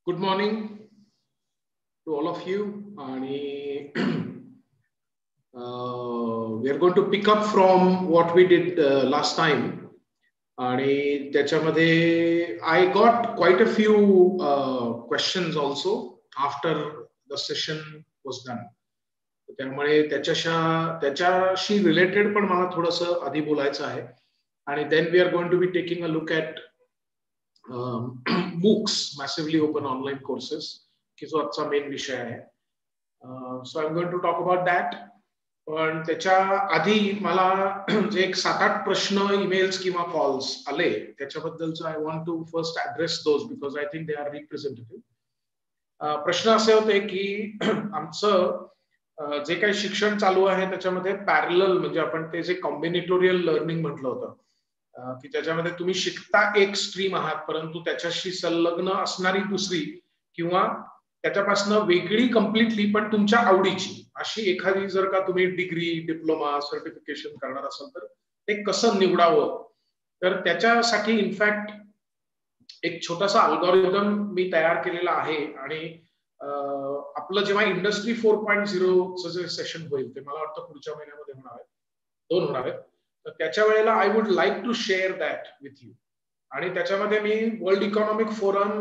Good morning to all of you. And we are going to pick up from what we did last time. And I got quite a few questions also after the session was done. त्यामुळे त्याच्याशी related पण मला थोडंसं आधी बोलायचं आहे. आणि then we are going to be taking a look at MOOCs, massively open online courses, की जो आजचा मेन विषय आहे. So I'm going to talk about that. पण त्याच्या आधी मला जे एक 7-8 प्रश्न ईमेल्स किंवा कॉल्स आले त्याच्याबद्दलचं I want to first address those because I think they are representative. प्रश्न असे होते की आमचं जे काही शिक्षण चालू आहे त्याच्यामध्ये पॅरलल म्हणजे आपण ते जे कॉम्बिनेटोरियल लर्निंग म्हटलं होतं की त्याच्यामध्ये तुम्ही शिकता एक स्ट्रीम आहात परंतु त्याच्याशी संलग्न असणारी दुसरी किंवा त्याच्यापासून वेगळी कम्प्लिटली पण तुमच्या आवडीची अशी एखादी जर का तुम्ही डिग्री डिप्लोमा सर्टिफिकेशन करणार असाल तर ते कसं निवडावं. तर त्याच्यासाठी इनफॅक्ट एक छोटासा अल्गोरिदम मी तयार केलेला आहे. आणि आपलं जेव्हा इंडस्ट्री 4.0 जे सेशन होईल ते मला वाटतं पुढच्या महिन्यामध्ये होणार आहे, 2 होणार आहेत. तर त्याच्या वेळेला I would like to share that with you. आणि त्याच्यामध्ये मी वर्ल्ड इकॉनॉमिक फोरम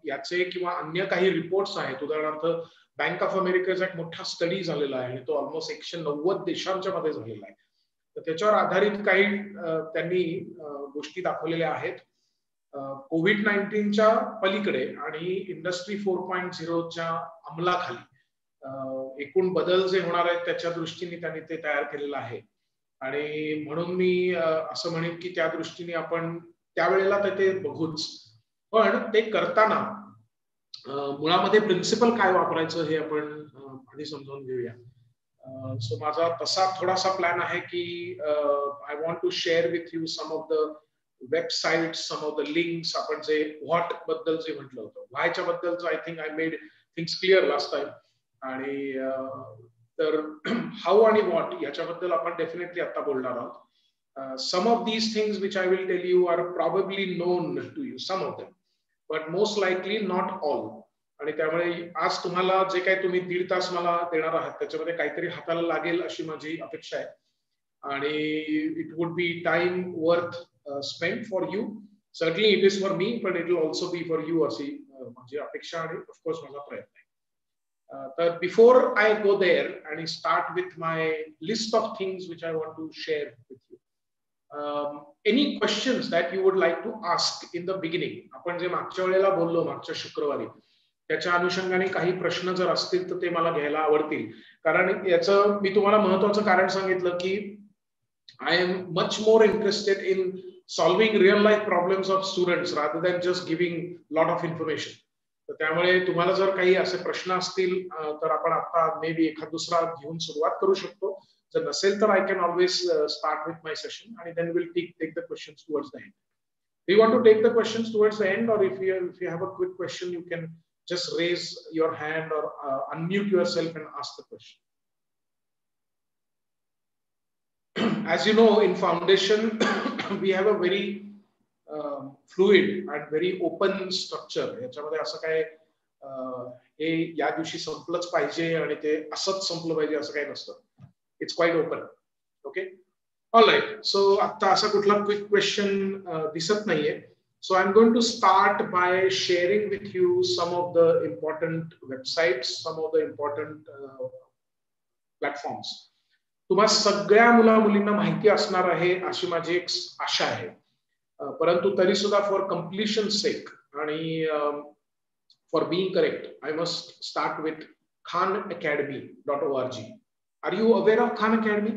याचे किंवा अन्य काही रिपोर्ट्स आहेत, उदाहरणार्थ बँक ऑफ अमेरिकेचा एक मोठा स्टडी झालेला आहे आणि तो ऑलमोस्ट 190 देशांच्या मध्ये झालेला आहे. तर त्याच्यावर आधारित काही त्यांनी गोष्टी दाखवलेल्या आहेत कोविड-19च्या पलीकडे आणि इंडस्ट्री 4.0च्या अंमलाखाली एकूण बदल जे होणार आहेत त्याच्या दृष्टीने त्यांनी ते तयार केलेलं आहे. आणि म्हणून मी असं म्हणेन की त्या दृष्टीने आपण त्यावेळेला ते बघूच. पण ते करताना मुळामध्ये प्रिन्सिपल काय वापरायचं हे आपण आधी समजावून घेऊया. सो माझा तसा थोडासा प्लॅन आहे की I want to share with you some of the website, some of the links. आपण जे व्हॉट बद्दल जे म्हटलं होतं व्हायच्या बद्दलचं I think I made things clear last time. आणि तर हाऊ आणि व्हॉट याच्याबद्दल आपण डेफिनेटली आता बोलणार आहोत. some of these things which I will tell you are probably known to you, some of them, but most likely not all. आणि त्यामुळे आज तुम्हाला जे काही तुम्ही 1.5 तास मला देणार आहात त्याच्यामध्ये काहीतरी हाताला लागेल अशी माझी अपेक्षा आहे. आणि it would be time worth spend for you. Certainly it is for me but it will also be for you अशी माझी अपेक्षा आणि ऑफकोर्स माझा प्रयत्न आहे. But before I go there and start with my list of things which I want to share with you, any questions that you would like to ask in the beginning? आपण जे मागच्या वेळेला बोललो मागच्या शुक्रवारी त्याच्या अनुषंगाने काही प्रश्न जर असतील तर ते मला घ्यायला आवडतील. कारण याचं मी तुम्हाला महत्त्वाचं कारण सांगितलं की I am much more interested in solving real life problems of students rather than just giving lot of information. तर त्यामुळे तुम्हाला जर काही असे प्रश्न असतील तर आपण आता मे बी एखाद दुसरा घेऊन सुरुवात करू शकतो. जर नसेल तर I can always start with my session आणि then will take the questions towards the end. Do you want to take the questions towards the end, or if you have a quick question you can just raise your hand or unmute yourself and ask the question. As you know, in foundation we have a very fluid and very open structure. याच्यामध्ये असं काय हे या दिवशी संपलंच पाहिजे आणि ते असंच संपलं पाहिजे असं काही नसतं. It's quite open. Okay, alright. So आता असा कुठला क्विक क्वेश्चन दिसत नाहीये. So I am going to start by sharing with you some of the important websites, some of the important platforms. तुम्हा सगळ्या मुला मुलींना माहिती असणार आहे अशी माझी एक आशा आहे. परंतु तरी सुद्धा फॉर कम्प्लिशन सेक आणि for being correct I must start with khanacademy.org. Are you aware of Khan Academy?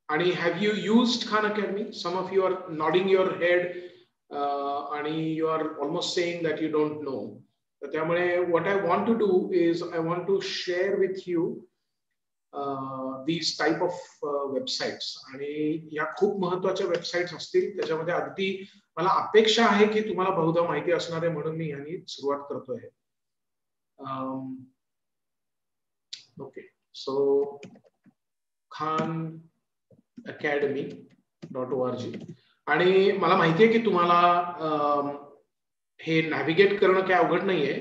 आणि have you used Khan Academy? Some of you are nodding your head आणि you are almost saying that you don't know. तर त्यामुळे what I want to do is I want to share with you these type of websites. आणि या खूप महत्त्वाच्या websites असतील. त्याच्यामध्ये अगदी मला अपेक्षा आहे की तुम्हाला बहुधा माहिती असणार आहे म्हणून मी यांनी सुरुवात करतोय. Okay, so khanacademy.org. आणि मला माहिती आहे की तुम्हाला हे नॅव्हिगेट करणं काही अवघड नाहीये.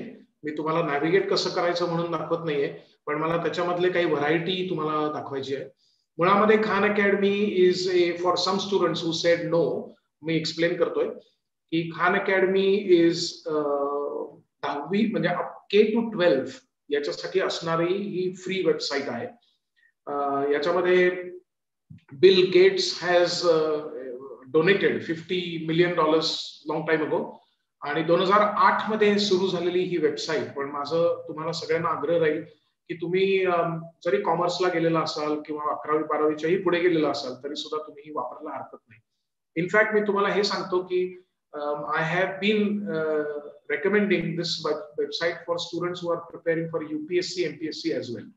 मी तुम्हाला नॅव्हिगेट कसं करायचं म्हणून दाखवत नाहीये, पण मला त्याच्यामधले काही व्हरायटी तुम्हाला दाखवायची आहे. मुळामध्ये Khan Academy is for some students who said no. मी एक्सप्लेन करतोय की खान अकॅडमी इज 10वी म्हणजे K-12 याच्यासाठी असणारी ही फ्री वेबसाईट आहे. याच्यामध्ये Bill Gates has donated $50 million long time ago, आणि 2008 मध्ये सुरू झालेली ही वेबसाईट. पण माझं तुम्हाला सगळ्यांना आग्रह राहील की तुम्ही जरी कॉमर्सला गेलेला असाल किंवा 11वी-12वीच्याही पुढे गेलेला असाल तरी सुद्धा तुम्ही ही वापरायला हरकत नाही. इनफॅक्ट मी तुम्हाला हे सांगतो की I have been recommending this website for students who are preparing for UPSC, MPSC as well.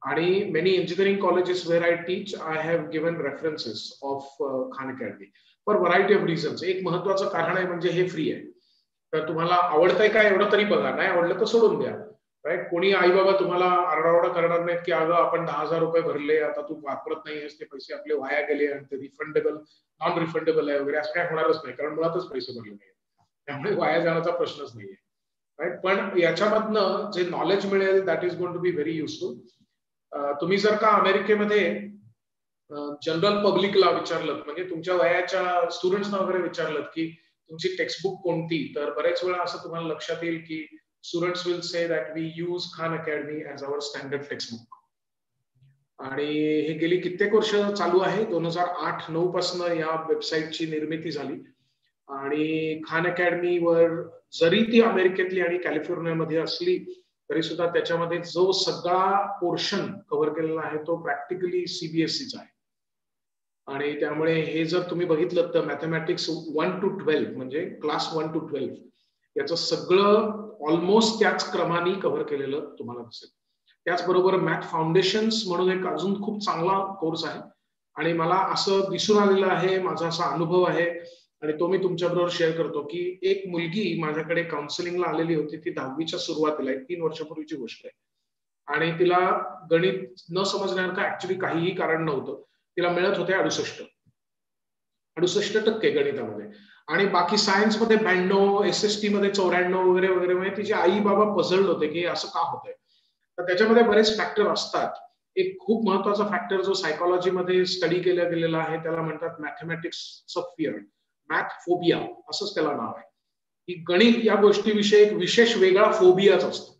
आणि many engineering colleges where I teach I have given references of Khan Academy for variety of reasons. एक महत्वाचं कारण आहे म्हणजे हे free आहे. तर तुम्हाला आवडतंय का एवढं तरी बघा, नाही आवडलं तर सोडून द्या. राईट. कोणी आई बाबा तुम्हाला आरडाओरडा करणार नाहीत की अगं आपण 10,000 रुपये भरले, आता तू वापरत नाहीयेस, ते पैसे आपले वाया गेले आणि ते रिफंडेबल नॉन रिफंडेबल आहे वगैरे, असं काय होणारच नाही, कारण मुळातच पैसे भरले नाही. त्यामुळे वाया जाण्याचा प्रश्नच नाहीये. राईट. पण याच्यामधनं जे नॉलेज मिळेल that is going to be very useful. तुम्ही जर का अमेरिकेमध्ये जनरल पब्लिकला विचारलं, म्हणजे तुमच्या वयाच्या स्टुडंट्सना वगैरे विचारलं की तुमची टेक्स्टबुक कोणती, तर बरेच वेळा असं तुम्हाला लक्षात येईल की students will say that we use Khan Academy as our standard textbook. आणि हे गेली कित्येक वर्ष चालू आहे. 2008-9 पासून या वेबसाईटची निर्मिती झाली. आणि खान अकॅडमीवर जरी ती अमेरिकेतली आणि कॅलिफोर्नियामध्ये असली तरी सुद्धा त्याच्यामध्ये जो सगळा पोर्शन कव्हर केलेला आहे तो प्रॅक्टिकली CBSEचा आहे. आणि त्यामुळे हे जर तुम्ही बघितलं तर मॅथमॅटिक्स 1 to 12 म्हणजे क्लास 1 to 12 याचं सगळं ऑलमोस्ट त्याच क्रमाने कव्हर केलेलं तुम्हाला दिसेल. त्याचबरोबर मॅथ फाउंडेशन्स म्हणून एक अजून खूप चांगला कोर्स आहे. आणि मला असं दिसून आलेलं आहे, माझा असा अनुभव आहे आणि तो मी तुमच्याबरोबर शेअर करतो की एक मुलगी माझ्याकडे काउन्सिलिंगला आलेली होती. ती 10वीच्या सुरुवातीला, 3 वर्षापूर्वीची गोष्ट आहे. आणि तिला गणित न समजण्यासारखं ऍक्च्युली काहीही कारण नव्हतं. तिला मिळत होते 68% गणितामध्ये, आणि बाकी सायन्स मध्ये 92, SST मध्ये 94 वगैरे वगैरे. म्हणजे तिचे आई बाबा पझल्ड होते की असं का होतंय. तर त्याच्यामध्ये बरेच फॅक्टर असतात. एक खूप महत्वाचा फॅक्टर जो सायकोलॉजीमध्ये स्टडी केला गेलेला आहे त्याला म्हणतात मॅथमॅटिक्स फिअर, मॅथ फोबिया असंच त्याला नाव आहे. की गणित या गोष्टीविषयी एक विशेष वेगळा फोबियाच असतो.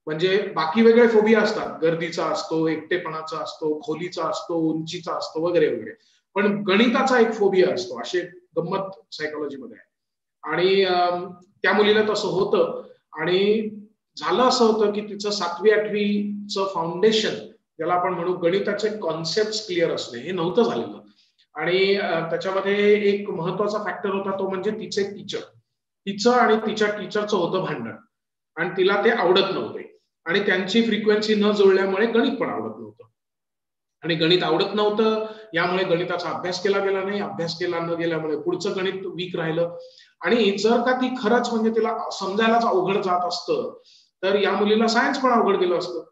म्हणजे बाकी वेगळे फोबिया असतात, गर्दीचा असतो, एकटेपणाचा असतो, खोलीचा असतो, उंचीचा असतो वगैरे वगैरे, पण गणिताचा एक फोबिया असतो. अशी गंमत सायकोलॉजीमध्ये आहे. आणि त्या मुलीला तसं होतं. आणि झालं असं होतं की तिचं 7वी-8वीचं फाउंडेशन, ज्याला आपण म्हणू गणिताचे कॉन्सेप्ट क्लिअर असणे, हे नव्हतं झालेलं. आणि त्याच्यामध्ये एक महत्वाचा फॅक्टर होता तो म्हणजे तिचे टीचर. तिचं आणि तिच्या टीचरचं होतं भांडण, आणि तिला ते आवडत नव्हते. आणि त्यांची फ्रिक्वेन्सी न जुळल्यामुळे गणित पण आवडत नव्हतं. आणि गणित आवडत नव्हतं यामुळे गणिताचा अभ्यास केला गेला नाही. अभ्यास केला न गेल्यामुळे पुढचं गणित वीक राहिलं. आणि जर का ती खरंच म्हणजे तिला समजायलाच अवघड जात असतं तर या मुलीला सायन्स पण अवघड गेलं असतं.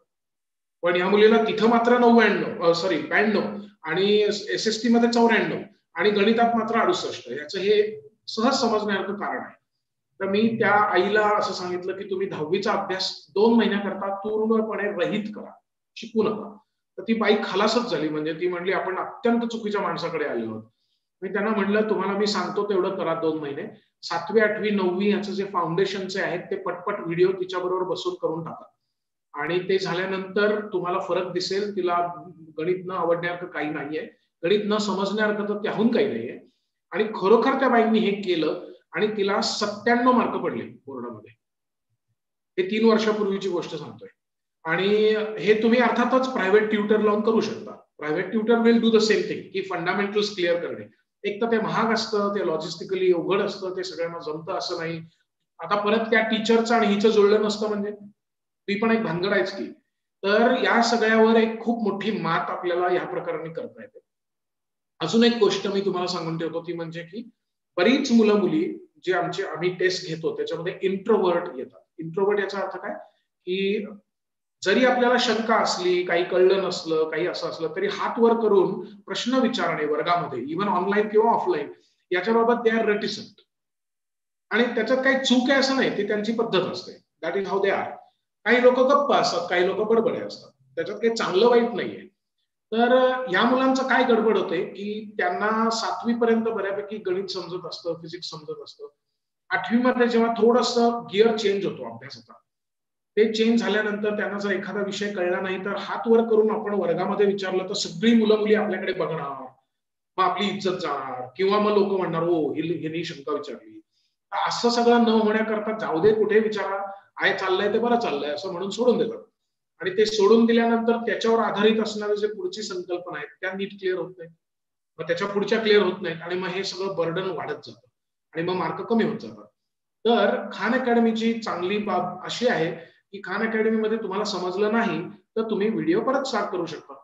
पण या मुलीला तिथं मात्र 92 आणि SST मध्ये 94 आणि गणितात मात्र 68. याचं हे सहज समजण्यासारखं कारण आहे. तर मी त्या आईला असं सांगितलं की तुम्ही 10वीचा अभ्यास 2 महिन्याकरता पूर्णपणे रहित करा, शिकू नका. तर ती बाई खलासच झाली. म्हणजे ती म्हणली आपण अत्यंत चुकीच्या माणसाकडे आलो आहोत. मी त्यांना म्हटलं तुम्हाला मी सांगतो तेवढं करा 2 महिने. 7वी, 8वी, 9वी याचं जे फाउंडेशनचे आहेत ते पटपट व्हिडिओ तिच्याबरोबर बसून करून टाका. आणि ते झाल्यानंतर तुम्हाला फरक दिसेल. तिला गणित न आवडण्यासारखं काही नाहीये, गणित न समजण्यासारखं तर त्याहून काही नाहीये. आणि खरोखर त्या बाईंनी हे केलं आणि तिला 97 मार्क पडले बोर्डामध्ये. हे 3 वर्षापूर्वीची गोष्ट सांगतोय. आणि हे तुम्ही अर्थातच प्रायव्हेट ट्युटर लावून करू शकता. Private tutor will do the same thing की फंडामेंटल्स क्लिअर करणे. एक तर ते महाग असतं, ते लॉजिस्टिकली अवघड असतं, ते सगळ्यांना जमतं असं नाही. आता परत त्या टीचरचं आणि हिचं जुळलं नसतं म्हणजे ती पण एक भानगड आहेच की. तर या सगळ्यावर एक खूप मोठी मात आपल्याला या प्रकाराने करता येते. अजून एक गोष्ट मी तुम्हाला सांगून ठेवतो ती म्हणजे की बरीच मुलं मुली जे आम्ही टेस्ट घेतो त्याच्यामध्ये इंट्रोवर्ट येतात. इंट्रोवर्ट याचा अर्थ काय की जरी आपल्याला शंका असली, काही कळलं नसलं, काही असं असलं तरी हात वर करून प्रश्न विचारणे वर्गामध्ये, इव्हन ऑनलाईन किंवा ऑफलाईन, याच्याबाबत दे आर रेटिसंट. आणि त्याच्यात काही चूक आहे असं नाही, ती त्यांची पद्धत असते. That is how they are. काही लोक गप्प असतात, काही लोक बडबडे असतात, त्याच्यात काही चांगलं वाईट नाहीये. तर या मुलांचं काय गडबड होते की त्यांना 7वी पर्यंत बऱ्यापैकी गणित समजत असतं, फिजिक्स समजत असतं. 8वी मध्ये जेव्हा थोडंसं गिअर चेंज होतो अभ्यासाचा, ते चेंज झाल्यानंतर त्यांना जर एखादा विषय कळला नाही तर हात वर करून आपण वर्गामध्ये विचारलं तर सगळी मुलं मुली आपल्याकडे बघणार, मग आपली इज्जत जाणार, किंवा मग लोक म्हणणार हो हिने शंका विचारली. असं सगळं न होण्याकरता जाऊ दे कुठे विचारा, आहे चाललंय ते बरं चाललंय असं म्हणून सोडून देतात. आणि ते सोडून दिल्यानंतर त्याच्यावर आधारित असणारे जे पुढची संकल्पना आहेत त्या नीट क्लिअर होत नाहीत, मग त्याच्या पुढच्या क्लिअर होत नाहीत, आणि मग हे सगळं बर्डन वाढत जातं आणि मग मार्क कमी होत जातात. तर खान अकॅडमीची चांगली बाब अशी आहे की खान अकॅडमीमध्ये तुम्हाला समजलं नाही तर तुम्ही व्हिडिओ परत स्टार्ट करू शकता.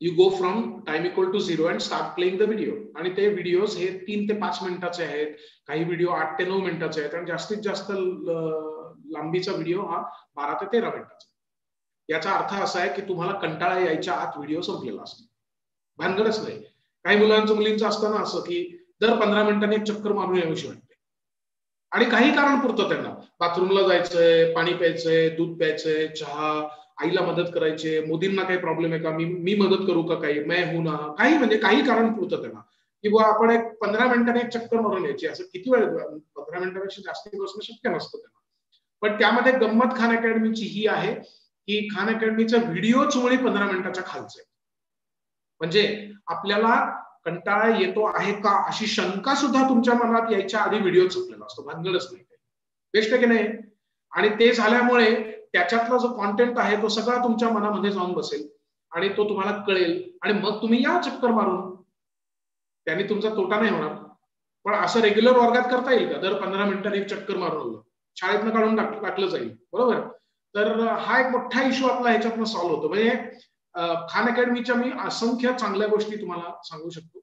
You go from time equal to 0 and start playing the video. आणि ते व्हिडिओज हे 3 ते 5 मिनिटाचे आहेत, काही व्हिडिओ 8 ते 9 मिनिटाचे आहेत, आणि जास्तीत जास्त लांबीचा व्हिडिओ हा 12 ते 13 मिनिटाचा. याचा अर्थ असा आहे की तुम्हाला कंटाळा यायच्या आत व्हिडिओ संपलेला असतो, भानगडच नाही. काही मुलांचं मुलींचं असतं ना असं की दर 15 मिनिटांनी एक चक्कर मारून यावीशी वाटते, आणि काही कारण पुरतं त्यांना, बाथरूमला जायचंय, पाणी प्यायचंय, दूध प्यायचंय, चहा, आईला मदत करायची, मोदींना काही प्रॉब्लेम आहे का, मी मदत करू का, काही मैं हूं ना, काही म्हणजे काही कारण पुरतं त्यांना की बुवा आपण एक 15 मिनिटांनी एक चक्कर मारून यायची. असं किती वेळ, 15 मिनिटांपेक्षा जास्त बसणं शक्य नसतं त्यांना. पण त्यामध्ये गंमत खान अकॅडमीची ही आहे की खान अकॅडमीचा व्हिडिओच मुळे 15 मिनिटाच्या खालचे, म्हणजे आपल्याला कंटाळा येतो आहे का अशी शंका सुद्धा तुमच्या मनात यायच्या आधी व्हिडिओ संपलेला असतो, भानगडच नाही. बेस्ट आहे की नाही. आणि ते झाल्यामुळे त्याच्यातला जो कॉन्टेंट आहे तो सगळा तुमच्या मनामध्ये जाऊन बसेल आणि तो तुम्हाला कळेल, आणि मग तुम्ही या चक्कर मारून, त्याने तुमचा तोटा नाही होणार. पण असं रेग्युलर वर्गात करता येईल का, दर 15 मिनिटांनी एक चक्कर मारून शाळेतनं काढून टाकलं जाईल, बरोबर. तर हा एक मोठा इश्यू आपला ह्याच्यातनं सॉल्व्ह होतो. म्हणजे खान अकॅडमीच्या मी असंख्य चांगल्या गोष्टी तुम्हाला सांगू शकतो,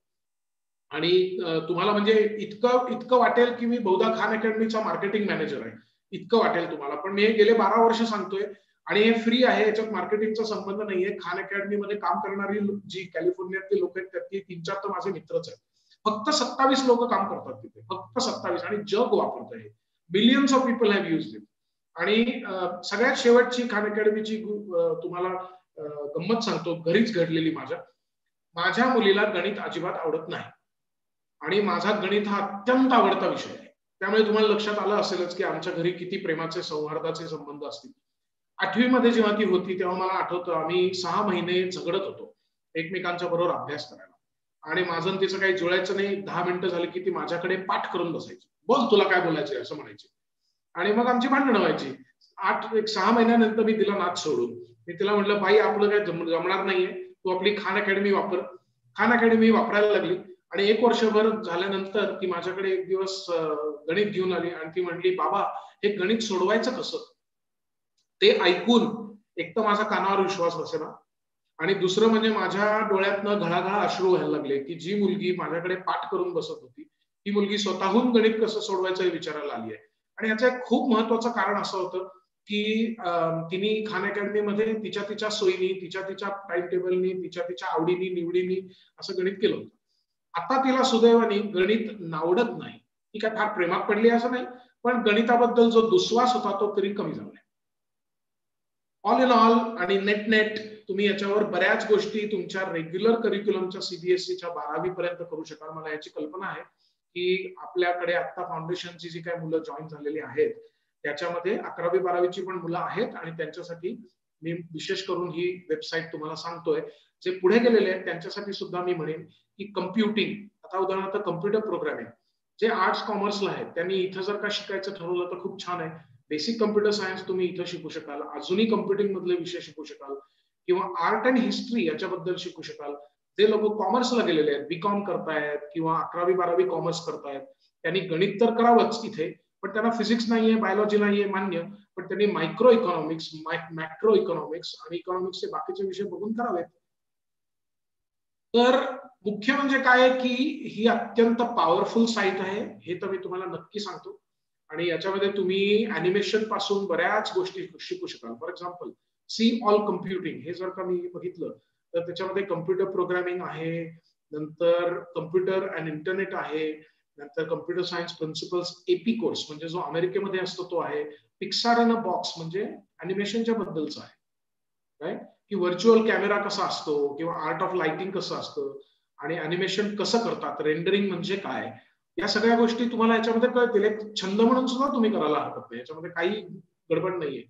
आणि तुम्हाला म्हणजे इतकं वाटेल की मी बहुधा खान अकॅडमीचा मार्केटिंग मॅनेजर आहे, इतकं वाटेल तुम्हाला. पण मी हे गेले 12 वर्ष सांगतोय, आणि हे फ्री आहे, याच्यात मार्केटिंगचा संबंध नाहीये. खान अकॅडमीमध्ये काम करणारी जी कॅलिफोर्नियातली लोक आहेत त्यातली 3-4 तर माझे मित्रच आहेत. फक्त 27 लोक काम करतात तिथे, फक्त 27, आणि जग वापरत आहे. Billions of people have used it. आणि सगळ्यात शेवटची खान अकॅडमीची तुम्हाला गंमत सांगतो, घरीच घडलेली. माझ्या मुलीला गणित अजिबात आवडत नाही, आणि माझा गणित हा अत्यंत आवडता विषय आहे. त्यामुळे तुम्हाला लक्षात आलं असेलच की आमच्या घरी किती प्रेमाचे, सौहार्दाचे संबंध असतील. 8वी मध्ये जेव्हा ती होती तेव्हा मला आठवतं आम्ही 6 महिने झगडत होतो एकमेकांच्या बरोबर अभ्यास करायला, आणि माझं तिचं काही जुळायचं नाही. 10 मिनिटं झाली की ती माझ्याकडे पाठ करून बसायची, बोल तुला काय बोलायचंय असं म्हणायची, आणि मग आमची भांडणं व्हायची. 6 महिन्यानंतर मी तिला नाच सोडून, मी तिला म्हटलं बाई आपलं काय जमणार नाहीये, तू आपली खान अकॅडमी वापर. खान अकॅडमी वापरायला लागली, आणि 1 वर्षभर झाल्यानंतर ती माझ्याकडे एक दिवस गणित घेऊन आली, आणि ती म्हटली बाबा हे गणित सोडवायचं कसं. ते ऐकून एक तर माझा कानावर विश्वास बसेना, आणि दुसरं म्हणजे माझ्या डोळ्यातनं घळाघळा अश्रू व्हायला लागले की जी मुलगी माझ्याकडे पाठ करून बसत होती ती मुलगी स्वतःहून गणित कसं सोडवायचं हे विचारायला आली आहे. आणि याचं एक खूप महत्वाचं कारण असं होतं की तिने खान अकॅडमीमध्ये तिच्या सोयीनी, तिच्या टाइम टेबलनी, तिच्या आवडीनी निवडीनी असं गणित केलं होतं. आता तिला सुदैवाने गणित नावडत नाही, ती काय फार प्रेमात पडली असं नाही, पण गणिताबद्दल जो दुस्वास होता तो तरी कमी झाला. ऑल इन ऑल आणि नेट तुम्ही याच्यावर बऱ्याच गोष्टी तुमच्या रेग्युलर करिक्युलमच्या सीबीएसईच्या 12वी पर्यंत करू शकाल. मला याची कल्पना आहे की आपल्याकडे आता फाउंडेशनची जी काही मुलं जॉईन झालेली आहेत त्याच्यामध्ये 11वी 12वीची पण मुलं आहेत, आणि त्यांच्यासाठी मी विशेष करून ही वेबसाईट तुम्हाला सांगतोय. जे पुढे गेलेले आहेत त्यांच्यासाठी सुद्धा मी म्हणेन की कम्प्युटिंग, आता उदाहरणार्थ कम्प्युटर प्रोग्रामिंग, जे आर्ट्स कॉमर्सला आहेत त्यांनी इथं जर का शिकायचं ठरवलं तर खूप छान आहे. बेसिक कम्प्युटर सायन्स तुम्ही इथं शिकू शकाल, अजूनही कम्प्युटिंग मधले विषय शिकू शकाल, किंवा आर्ट अँड हिस्ट्री याच्याबद्दल शिकू शकाल. जे लोक कॉमर्सला गेलेले आहेत, बीकॉम करतायत किंवा 11वी 12वी कॉमर्स करतायत, त्यांनी गणित तर करावंच इथे, पण त्यांना फिजिक्स नाहीये, बायोलॉजी नाहीये मान्य, पण त्यांनी मायक्रो इकॉनॉमिक्स, मॅक्रो इकॉनॉमिक्स आणि इकॉनॉमिक्सचे बाकीचे विषय बघून करावेत. तर मुख्य म्हणजे काय की ही अत्यंत पॉवरफुल साईट आहे, हे तर मी तुम्हाला नक्की सांगतो. आणि याच्यामध्ये तुम्ही अॅनिमेशन पासून बऱ्याच गोष्टी शिकू शकाल. For example see all computing हे जर का मी बघितलं तर त्याच्यामध्ये कम्प्युटर प्रोग्रामिंग आहे, नंतर कम्प्युटर अँड इंटरनेट आहे, नंतर computer science principles AP course म्हणजे जो अमेरिकेमध्ये असतो तो आहे. पिक्सार इन अ बॉक्स म्हणजे अॅनिमेशनच्या बद्दलचा आहे, राईट, की व्हर्च्युअल कॅमेरा कसा असतो किंवा आर्ट ऑफ लाइटिंग कसं असतं आणि अॅनिमेशन कसं करतात, रेंडरिंग म्हणजे काय, या सगळ्या गोष्टी तुम्हाला याच्यामध्ये कळतील. एक छंद म्हणून सुद्धा तुम्ही करायला हरकत नाही, याच्यामध्ये काही गडबड नाहीये,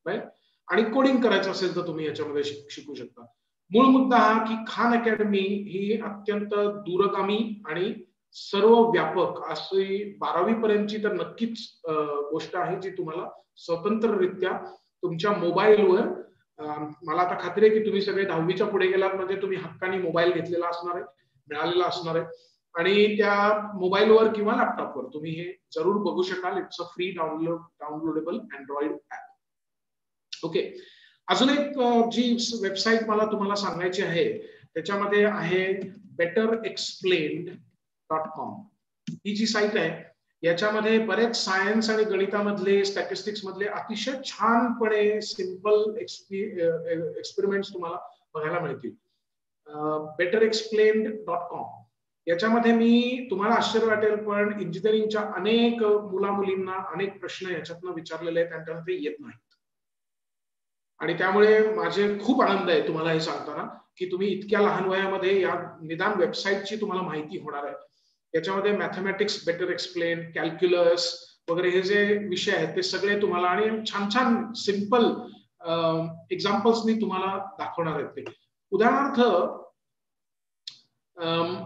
राईट. आणि कोडिंग करायचं असेल तर तुम्ही याच्यामध्ये शिकू शकता. मूळ मुद्दा हा की खान अकॅडमी ही अत्यंत दूरगामी आणि सर्व व्यापक अशी 12वी पर्यंतची तर नक्कीच गोष्ट आहे जी तुम्हाला स्वतंत्ररित्या तुमच्या मोबाईलवर, मला आता खात्री आहे की तुम्ही सगळे 10वीच्या पुढे गेलात म्हणजे तुम्ही हक्कानी मोबाईल घेतलेला असणार आहे, मिळालेला असणार आहे आणि त्या मोबाईलवर किंवा लॅपटॉपवर तुम्ही हे जरूर बघू शकाल. It's a free downloadable Android app. Okay, अजून एक जी वेबसाईट मला तुम्हाला सांगायची आहे त्याच्यामध्ये आहे betterexplained.com. ही जी साईट आहे याच्यामध्ये बरेच सायन्स आणि गणितामधले, स्टॅटिस्टिक्स मधले अतिशय छानपणे सिंपल एक्सपेरिमेंट्स तुम्हाला बघायला मिळतील. betterexplained.com याच्यामध्ये मी, तुम्हाला आश्चर्य वाटेल पण इंजिनिअरिंगच्या अनेक मुला-मुलींना अनेक प्रश्न याच्यातनं विचारलेले आहेत आणि त्यांना ते येत नाहीत. आणि त्यामुळे माझे खूप आनंद आहे तुम्हाला हे सांगताना की तुम्ही इतक्या लहान वयामध्ये या निदान वेबसाईटची तुम्हाला माहिती होणार आहे. याच्यामध्ये मॅथमॅटिक्स बेटर एक्सप्लेन, कॅल्क्युलस वगैरे हे जे विषय आहेत ते सगळे तुम्हाला आणि छान छान सिंपल एक्झाम्पल्स मी तुम्हाला दाखवणार आहेत. ते उदाहरणार्थ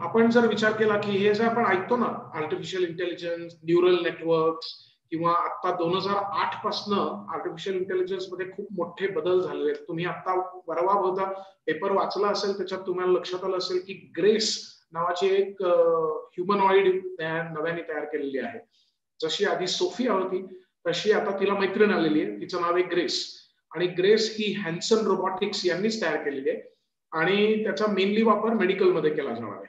आपण जर विचार केला की हे जे आपण ऐकतो ना, आर्टिफिशियल इंटेलिजन्स, न्यूरल नेटवर्क्स, किंवा आता 2008 पासून आर्टिफिशियल इंटेलिजन्स मध्ये खूप मोठे बदल झालेले आहेत. तुम्ही आता परवा बहुधा पेपर वाचला असेल, त्याच्यात तुम्हाला लक्षात आलं असेल की ग्रेस नावाची एक ह्युमनॉइड नव्याने तयार केलेली आहे. जशी आधी सोफिया होती तशी आता तिला मैत्रीण आलेली आहे, तिचं नाव आहे ग्रेस. आणि ग्रेस ही हॅन्सन रोबोटिक्स यांनीच तयार केलेली आहे आणि त्याचा मेनली वापर मेडिकल मध्ये केला जाणार आहे.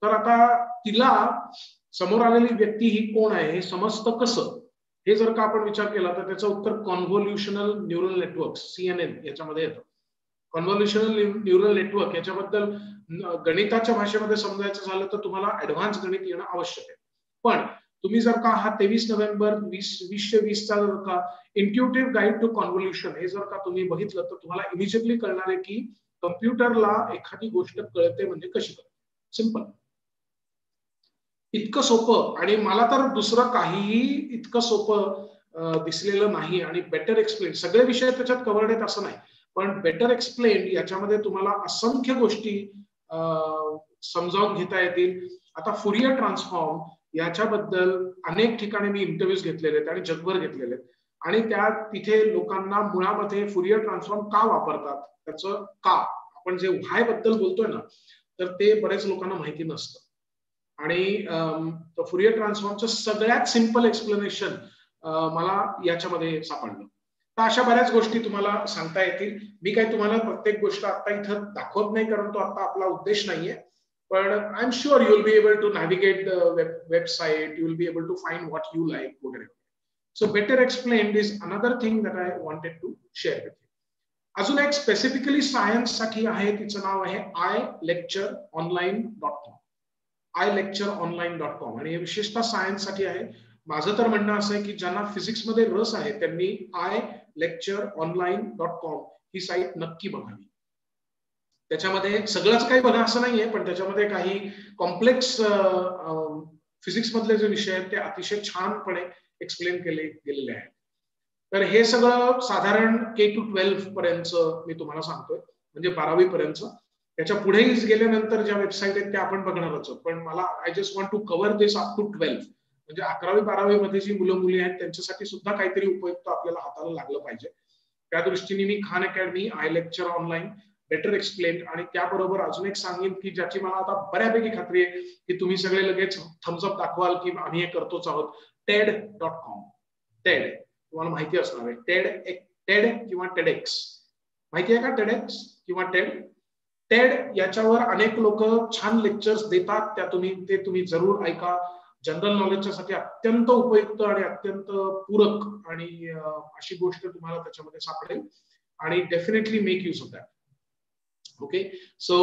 तर आता तिला समोर आलेली व्यक्ती ही कोण आहे हे समजतं कसं, हे जर का आपण विचार केला तर त्याचं उत्तर कॉन्व्होल्युशनल न्यूरल नेटवर्क, CNN याच्यामध्ये येतं. कॉन्व्होल्युशनल न्यूरल नेटवर्क याच्याबद्दल गणिताच्या भाषेमध्ये समजायचं झालं तर तुम्हाला ऍडव्हान्स गणित येणं आवश्यक आहे. पण तुम्ही जर का हा 23 नोव्हेंबर 2020 चा जर का इंट्युटिव्ह गाईड टू कॉन्व्होल्युशन हे जर का तुम्ही बघितलं तर तुम्हाला इमिजिएटली कळणार आहे की कम्प्युटरला एखादी गोष्ट कळते म्हणजे कशी कळते. सिंपल, इतकं सोपं. आणि मला तर दुसरं काहीही इतकं सोपं दिसलेलं नाही. आणि बेटर एक्सप्लेन, सगळे विषय त्याच्यात कव्हर्ड आहेत असं नाही, पण बेटर एक्सप्लेन याच्यामध्ये तुम्हाला असंख्य गोष्टी समजावून घेता येतील. आता फुरियर ट्रान्सफॉर्म याच्याबद्दल अनेक ठिकाणी मी इंटरव्ह्यूज घेतलेले आहेत आणि जगभर घेतलेले आहेत आणि त्या तिथे लोकांना मुळामध्ये फुरियर ट्रान्सफॉर्म का वापरतात, त्याचं का, आपण जे व्हाय बद्दल बोलतोय ना, तर ते बरेच लोकांना माहिती नसतं. आणि फुरियर ट्रान्सफॉर्मचं सगळ्यात सिंपल एक्सप्लेनेशन मला याच्यामध्ये सापडलं. तर अशा बऱ्याच गोष्टी तुम्हाला सांगता येतील. मी काही तुम्हाला प्रत्येक गोष्ट आता इथं दाखवत नाही कारण तो आता आपला उद्देश नाहीये, पण I am sure you will be able to navigate the website, you will be able to find what you like वगैरे. So better explained is another thing that I wanted to share with you. अजून एक specifically science साठी आहे, तिचं नाव आहे ilectureonline.com. ilectureonline.com आणि हे विशेषतः सायन्स साठी आहे. माझं तर म्हणणं असं आहे की ज्यांना फिजिक्स मध्ये रस आहे त्यांनी ilectureonline.com ही साईट नक्की बघावी. त्याच्यामध्ये सगळंच काही बघा असं नाहीये, पण त्याच्यामध्ये काही कॉम्प्लेक्स फिजिक्स मधले जे विषय आहेत ते अतिशय छानपणे एक्सप्लेन केले गेलेले आहेत. तर हे सगळं साधारण K to 12 पर्यंत मी तुम्हाला सांगतोय, म्हणजे 12वी पर्यंत. त्याच्या पुढेही गेल्यानंतर ज्या वेबसाईट आहेत त्या आपण बघणारच, पण मला I just want to cover this up to 12. म्हणजे 11वी 12वी मध्ये जी मुलं मुली आहेत त्यांच्यासाठी सुद्धा काहीतरी उपयुक्त आपल्याला हाताला लागलं पाहिजे. त्या दृष्टीने मी Khan Academy, I lecture online, better explain आणि त्याबरोबर अजून एक सांगेन की ज्याची मला आता बऱ्यापैकी खात्री आहे की तुम्ही सगळे लगेच थम्सअप दाखवाल की आम्ही हे करतोच आहोत, TED.com. TED तुम्हाला माहिती असणार आहे. TED किंवा TEDx माहिती आहे का? TEDx किंवा TED याच्यावर अनेक लोक छान लेक्चर्स देतात, त्या तुम्ही जरूर ऐका. जनरल नॉलेजच्या साठी अत्यंत उपयुक्त आणि अत्यंत पूरक आणि अशी गोष्ट तुम्हाला त्याच्यामध्ये सापडेल आणि definitely make use of that. Okay, so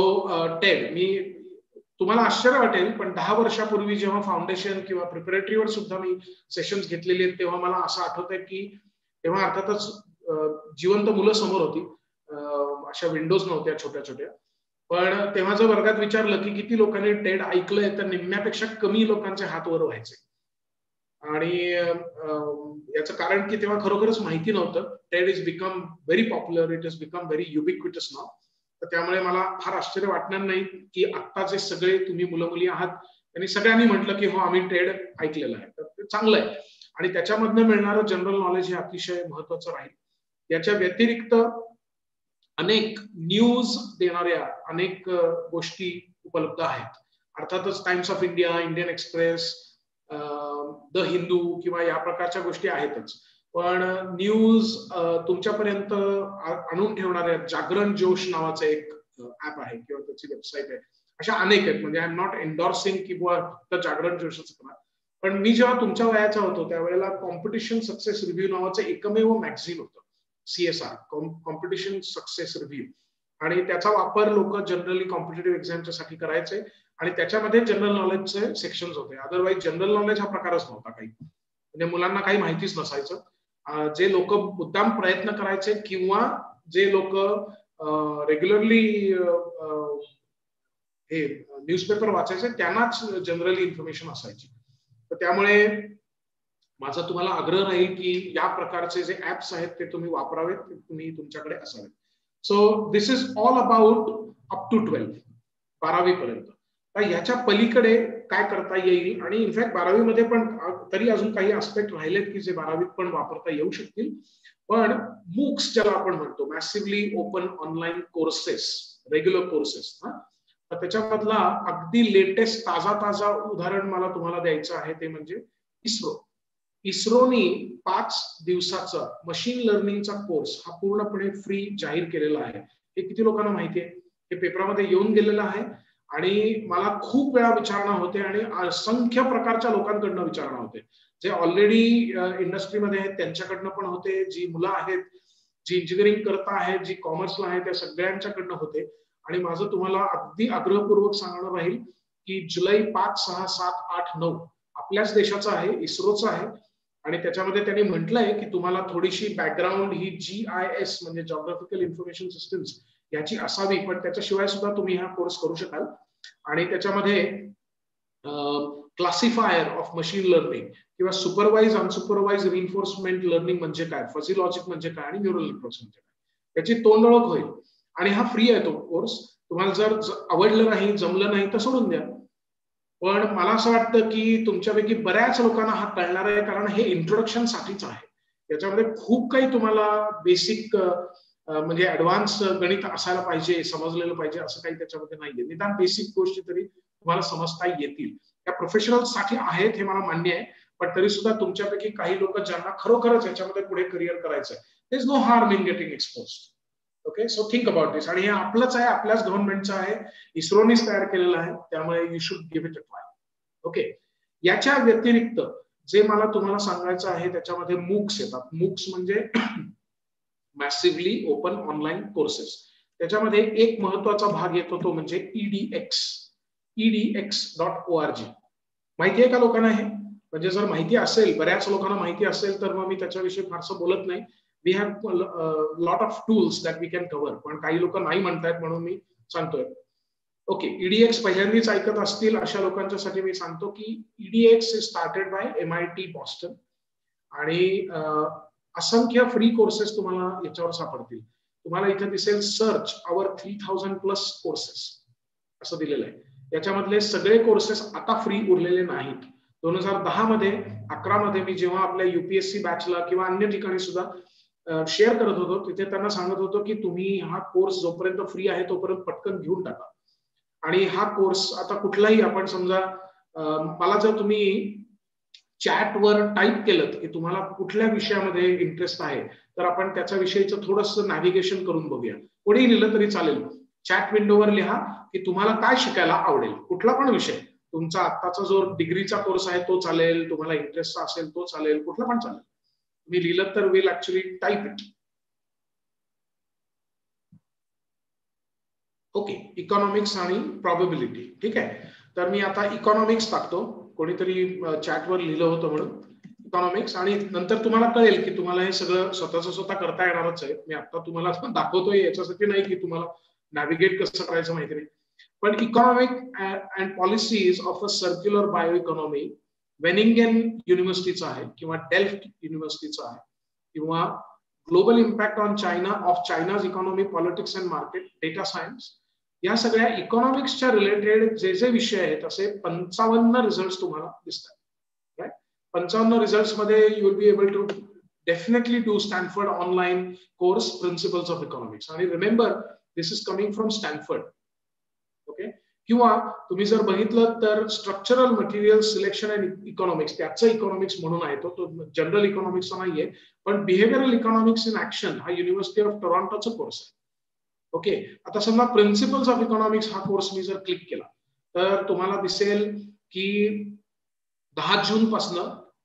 TED मी तुम्हाला आश्चर्य वाटेल पण 10 वर्षापूर्वी जेव्हा फाउंडेशन किंवा प्रिपरेटरीवर सुद्धा मी सेशन्स घेतलेले आहेत तेव्हा मला असं आठवतंय की तेव्हा अर्थातच जिवंत मुलं समोर होती, अशा विंडोज नव्हत्या छोट्या छोट्या, पण तेव्हा जर वर्गात विचारलं की किती लोकांनी टेड ऐकलंय तर निम्म्यापेक्षा कमी लोकांचे हात वर व्हायचे. आणि याचं कारण की तेव्हा खरोखरच माहिती नव्हतं. TED is become very popular, it is become very ubiquitous नाव. तर त्यामुळे मला फार आश्चर्य वाटणार नाही की आत्ताचे सगळे तुम्ही मुलं मुली आहात त्यांनी सगळ्यांनी म्हटलं की हो आम्ही टेड ऐकलेलं आहे. तर ते चांगलं आहे आणि त्याच्यामधनं मिळणारं जनरल नॉलेज हे अतिशय महत्वाचं राहील. याच्या व्यतिरिक्त अनेक न्यूज देणाऱ्या अनेक गोष्टी उपलब्ध आहेत. अर्थातच times of India, Indian express, the Hindu किंवा या प्रकारच्या गोष्टी आहेतच, पण न्यूज तुमच्यापर्यंत आणून ठेवणाऱ्या जागरण जोश नावाचं एक ऍप आहे किंवा त्याची वेबसाईट आहे. अशा अनेक आहेत. म्हणजे आय एम नॉट एन्डॉर्सिंग किंवा तर जागरण जोशच करा, पण मी जेव्हा तुमच्या वयाचा होतो त्यावेळेला कॉम्पिटिशन सक्सेस रिव्ह्यू नावाचं एकमेव मॅगझिन होतं, CSR कॉम्पिटिशन सक्सेस रिव्ह्यू, आणि त्याचा वापर लोक जनरली कॉम्पिटेटिव्ह एक्झामच्या साठी करायचे आणि त्याच्यामध्ये जनरल नॉलेजचे सेक्शन्स होते. अदरवाईज जनरल नॉलेज हा प्रकारच नव्हता काही, म्हणजे मुलांना काही माहितीच नसायचं. जे लोक मुद्दाम प्रयत्न करायचे किंवा जे लोक रेग्युलरली हे न्यूजपेपर वाचायचे त्यांनाच जनरली इन्फॉर्मेशन असायची. तर त्यामुळे माझा तुम्हाला आग्रह राहील की या प्रकारचे जे ऍप्स आहेत ते तुम्ही वापरावेत, तुम्ही तुमच्याकडे असावेत. So this is all about up to 12, 12वी पर्यंत. तर याच्या पलीकडे काय करता येईल, आणि इनफॅक्ट 12वी मध्ये पण तरी अजून काही आस्पेक्ट राहिलेत की जे 12वीत पण वापरता येऊ शकतील. पण मूक्स ज्याला आपण म्हणतो, मॅसिव्हली open online courses, regular courses, तर त्याच्यामधला अगदी लेटेस्ट ताजा उदाहरण मला तुम्हाला द्यायचं आहे ते म्हणजे इस्रोनी 5 दिवसाचा मशीन लर्निंगचा कोर्स हा पूर्णपणे फ्री जाहीर केलेला आहे. हे किती लोकांना माहिती आहे? हे पेपरामध्ये येऊन गेलेलं आहे आणि मला खूप वेळा विचारणा होते आणि असंख्य प्रकारच्या लोकांकडनं विचारणा होते. जे ऑलरेडी इंडस्ट्रीमध्ये आहेत त्यांच्याकडनं पण होते, जी मुलं आहेत, जी इंजिनिअरिंग करत आहेत, जी कॉमर्सला आहे, त्या सगळ्यांच्याकडनं होते. आणि माझं तुम्हाला अगदी आग्रहपूर्वक सांगणं राहील की जुलै 5, 6, 7, 8, 9 आपल्याच देशाचं आहे, इस्रोचं आहे, आणि त्याच्यामध्ये त्यांनी म्हटलंय की तुम्हाला थोडीशी बॅकग्राऊंड ही GIS म्हणजे जॉग्राफिकल इन्फॉर्मेशन सिस्टम्स याची असावी, पण त्याच्याशिवाय सुद्धा तुम्ही हा कोर्स करू शकाल. आणि त्याच्यामध्ये क्लासिफायर ऑफ मशीन लर्निंग किंवा सुपरवाइज अनसुपरवाइज रिइन्फोर्समेंट लर्निंग म्हणजे काय, फझी लॉजिक म्हणजे काय आणि न्यूरल नेटवर्क्स म्हणजे काय, याची तोंडओळख होईल. आणि हा फ्री आहे तो कोर्स. तुम्हाला जर आवडलं नाही, जमलं नाही तर सोडून द्या. पण मला असं वाटतं की तुमच्यापैकी बऱ्याच लोकांना हा कळणार आहे, कारण हे इंट्रोडक्शन साठीच आहे. याच्यामध्ये खूप काही तुम्हाला बेसिक म्हणजे ऍडव्हान्स गणित असायला पाहिजे, समजलेलं पाहिजे असं काही त्याच्यामध्ये नाहीये. निदान बेसिक गोष्टी तरी तुम्हाला समजता येतील. त्या प्रोफेशनल्स साठी आहेत हे मला मान्य आहे, पण तरी सुद्धा तुमच्यापैकी काही लोक ज्यांना खरोखरच याच्यामध्ये पुढे करिअर करायचं आहे, there is no harm in getting exposed. Okay, so think about this. आणि हे आपलंच आहे, आपल्याच गव्हर्नमेंटचं आहे, इस्रोनीच तयार केलेलं आहे, त्यामुळे you should give it a try. Okay, याच्या व्यतिरिक्त जे मला तुम्हाला सांगायचं आहे त्याच्यामध्ये मूक्स येतात. मूक्स म्हणजे मॅसिव्हली ओपन ऑनलाईन कोर्सेस. त्याच्यामध्ये एक महत्वाचा भाग येतो तो म्हणजे edx.org. माहिती आहे का लोकांना हे? म्हणजे जर माहिती असेल, बऱ्याच लोकांना माहिती असेल तर मग मी त्याच्याविषयी फारसं बोलत नाही. We have lot of tools that we can cover, पण काही लोक नाही म्हणतायत म्हणून मी सांगतोय. ओके, EDX पहिल्यांदाच ऐकत असतील अशा लोकांच्यासाठी मी सांगतो की EDX is started by MIT Boston आणि असंख्य फ्री कोर्सेस तुम्हाला याच्यावर सापडतील. तुम्हाला इथे दिसेल सर्च आवर 3000+ कोर्सेस असं दिलेलं आहे. याच्यामधले सगळे कोर्सेस आता फ्री उरलेले नाहीत. 2010 मध्ये 11 मध्ये मी जेव्हा आपल्या UPSC बॅचला किंवा अन्य ठिकाणी सुद्धा शेअर करत होतो, तिथे त्यांना सांगत होतो की तुम्ही हा कोर्स जोपर्यंत फ्री आहे तोपर्यंत पटकन घेऊन टाका. आणि हा कोर्स आता कुठलाही आपण समजा मला जर तुम्ही चॅटवर टाईप केलं की तुम्हाला कुठल्या विषयामध्ये इंटरेस्ट आहे तर आपण त्याच्या विषयीचं थोडंसं नॅव्हिगेशन करून बघूया. कोणी लिहिलं तरी चालेल. चॅट विंडोवर लिहा की तुम्हाला काय शिकायला आवडेल, कुठला पण विषय. तुमचा आत्ताचा जो डिग्रीचा कोर्स आहे तो चालेल, तुम्हाला इंटरेस्ट असेल तो चालेल, कुठला पण चालेल. मी लिहिलं तर will actually type it. Okay, economics आणि प्रॉबेबिलिटी. ठीक आहे, तर मी आता इकॉनॉमिक्स टाकतो. कोणीतरी चॅटवर लिहिलं होतं म्हणून इकॉनॉमिक्स, आणि नंतर तुम्हाला कळेल की तुम्हाला हे सगळं स्वतः करता येणारच आहे. मी आता तुम्हाला दाखवतोय याच्यासाठी नाही की तुम्हाला नॅव्हिगेट कसं करायचं माहिती नाही, पण economic and policies of a circular bio economy Wageningen युनिव्हर्सिटीचा आहे, किंवा डेल्फ्ट युनिव्हर्सिटीचा आहे, किंवा global impact on China of China's economy, politics and market, data science. या सगळ्या इकॉनॉमिक्सच्या रिलेटेड जे जे विषय आहेत असे 55 रिझल्ट तुम्हाला दिसतात. 55 रिझल्ट मध्ये you will be able to definitely do Stanford online course principles of economics. आणि remember, this is coming from Stanford. Okay, किंवा तुम्ही जर बघितलं तर structural material selection and economics, त्याचं इकॉनॉमिक्स म्हणून आहे, तो जनरल इकॉनॉमिक्सचा नाहीये, पण बिहेवियरल इकॉनॉमिक्स इन ऍक्शन हा युनिव्हर्सिटी ऑफ टोरंटोचा कोर्स आहे. ओके, आता समजा प्रिन्सिपल्स ऑफ इकॉनॉमिक्स हा कोर्स मी जर क्लिक केला तर तुम्हाला दिसेल की 10 जून पासून,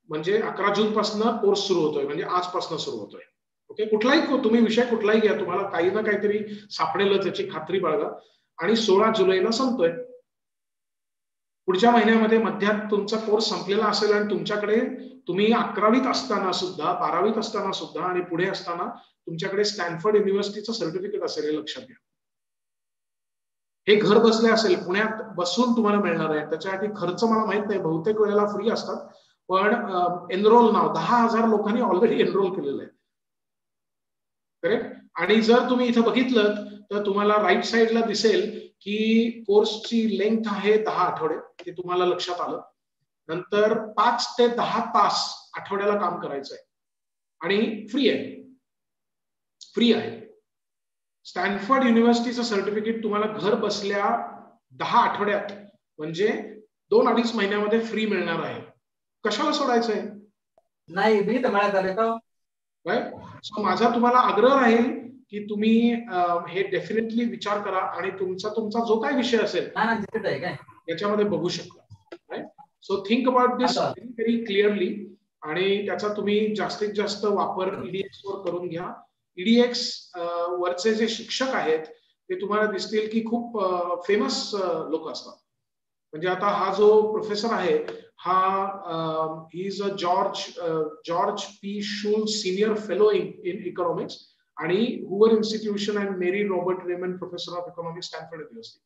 म्हणजे 11 जून पासून कोर्स सुरू होतोय, म्हणजे आजपासून सुरू होतोय. ओके, कुठलाही तुम्ही विषय कुठलाही घ्या, तुम्हाला काही ना काहीतरी सापडेलच याची खात्री बाळगा. आणि 16 जुलैला संपतोय. पुढच्या महिन्यामध्ये मध्यात तुमचा कोर्स संपलेला असेल आणि तुमच्याकडे तुम्ही 11वीत असताना सुद्धा, 12वीत असताना सुद्धा आणि पुढे असताना तुमच्याकडे स्टॅनफोर्ड युनिव्हर्सिटीचं सर्टिफिकेट असेल, हे लक्षात घ्या. हे घर बसले असेल, पुण्यात बसून तुम्हाला मिळणार आहे. त्याच्यासाठी खर्च मला माहित नाही, बहुतेक वेळेला फ्री असतात, पण एनरोल नाव 10,000 लोकांनी ऑलरेडी एनरोल केलेलं आहे. करेक्ट. आणि जर तुम्ही इथं बघितलं तर तुम्हाला राईट साईडला दिसेल की कोर्सची लेंथ आहे 10 आठवडे, ते तुम्हाला लक्षात आलं. नंतर 5 ते 10 तास आठवड्याला काम करायचं आहे, आणि फ्री आहे. फ्री आहे. स्टॅनफोर्ड युनिव्हर्सिटीचं सर्टिफिकेट तुम्हाला घर बसल्या 10 आठवड्यात, म्हणजे 2-2.5 महिन्यामध्ये फ्री मिळणार आहे. कशाला सोडायचंय? नाही, मी तर म्हणत आले का. सो माझा तुम्हाला आग्रह राहील की तुम्ही हे डेफिनेटली विचार करा, आणि तुमचा जो काही विषय असेल याच्यामध्ये बघू शकता. So think about this very clearly, आणि त्याचा तुम्ही जास्तीत जास्त वापर ईडीएक्स वर करून घ्या. ईडीएक्स वरचे जे शिक्षक आहेत ते तुम्हाला दिसतील की खूप फेमस लोक असतात. म्हणजे आता हा जो प्रोफेसर आहे हा he is a George P Shultz senior fellow in economics, आणि Hoover Institution and Mary Robert Raymond professor of economics, Stanford University.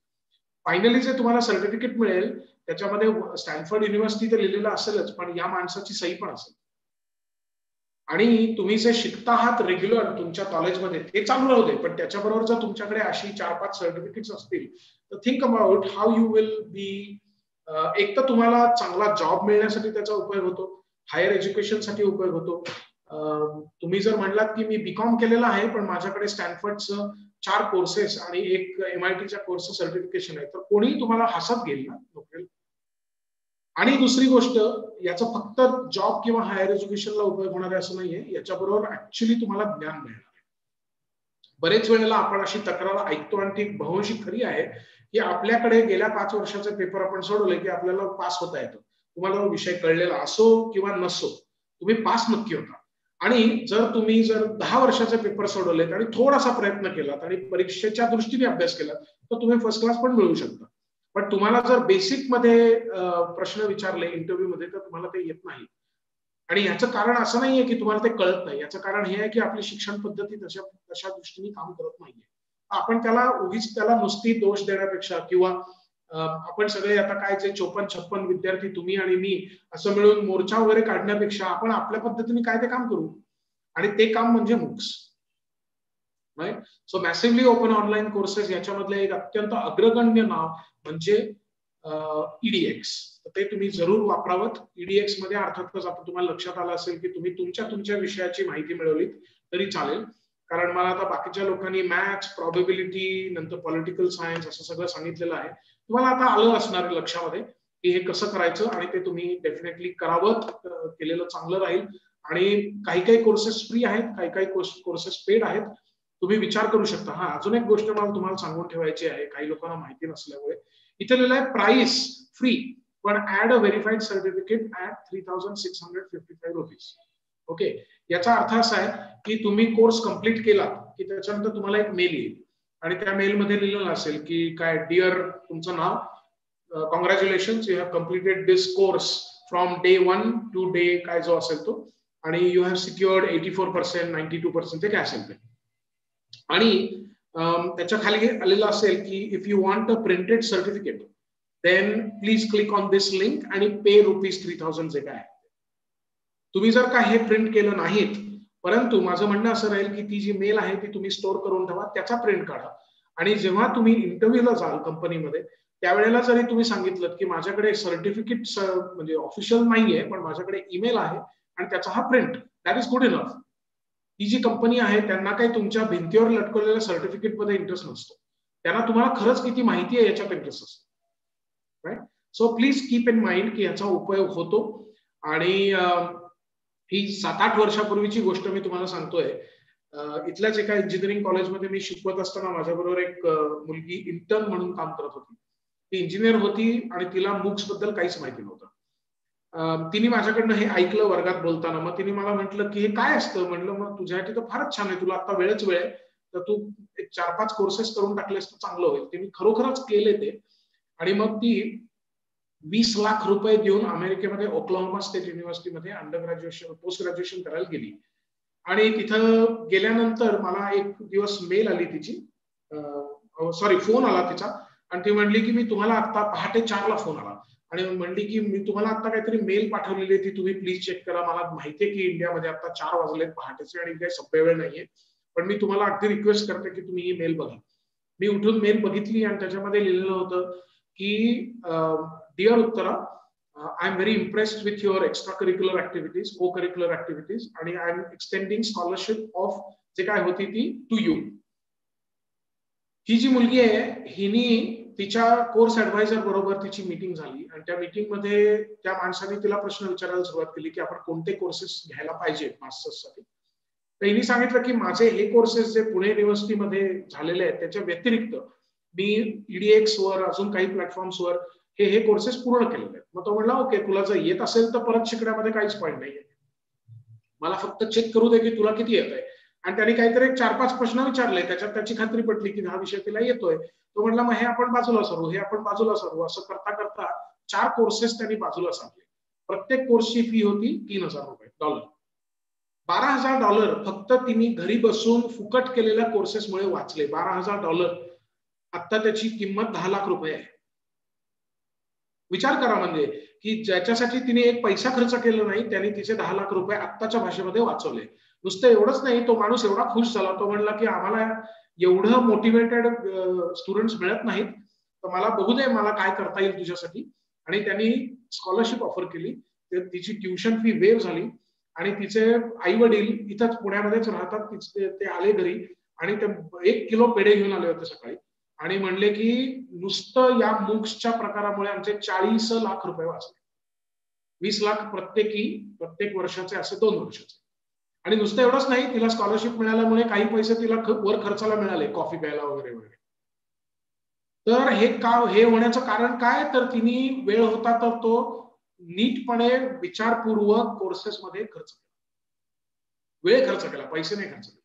Finally जे तुम्हाला सर्टिफिकेट मिळेल त्याच्यामध्ये स्टॅनफोर्ड युनिव्हर्सिटी तर लिहिलेलं असेलच, पण या माणसाची सही पण असेल. आणि तुम्ही जे शिकता आहात रेग्युलर तुमच्या कॉलेजमध्ये ते चालू राहू दे, पण त्याच्याबरोबर जर तुमच्याकडे अशी 4-5 सर्टिफिकेट्स असतील तर think about how you will बी. एक तर तुम्हाला चांगला जॉब मिळण्यासाठी त्याचा उपयोग होतो, हायर एज्युकेशनसाठी उपयोग होतो. तुम्ही जर म्हणलात की मी बीकॉम केलेला आहे पण माझ्याकडे स्टॅनफोर्डचं 4 कोर्सेस आणि एक MITच्या कोर्सचं सर्टिफिकेशन आहे, तर कोणीही तुम्हाला हसत घेईल ना नोकरीला. आणि दुसरी गोष्ट, याचा फक्त जॉब किंवा हायर एज्युकेशनला उपयोग होणार आहे असं नाहीये, याच्याबरोबर ऍक्च्युअली तुम्हाला ज्ञान मिळणार आहे. बरेच वेळेला आपण अशी तक्रार ऐकतो, आणि ती बहुंशी खरी आहे, की आपल्याकडे गेल्या 5 वर्षाचे पेपर आपण सोडवले की आपल्याला पास होता येतो. तुम्हाला विषय कळलेला असो किंवा नसो, तुम्ही पास नक्की होता. आणि जर तुम्ही 10 वर्षाचे पेपर सोडवलेत आणि थोडासा प्रयत्न केलात आणि परीक्षेच्या दृष्टीने अभ्यास केला तर तुम्ही फर्स्ट क्लास पण मिळवू शकता. पण तुम्हाला जर बेसिक मध्ये प्रश्न विचारले इंटरव्ह्यू मध्ये तर तुम्हाला ते येत नाही. आणि याचं कारण असं नाहीये की तुम्हाला ते कळत नाही, याचं कारण हे आहे की आपली शिक्षण पद्धती तशा दृष्टीने काम करत नाहीये. आपण त्याला नुसती दोष देण्यापेक्षा, किंवा आपण सगळे आता काय जे 54-56 विद्यार्थी तुम्ही आणि मी असं मिळून मोर्चा वगैरे काढण्यापेक्षा आपण आपल्या पद्धतीने काय ते काम करू, आणि ते काम म्हणजे MOOCs. Right. So massively open online courses याच्यामधले एक अत्यंत अग्रगण्य नाव म्हणजे EDX. ते तुम्ही जरूर वापरावं. EDX मध्ये अर्थातच आता तुम्हाला लक्षात आलं असेल की तुम्ही तुमच्या विषयाची माहिती मिळवली तरी चालेल, कारण मला आता बाकीच्या लोकांनी मॅथ्स, प्रॉबेबिलिटी, नंतर पॉलिटिकल सायन्स असं सगळं सांगितलेलं आहे. तुम्हाला आता आलं असणार लक्षामध्ये की हे कसं करायचं, आणि ते तुम्ही डेफिनेटली करावं. केलेलं चांगलं राहील. आणि काही कोर्सेस फ्री आहेत, काही कोर्सेस पेड आहेत. तुम्ही विचार करू शकता. हा, अजून एक गोष्ट मला तुम्हाला सांगून ठेवायची आहे, काही लोकांना माहिती नसल्यामुळे. इथे लिहिलं आहे प्राइस फ्री, पण add a verified certificate at 3,655 rupees. Okay, याचा अर्थ असा आहे की तुम्ही कोर्स कम्प्लीट केला की त्याच्यानंतर तुम्हाला एक मेल येईल आणि त्या मेलमध्ये लिहिलेलं असेल की काय, डिअर तुमचं नाव, congratulations, you have completed this course from day 1 to day काय जो असेल तो, आणि यू हॅव सिक्युअर्ड 84%, 92% ते काय असेल ते. आणि त्याच्या खाली आलेलं असेल की if you want a printed certificate then please click on this link आणि पे ₹3000 जे काय. तुम्ही जर का हे प्रिंट केलं नाहीत, परंतु माझं म्हणणं असं राहील की ती जी मेल आहे ती तुम्ही स्टोअर करून ठेवा, त्याचा प्रिंट काढा, आणि जेव्हा तुम्ही इंटरव्ह्यूला जाल कंपनीमध्ये त्यावेळेला जरी तुम्ही सांगितलं की माझ्याकडे सर्टिफिकेट म्हणजे ऑफिशियल नाहीये पण माझ्याकडे ईमेल आहे आणि त्याचा हा print, that is good enough. ही जी कंपनी आहे त्यांना काही तुमच्या भिंतीवर लटकवलेल्या सर्टिफिकेट मध्ये इंटरेस्ट नसतो, त्यांना तुम्हाला खरंच किती माहिती आहे याच्यात इंटरेस्ट असतो. Right. So please keep in mind की याचा उपयोग होतो. आणि ही 7-8 वर्षापूर्वीची गोष्ट मी तुम्हाला सांगतोय. इथल्याच एका इंजिनिअरिंग कॉलेजमध्ये मी शिकवत असताना माझ्याबरोबर एक मुलगी इंटर्न म्हणून काम करत होती. ती इंजिनियर होती आणि तिला मूक्स बद्दल काहीच माहिती नव्हतं. तिने माझ्याकडनं हे ऐकलं वर्गात बोलताना, मग तिने मला म्हटलं की हे काय असतं. म्हटलं मग तुझ्यासाठी तर फारच छान आहे, तुला आता वेळच वेळ आहे, तर तू 4-5 कोर्सेस करून टाकलेस तर चांगलं होईल. तिने खरोखरच केले ते, आणि मग ती 20 लाख रुपये देऊन अमेरिकेमध्ये ओक्लाहोमा स्टेट युनिव्हर्सिटीमध्ये अंडर ग्रॅज्युएशन पोस्ट ग्रॅज्युएशन करायला गेली. आणि तिथं गेल्यानंतर मला एक दिवस मेल आली तिची, फोन आला तिचा, आणि ती म्हणली की मी तुम्हाला आता पहाटे 4ला फोन आला आणि म्हणली की मी तुम्हाला आता काहीतरी मेल पाठवलेली ती तुम्ही प्लीज चेक करा. मला माहितीये की इंडियामध्ये आता 4 वाजलेत पहाटेचे आणि काही सभ्य वेळ नाहीये, पण मी तुम्हाला अगदी रिक्वेस्ट करते की तुम्ही ही मेल बघा. मी उठून मेल बघितली आणि त्याच्यामध्ये लिहिलेलं होतं की dear Uttara, I am very impressed with your extra curricular activities, co curricular activities, आणि I am extending scholarship of जे काय होती ती टू यू. ही जी मुलगी आहे हिनी तिच्या कोर्स ऍडवायझर बरोबर तिची मीटिंग झाली आणि त्या मीटिंग मध्ये त्या माणसाने तिला प्रश्न विचारायला सुरुवात केली की आपण कोणते कोर्सेस घ्यायला पाहिजे मास्टर्ससाठी. तर हिने सांगितलं की माझे हे कोर्सेस जे पुणे युनिव्हर्सिटीमध्ये झालेले आहेत त्याच्या व्यतिरिक्त मी EDX वर अजून काही प्लॅटफॉर्म्सवर हे कोर्सेस पूर्ण केलेले आहेत. मग तो म्हणला ओके, तुला जर येत असेल तर परत शिकण्यामध्ये काहीच पॉईंट नाहीये, मला फक्त चेक करू दे की तुला किती येत आहे. आणि त्यांनी काहीतरी 4-5 प्रश्न विचारले, त्याच्यात त्याची खात्री पटली की हा विषय तिला येतोय. तो म्हणला मग हे आपण बाजूला सरू, हे आपण बाजूला सरू. असं करता करता 4 कोर्सेस त्यांनी बाजूला सारले. प्रत्येक कोर्सची फी होती $3000. $12,000 फक्त तिने घरी बसून फुकट केलेल्या कोर्सेसमुळे वाचले. $12,000. आता त्याची किंमत 10 लाख रुपये आहे. विचार करा, म्हणजे की ज्याच्यासाठी तिने एक पैसा खर्च केला नाही त्याने तिचे 10 लाख रुपये आत्ताच्या भाषेमध्ये वाचवले. नुसतं एवढंच नाही, तो माणूस एवढा खुश झाला, तो म्हणला की आम्हाला एवढं मोटिवेटेड स्टुडंट्स मिळत नाहीत, तर मला बघू दे मला काय करता येईल तुझ्यासाठी. आणि त्यांनी स्कॉलरशिप ऑफर केली. तिची ट्युशन फी वेव झाली आणि तिचे आई वडील इथंच पुण्यामध्येच राहतात. ते आले घरी आणि ते 1 किलो पेढे घेऊन आले होते सकाळी आणि म्हणले की नुसतं या मूक्सच्या प्रकारामुळे आमचे 40 लाख रुपये वाचले. 20 लाख प्रत्येक वर्षाचे, असे 2 वर्षाचे. आणि नुसतं एवढंच नाही, तिला स्कॉलरशिप मिळाल्यामुळे काही पैसे तिला वर खर्चाला मिळाले, कॉफी प्यायला वगैरे वगैरे. तर हे होण्याचं कारण काय, तर तिने वेळ होता तर तो नीटपणे विचारपूर्वक कोर्सेस मध्ये खर्च केला, वेळ खर्च केला, पैसे नाही खर्च केले.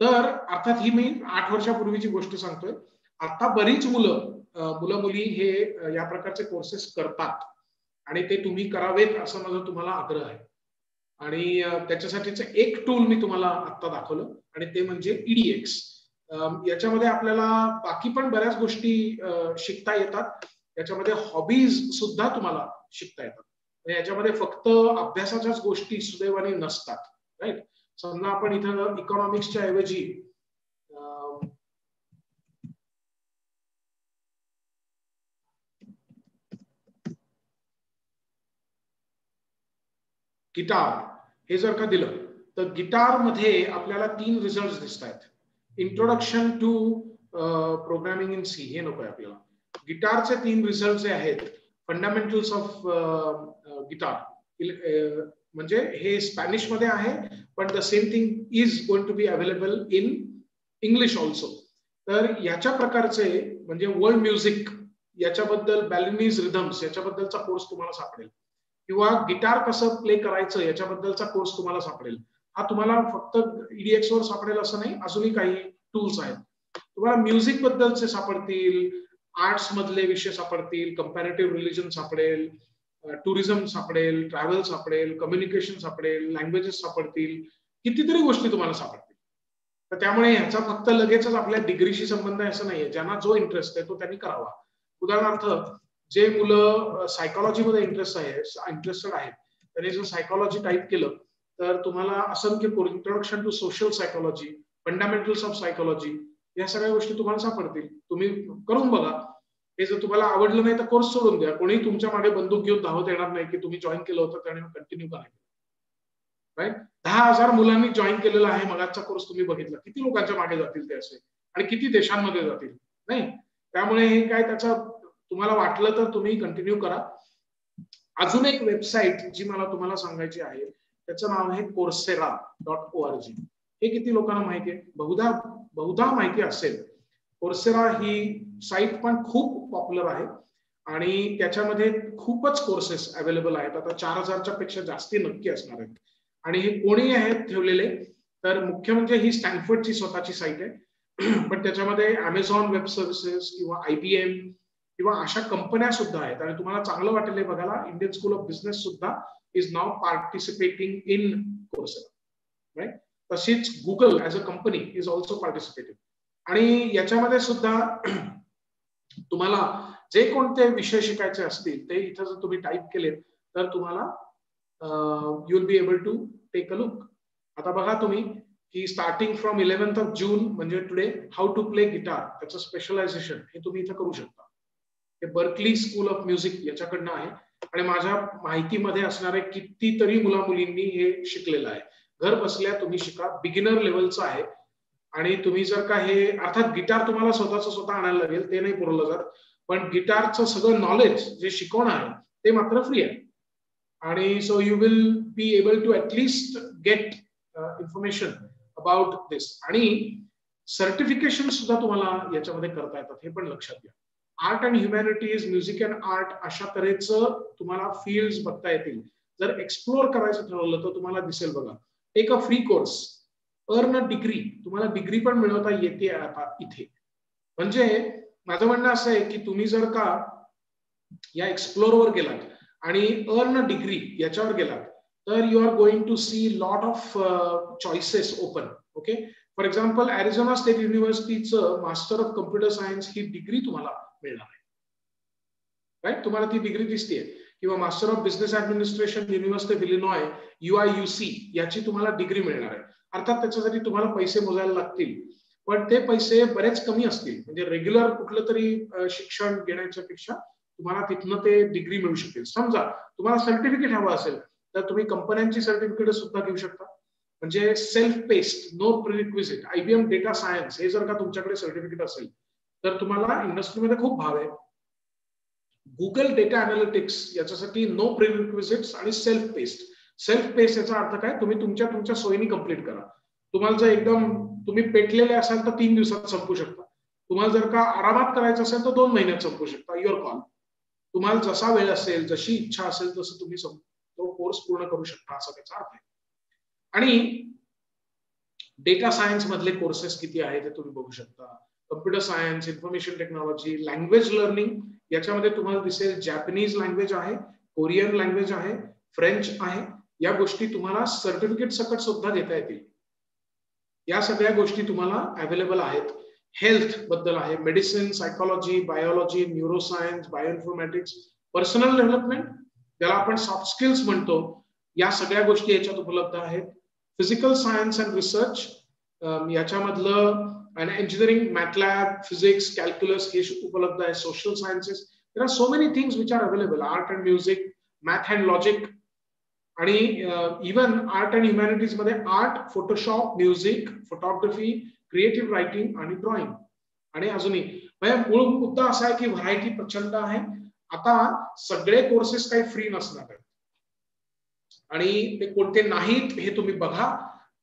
तर अर्थात ही मी 8 वर्षापूर्वीची गोष्ट सांगतोय. आता बरीच मुलं मुली हे या प्रकारचे कोर्सेस करतात आणि ते तुम्ही करावेत असं माझा तुम्हाला आग्रह आहे. आणि त्याच्यासाठीच एक टूल मी तुम्हाला आता दाखवलं आणि ते म्हणजे EDX. याच्यामध्ये आपल्याला बाकी पण बऱ्याच गोष्टी शिकता येतात. याच्यामध्ये हॉबीज सुद्धा तुम्हाला शिकता येतात. याच्यामध्ये फक्त अभ्यासाच्याच गोष्टी सुदैवाने नसतात. राईट. समजा आपण इथं इकॉनॉमिक्सच्या ऐवजी गिटार हे जर का दिलं तर गिटार मध्ये आपल्याला 3 रिझल्ट दिसत आहेत. Introduction to programming in C हे नको आहे आपल्याला. गिटारचे 3 रिझल्ट जे आहेत, फंडामेंटल्स ऑफ गिटार, म्हणजे हे स्पॅनिश मध्ये आहे, पण the same thing is going to be available in English also. तर याच्या प्रकारचे म्हणजे वर्ल्ड म्युझिक याच्याबद्दल, बॅलिनीज रिदम्स याच्याबद्दलचा कोर्स तुम्हाला सापडेल, किंवा गिटार कसं प्ले करायचं याच्याबद्दलचा कोर्स तुम्हाला सापडेल. हा तुम्हाला फक्त EDX वर सापडेल असं नाही, अजूनही काही टूल्स आहेत. तुम्हाला म्युझिक बद्दलचे सापडतील, आर्ट्स मधले विषय सापडतील, कंपॅरेटिव्ह रिलिजन सापडेल, टुरिझम सापडेल, ट्रॅव्हल सापडेल, कम्युनिकेशन सापडेल, लँग्वेजेस सापडतील, कितीतरी गोष्टी तुम्हाला सापडतील. तर त्यामुळे ह्याचा फक्त लगेचच आपल्या डिग्रीशी संबंध आहे असं नाहीये. ज्यांना जो इंटरेस्ट आहे तो त्यांनी करावा. उदाहरणार्थ जे मुलं सायकोलॉजीमध्ये इंटरेस्टेड आहेत त्यांनी जर सायकोलॉजी टाईप केलं तर तुम्हाला असंख्य introduction to social psychology, fundamentals of psychology या सगळ्या गोष्टी तुम्हाला सापडतील. तुम्ही करून बघा. हे जर तुम्हाला आवडलं नाही तर कोर्स सोडून द्या. कोणी तुमच्या मागे बंदूक घेऊन धावत येणार नाही की तुम्ही जॉईन केलं होतं त्याने कंटिन्यू करायचं. राईट? 10,000 मुलांनी जॉईन केलेला आहे मगाचा कोर्स तुम्ही बघितला. किती लोकांच्या मागे जातील ते असे आणि किती देशांमध्ये जातील नाही. त्यामुळे हे काय त्याचं तुम्हाला वाटलं तर तुम्ही कंटिन्यू करा. अजून एक वेबसाईट जी मला तुम्हाला सांगायची आहे त्याचं नाव आहे coursera.org. हे किती लोकांना माहिती आहे? बहुधा माहिती असेल. कोर्सेरा ही साईट पण खूप पॉप्युलर आहे आणि त्याच्यामध्ये खूपच कोर्सेस अवेलेबल आहेत. आता 4,000च्या पेक्षा जास्ती नक्की असणार आहेत. आणि हे कोणी आहेत ठेवलेले तर मुख्य म्हणजे ही स्टॅनफोर्डची स्वतःची साईट आहे. पण त्याच्यामध्ये अमेझॉन वेब सर्व्हिसेस किंवा IBM किंवा अशा कंपन्या सुद्धा आहेत. आणि तुम्हाला चांगलं वाटेल बघायला इंडियन स्कूल ऑफ बिझनेस सुद्धा इज नाव पार्टिसिपेटिंग इन कोर्सेरा. राईट? तशीच Google as a company is also participating. आणि याच्यामध्ये सुद्धा तुम्हाला जे कोणते विषय शिकायचे असतील ते इथं जर तुम्ही टाईप केले तर तुम्हाला you will be able to take a look. आता बघा तुम्ही की स्टार्टिंग फ्रॉम 11th जून म्हणजे today how to play guitar त्याचं स्पेशलायझेशन हे तुम्ही इथं करू शकता. हे बर्कली स्कूल ऑफ म्युझिक याच्याकडनं आहे आणि माझ्या माहितीमध्ये असणारे कितीतरी मुला-मुलींनी हे शिकलेलं आहे. घर बसल्या तुम्ही शिका. बिगिनर लेवलचं आहे आणि तुम्ही जर का हे अर्थात गिटार तुम्हाला स्वतः आणायला लागेल ते नाही पुरवलं जात. पण गिटारचं सगळं नॉलेज जे शिकवणं आहे ते मात्र फ्री आहे. आणि so you will be able to at least get information about this. आणि सर्टिफिकेशन सुद्धा तुम्हाला याच्यामध्ये करता येतात हे पण लक्षात घ्या. Art and humanities, music and art अशा तऱ्हेचं तुम्हाला फील्ड बघता येतील. जर एक्सप्लोर करायचं ठरवलं तर तुम्हाला दिसेल बघा. Take a free course, earn a degree. तुम्हाला डिग्री पण मिळवता येते आता इथे. म्हणजे माझं म्हणणं असं आहे की तुम्ही जर का या एक्सप्लोरवर गेलात आणि अर्न डिग्री याच्यावर गेलात तर you are going to see lot of choices open. Okay, for example Arizona state युनिव्हर्सिटीचं मास्टर ऑफ कम्प्युटर सायन्स ही डिग्री तुम्हाला मिळणार आहे. राईट? तुम्हाला ती डिग्री दिसते. किंवा master of business administration university of Illinois UIUC याची तुम्हाला डिग्री मिळणार आहे. अर्थात त्याच्यासाठी तुम्हाला पैसे मोजायला लागतील पण ते पैसे बरेच कमी असतील. म्हणजे रेग्युलर कुठलं तरी शिक्षण घेण्याच्या पेक्षा तुम्हाला तिथनं ते डिग्री मिळू शकेल. समजा तुम्हाला सर्टिफिकेट हवं असेल तर तुम्ही कंपन्यांची सर्टिफिकेट सुद्धा घेऊ शकता. म्हणजे self paced, no prerequisite, IBM data science हे जर का तुमच्याकडे सर्टिफिकेट असेल तर तुम्हाला इंडस्ट्रीमध्ये खूप भाव आहे. गुगल डेटा अनालिटिक्स याच्यासाठी नो प्रिरिक्विजिट्स आणि सेल्फ पेस्ड. सेल्फ पेस्ड याचा अर्थ काय? तुम्ही तुमच्या सोयीने कंप्लीट करा. तुम्हाला जर एकदम तुम्ही पेटलेले असाल तर 3 दिवसात संपू शकता. तुम्हाला जर का आरामात करायचं असेल तर 2 महिन्यात संपू शकता. Your call. तुम्हाला जसा वेळ असेल, जशी इच्छा असेल तसं तुम्ही तो कोर्स पूर्ण करू शकता असा त्याचा अर्थ आहे. आणि डेटा सायन्स मधले कोर्सेस किती आहेत ते तुम्ही बघू शकता. Computer science, information technology, language learning याच्यामध्ये तुम्हाला दिसेल जॅपनीज लँग्वेज आहे, कोरियन लँग्वेज आहे, फ्रेंच आहे. या गोष्टी तुम्हाला सर्टिफिकेट सकट सुद्धा देता येतील. या सगळ्या गोष्टी तुम्हाला अवेलेबल आहेत. हेल्थ बद्दल आहे, medicine, psychology, biology, neuroscience, bioinformatics, personal development ज्याला आपण सॉफ्ट स्किल्स म्हणतो, या सगळ्या गोष्टी याच्यात उपलब्ध आहेत. फिजिकल सायन्स अँड रिसर्च याच्यामधलं engineering, MATLAB, physics, calculus हे उपलब्ध आहे. social sciences, there are so many things which are available. Art and music, math and logic, आणि even art and humanities मध्ये art, Photoshop, music, photography, creative writing आणि drawing आणि अजूनही. म्हणजे मूळ मुद्दा असा आहे की व्हरायटी प्रचंड आहे. आता सगळे कोर्सेस काही फ्री नसणार आहेत आणि ते कोणते नाहीत हे तुम्ही बघा.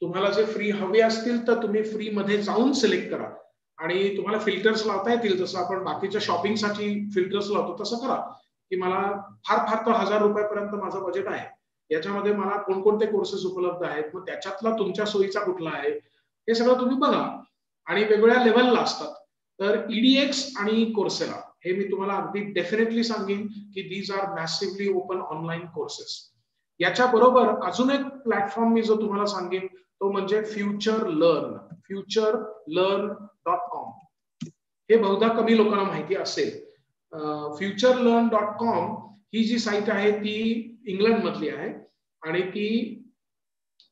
तुम्हाला जे फ्री हवे असतील तर तुम्ही फ्री मध्ये जाऊन सिलेक्ट करा आणि तुम्हाला फिल्टर्स लावता येतील. जसं आपण बाकीच्या शॉपिंगसाठी फिल्टर्स लावतो तसं करा की मला फार तर 1000 रुपयापर्यंत माझं बजेट आहे, याच्यामध्ये मला कोणकोणते कोर्सेस उपलब्ध आहेत, मग त्याच्यातला तुमच्या सोयीचा कुठला आहे हे सगळं तुम्ही बघा. आणि वेगवेगळ्या लेवलला असतात. तर EDX आणि कोर्सेरा हे मी तुम्हाला अगदी डेफिनेटली सांगेन की these are massively open online courses. याच्या बरोबर अजून एक प्लॅटफॉर्म मी जो तुम्हाला सांगेन तो म्हणजे futurelearn.com. हे बहुधा कमी लोकांना माहिती असेल. futurelearn.com ही जी साईट आहे ती इंग्लंड मधली आहे आणि ती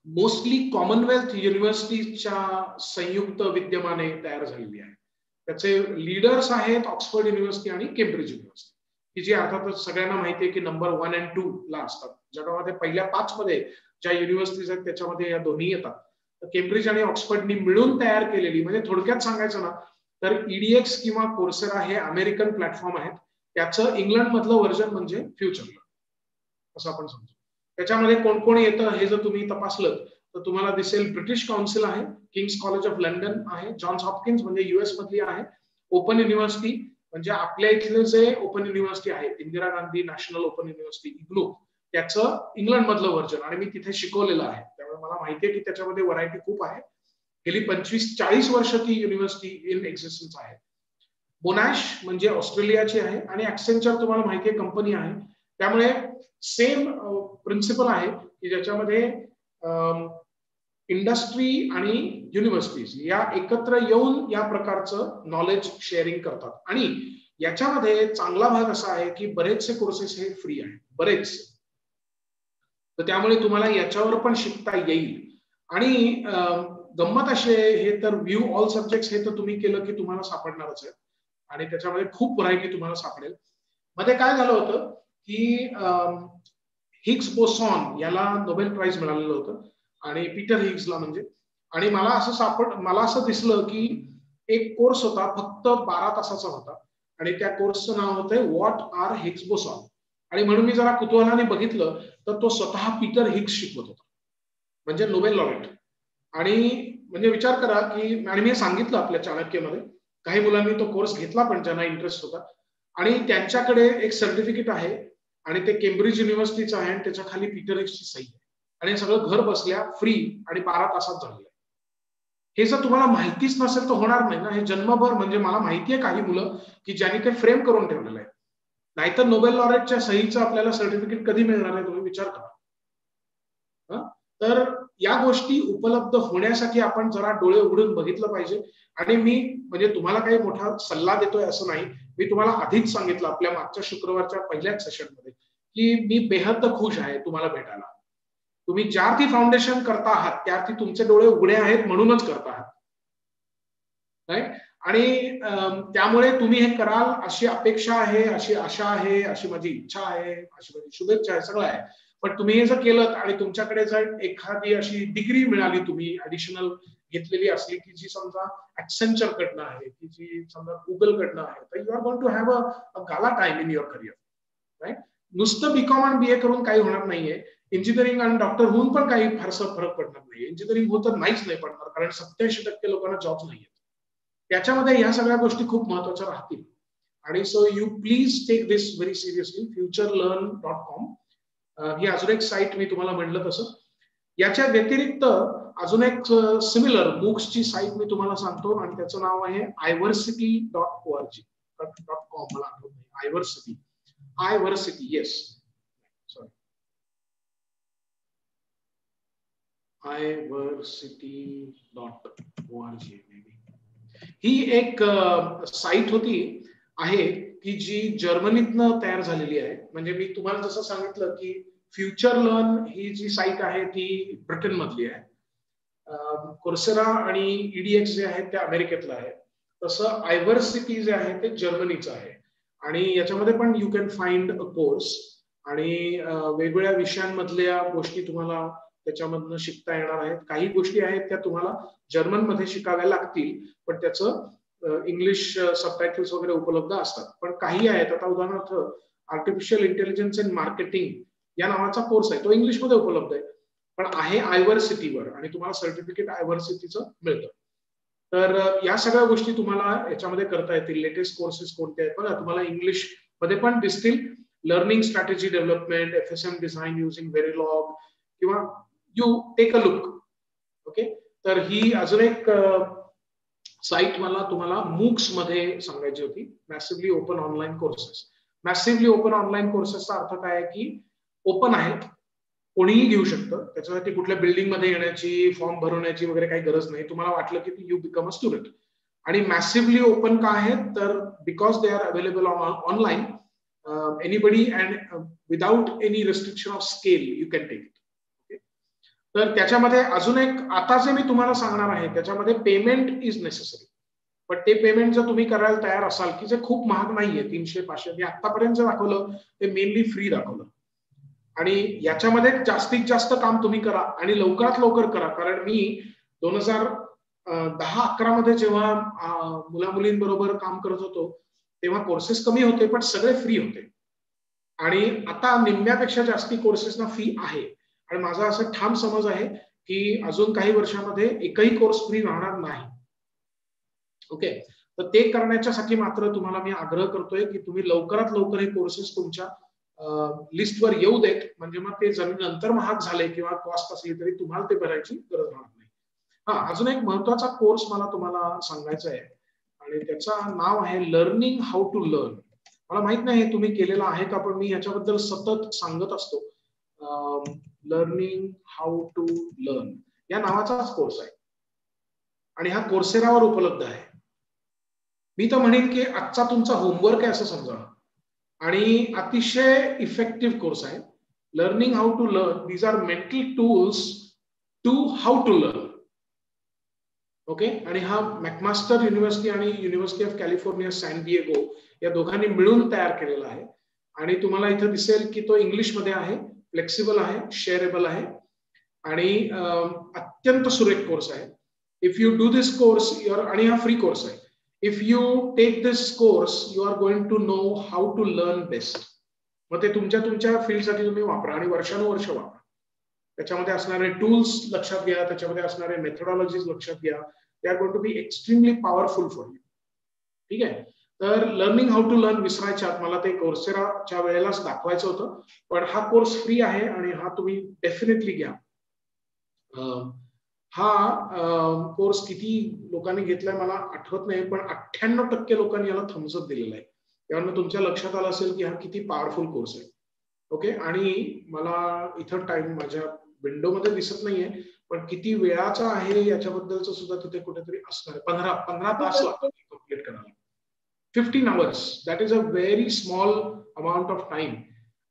मोस्टली कॉमनवेल्थ युनिव्हर्सिटीच्या संयुक्त विद्यमाने तयार झालेली आहे. त्याचे लीडर्स आहेत ऑक्सफर्ड युनिव्हर्सिटी आणि केम्ब्रिज युनिव्हर्सिटी, की जी अर्थातच सगळ्यांना माहिती आहे की नंबर 1 आणि 2 ला असतात. जगामध्ये पहिल्या 5 मध्ये ज्या युनिव्हर्सिटीज आहेत त्याच्यामध्ये या दोन्ही येतात. तर केम्ब्रिज आणि ऑक्सफर्डनी मिळून तयार केलेली, म्हणजे थोडक्यात सांगायचं ना तर EDX किंवा कोर्सेरा हे अमेरिकन प्लॅटफॉर्म आहेत. त्याचं इंग्लंड मधलं व्हर्जन म्हणजे फ्युचरलर्न असं आपण समजू. त्याच्यामध्ये कोण कोण येतं हे जर तुम्ही तपासलं तर तुम्हाला दिसेल ब्रिटिश काउन्सिल आहे, किंग्स कॉलेज ऑफ लंडन आहे, जॉन्स हॉपकिन्स म्हणजे US मधली आहे, ओपन युनिव्हर्सिटी म्हणजे आपल्या इथले जे ओपन युनिव्हर्सिटी आहे Indira Gandhi National Open university IGNOU, त्याचं इंग्लंड मधलं व्हर्जन आणि मी तिथे शिकवलेलं आहे त्यामुळे मला माहिती आहे की त्याच्यामध्ये व्हरायटी खूप आहे. गेली 25-40 वर्ष ती युनिव्हर्सिटी इन एक्झिस्टन्स आहे. मोनॅश म्हणजे ऑस्ट्रेलियाची आहे आणि ॲक्सेंचर तुम्हाला माहिती आहे कंपनी आहे. त्यामुळे सेम प्रिन्सिपल आहे की ज्याच्यामध्ये इंडस्ट्री आणि युनिव्हर्सिटीज या एकत्र येऊन या प्रकारचं नॉलेज शेअरिंग करतात. आणि याच्यामध्ये चांगला भाग असा आहे की बरेचसे कोर्सेस हे फ्री आहेत, बरेच. तर त्यामुळे तुम्हाला याच्यावर पण शिकता येईल. आणि गंमत अशी आहे, हे तर व्ह्यू ऑल सब्जेक्ट्स हे तर तुम्ही केलं की तुम्हाला सापडणारच आहे आणि त्याच्यामध्ये खूप व्हरायटी तुम्हाला सापडेल. मध्ये काय झालं होतं की हिग्स बोसॉन याला नोबेल प्राइज मिळालेलं होतं आणि पीटर हिग्सला म्हणजे. आणि मला असं दिसलं की एक कोर्स होता फक्त 12 तासाचा होता आणि त्या कोर्सचं नाव होतं व्हॉट आर हिग्स बोसॉन. आणि म्हणून मी जरा कुतूहलाने बघितलं तर तो स्वतः पीटर हिग्स शिकवत होता, म्हणजे नोबेल लॉरेट. आणि म्हणजे विचार करा की, आणि मी सांगितलं आपल्या चाणक्यमध्ये काही मुलांनी तो कोर्स घेतला पण ज्यांना इंटरेस्ट होता आणि त्यांच्याकडे एक सर्टिफिकेट आहे आणि ते केम्ब्रिज युनिव्हर्सिटीचं आहे आणि त्याच्या खाली पीटर हिग्सची सही आहे आणि सगळं घर बसल्या फ्री आणि 12 तासात झालेलं आहे. हे जर तुम्हाला माहितीच नसेल तर होणार नाही ना. हे जन्मभर, म्हणजे मला माहिती आहे काही मुलं की ज्यांनी ते फ्रेम करून ठेवलेलं आहे. नाहीतर नोबेल लॉरेटच्या सहीचं आपल्याला सर्टिफिकेट कधी मिळणार आहे तुम्ही विचार करा. तर या गोष्टी उपलब्ध होण्यासाठी आपण जरा डोळे उघडून बघितलं पाहिजे. आणि मी म्हणजे तुम्हाला काही मोठा सल्ला देतोय असं नाही, मी तुम्हाला आधीच सांगितलं आपल्या मागच्या शुक्रवारच्या पहिल्याच सेशनमध्ये की मी बेहद खुश आहे तुम्हाला भेटायला. तुम्ही ज्यार्थी फाउंडेशन करता आहात त्यार्थी तुमचे डोळे उघडे आहेत म्हणूनच करता आहात, राईट. आणि त्यामुळे तुम्ही हे कराल अशी अपेक्षा आहे, अशी आशा आहे, अशी माझी इच्छा आहे, अशी माझी शुभेच्छा आहे, सगळं आहे. पण तुम्ही हे जर केलं आणि तुमच्याकडे जर एखादी अशी डिग्री मिळाली तुम्ही ऍडिशनल घेतलेली असली की जी समजा ऍक्सेंचर कडनं आहे, की जी समजा गुगल कडनं आहे, तर you are going to have a gala time in your career, right. नुसतं बीकॉम आणि BA करून काही होणार नाहीये. इंजिनिअरिंग आणि डॉक्टर होऊन पण काही फारसा फरक पडणार नाही. इंजिनिअरिंग होत नाहीच नाही पडणार, कारण 87% लोकांना जॉब नाहीये. त्याच्यामध्ये ह्या सगळ्या गोष्टी खूप महत्वाच्या राहतील. आणि so you please take this very seriously. futurelearn.com ही अजून एक साईट मी तुम्हाला म्हणलं तसं. याच्या व्यतिरिक्त अजून एक सिमिलर बुक्सची साईट मी तुम्हाला सांगतो आणि त्याचं नाव आहे iversity.org. मला आठवत नाही. iversity yes, sorry, iversity.org maybe. ही एक साईट आहे की जी जर्मनीतनं तयार झालेली आहे. म्हणजे मी तुम्हाला जसं सांगितलं की फ्युचरलर्न ही जी साईट आहे ती ब्रिटन मधली आहे, कोर्सेरा आणि EDX जे आहे ते अमेरिकेतलं आहे, तसं आयव्हर्सिटी जे आहे ते जर्मनीचं आहे. आणि याच्यामध्ये पण you can find a course आणि वेगवेगळ्या विषयांमधल्या गोष्टी तुम्हाला त्याच्यामधनं शिकता येणार आहेत. काही गोष्टी आहेत त्या तुम्हाला जर्मन मध्ये शिकाव्या लागतील पण त्याचं इंग्लिश सबटायटल्स वगैरे उपलब्ध असतात. पण काही आहेत, आता उदाहरणार्थ आर्टिफिशियल इंटेलिजन्स इन मार्केटिंग या नावाचा कोर्स आहे, तो इंग्लिश मध्ये उपलब्ध आहे पण आहे आयव्हर्सिटीवर आणि तुम्हाला सर्टिफिकेट आयव्हर्सिटीचं मिळतं. तर या सगळ्या गोष्टी तुम्हाला याच्यामध्ये करता येतील. लेटेस्ट कोर्सेस कोणते आहेत बघा, तुम्हाला इंग्लिश मध्ये पण दिसतील. Learning strategy development, FSM design using Verilog, किंवा you take a look. Okay, तर ही अजून एक साईट मला तुम्हाला मूक्स मध्ये सांगायची होती, massively open online courses. Massively open online कोर्सेसचा अर्थ काय आहे की ओपन आहेत, कोणीही घेऊ शकतं, त्याच्यासाठी कुठल्या बिल्डिंग मध्ये येण्याची, फॉर्म भरवण्याची वगैरे काही गरज नाही. तुम्हाला वाटलं की यू बिकम अ स्टुडंट. आणि मॅसिव्हली ओपन का आहेत तर because they are available online, anybody and without any restriction of scale you can take it. तर त्याच्यामध्ये अजून एक आता जे मी तुम्हाला सांगणार आहे त्याच्यामध्ये पेमेंट इज नेसेसरी. पण ते पेमेंट जर तुम्ही करायला तयार असाल की जे खूप महाग नाहीये, 300-500, मी आतापर्यंत जे दाखवलं ते मेनली फ्री दाखवलं. आणि याच्यामध्ये जास्तीत जास्त काम तुम्ही करा आणि लवकरात लवकर करा. कारण मी 2010-11 मध्ये जेव्हा मुला मुलींबरोबर काम करत होतो तेव्हा कोर्सेस कमी होते पण सगळे फ्री होते. आणि आता निम्म्यापेक्षा जास्ती कोर्सेसना फी आहे. आणि माझा असा ठाम समज आहे की अजून काही वर्षामध्ये एकही कोर्स फ्री राहणार नाही. ओके, तर ते करण्याच्यासाठी मात्र तुम्हाला मी आग्रह करतोय की तुम्ही लवकरात लवकर हे कोर्सेस तुमच्या लिस्टवर येऊ देत, म्हणजे मग ते नंतर महाग झाले किंवा कॉस्ट असली तरी तुम्हाला ते भरायची गरज राहणार नाही. हा, अजून एक महत्वाचा कोर्स मला तुम्हाला सांगायचा आहे आणि त्याचं नाव आहे लर्निंग हाऊ टू लर्न. मला माहित नाही तुम्ही केलेलं आहे का, पण मी याच्याबद्दल सतत सांगत असतो. लर्निंग हाऊ टू लर्न या नावाचाच कोर्स आहे आणि हा कोर्सेरावर उपलब्ध आहे. मी तर म्हणेन की आजचा तुमचा होमवर्क आहे असं समजा आणि अतिशय इफेक्टिव्ह कोर्स आहे. Learning how to learn, these are mental tools to how to learn. Okay, आणि हा मॅकमास्टर युनिव्हर्सिटी आणि university of California San Diego या दोघांनी मिळून तयार केलेला आहे. आणि तुम्हाला इथं दिसेल की तो इंग्लिशमध्ये आहे, फ्लेक्सिबल आहे, शेअरेबल आहे आणि अत्यंत सुरेख कोर्स आहे. If you do this course आणि हा फ्री कोर्स आहे. If you take this course you are going to know how to learn best. मग ते तुमच्या फील्डसाठी तुम्ही वापरा आणि वर्षानुवर्ष वापरा. त्याच्यामध्ये असणारे टूल्स लक्षात घ्या, त्याच्यामध्ये असणारे मेथडॉलॉजीज लक्षात घ्या. They are going to be extremely powerful for you. ठीक आहे, तर लर्निंग हाऊ टू लर्न विसरायच्या मला ते कोर्सेराच्या वेळेलाच दाखवायचं होतं, पण हा कोर्स फ्री आहे आणि हा तुम्ही डेफिनेटली घ्या. हा कोर्स किती लोकांनी घेतलाय मला आठवत नाही, पण 98% लोकांनी याला थम्स अप दिलेला आहे. त्यामुळे तुमच्या लक्षात आलं असेल की हा किती पॉवरफुल कोर्स आहे. ओके, आणि मला इथं टाइम माझ्या विंडोमध्ये दिसत नाहीये, पण किती वेळाचा आहे याच्याबद्दलच सुद्धा तिथे कुठेतरी असणार आहे. 15 तास लागतात कंप्लीट करायला. 15 hours, that is a very small amount of time.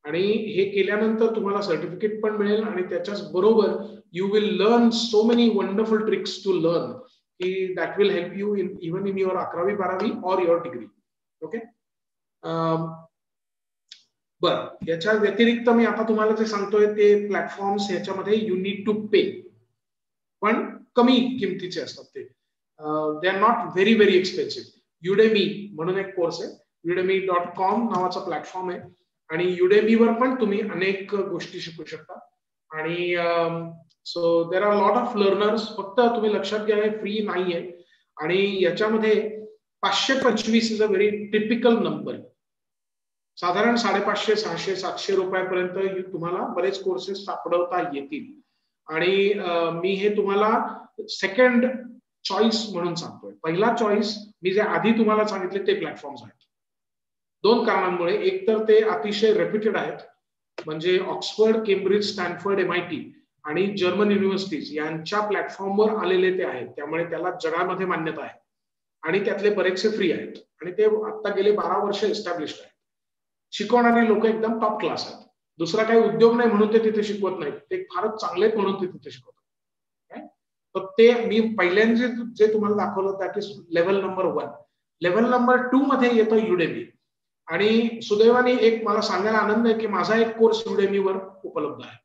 आणि हे केल्यानंतर तुम्हाला सर्टिफिकेट पण मिळेल आणि त्याच्याच बरोबर you will learn so many wonderful tricks to learn की that will help you even in your 11वी-12वी और युअर डिग्री. ओके, बरं, याच्या व्यतिरिक्त मी आता तुम्हाला जे सांगतोय ते प्लॅटफॉर्म्स याच्यामध्ये यू नीड टू पे, पण कमी किमतीचे असतात ते. They are not very very expensive. Udemy म्हणून एक कोर्स आहे, udemy.com नावाचा प्लॅटफॉर्म आहे आणि युडेमीवर पण तुम्ही अनेक गोष्टी शिकू शकता. आणि so there are lot of learners. फक्त तुम्ही लक्षात घ्या हे फ्री नाहीये आणि याच्यामध्ये 525 is a very typical number. साधारण 550, 600, 700 रुपयापर्यंत तुम्हाला बरेच कोर्सेस सापडवता येतील. आणि मी हे तुम्हाला सेकंड चॉईस म्हणून सांगतोय. पहिला चॉईस मी जे आधी तुम्हाला सांगितले ते प्लॅटफॉर्म्स आहेत. 2 कारणांमुळे. एक तर ते अतिशय रेप्युटेड आहेत, म्हणजे ऑक्सफर्ड, केम्ब्रिज, स्टॅनफर्ड, MIT आणि जर्मन युनिव्हर्सिटीज यांच्या प्लॅटफॉर्मवर आलेले ते आहेत, त्यामुळे त्याला जगामध्ये मान्यता आहे. आणि त्यातले बरेचसे फ्री आहेत आणि ते आता गेले 12 वर्ष एस्टॅब्लिश्ड आहेत. शिकवणारे लोक एकदम टॉप क्लास आहेत. दुसरा काही उद्योग नाही म्हणून ते तिथे शिकवत नाहीत, ते फारच चांगले म्हणून ते तिथे शिकवतात. तर ते मी पहिल्यांदा जे तुम्हाला दाखवलं that is level number 1. Level number 2 मध्ये येतं युडेमी. आणि सुदैवाने एक मला सांगायला आनंद आहे की माझा एक कोर्स युडेमीवर उपलब्ध आहे.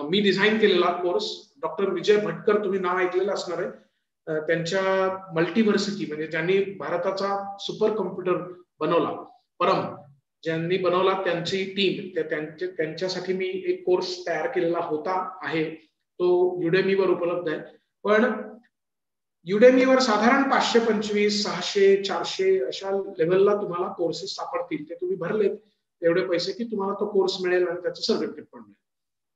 मी डिझाईन केलेला कोर्स. डॉक्टर विजय भटकर, तुम्ही नाव ऐकलेलं असणार आहे. त्यांच्या मल्टीव्हर्सिटी म्हणजे ज्यांनी भारताचा सुपर कम्प्युटर बनवला, परम ज्यांनी बनवला, त्यांची टीम, त्यांच्यासाठी मी एक कोर्स तयार केलेला होता आहे, तो युडेमीवर उपलब्ध आहे. पण युडेमीवर साधारण 525, 600, 400 अशा लेव्हलला तुम्हाला कोर्सेस सापडतील. ते तुम्ही भरलेत एवढे पैसे की तुम्हाला तो कोर्स मिळेल आणि त्याचं सर्टिफिकेट पण मिळेल.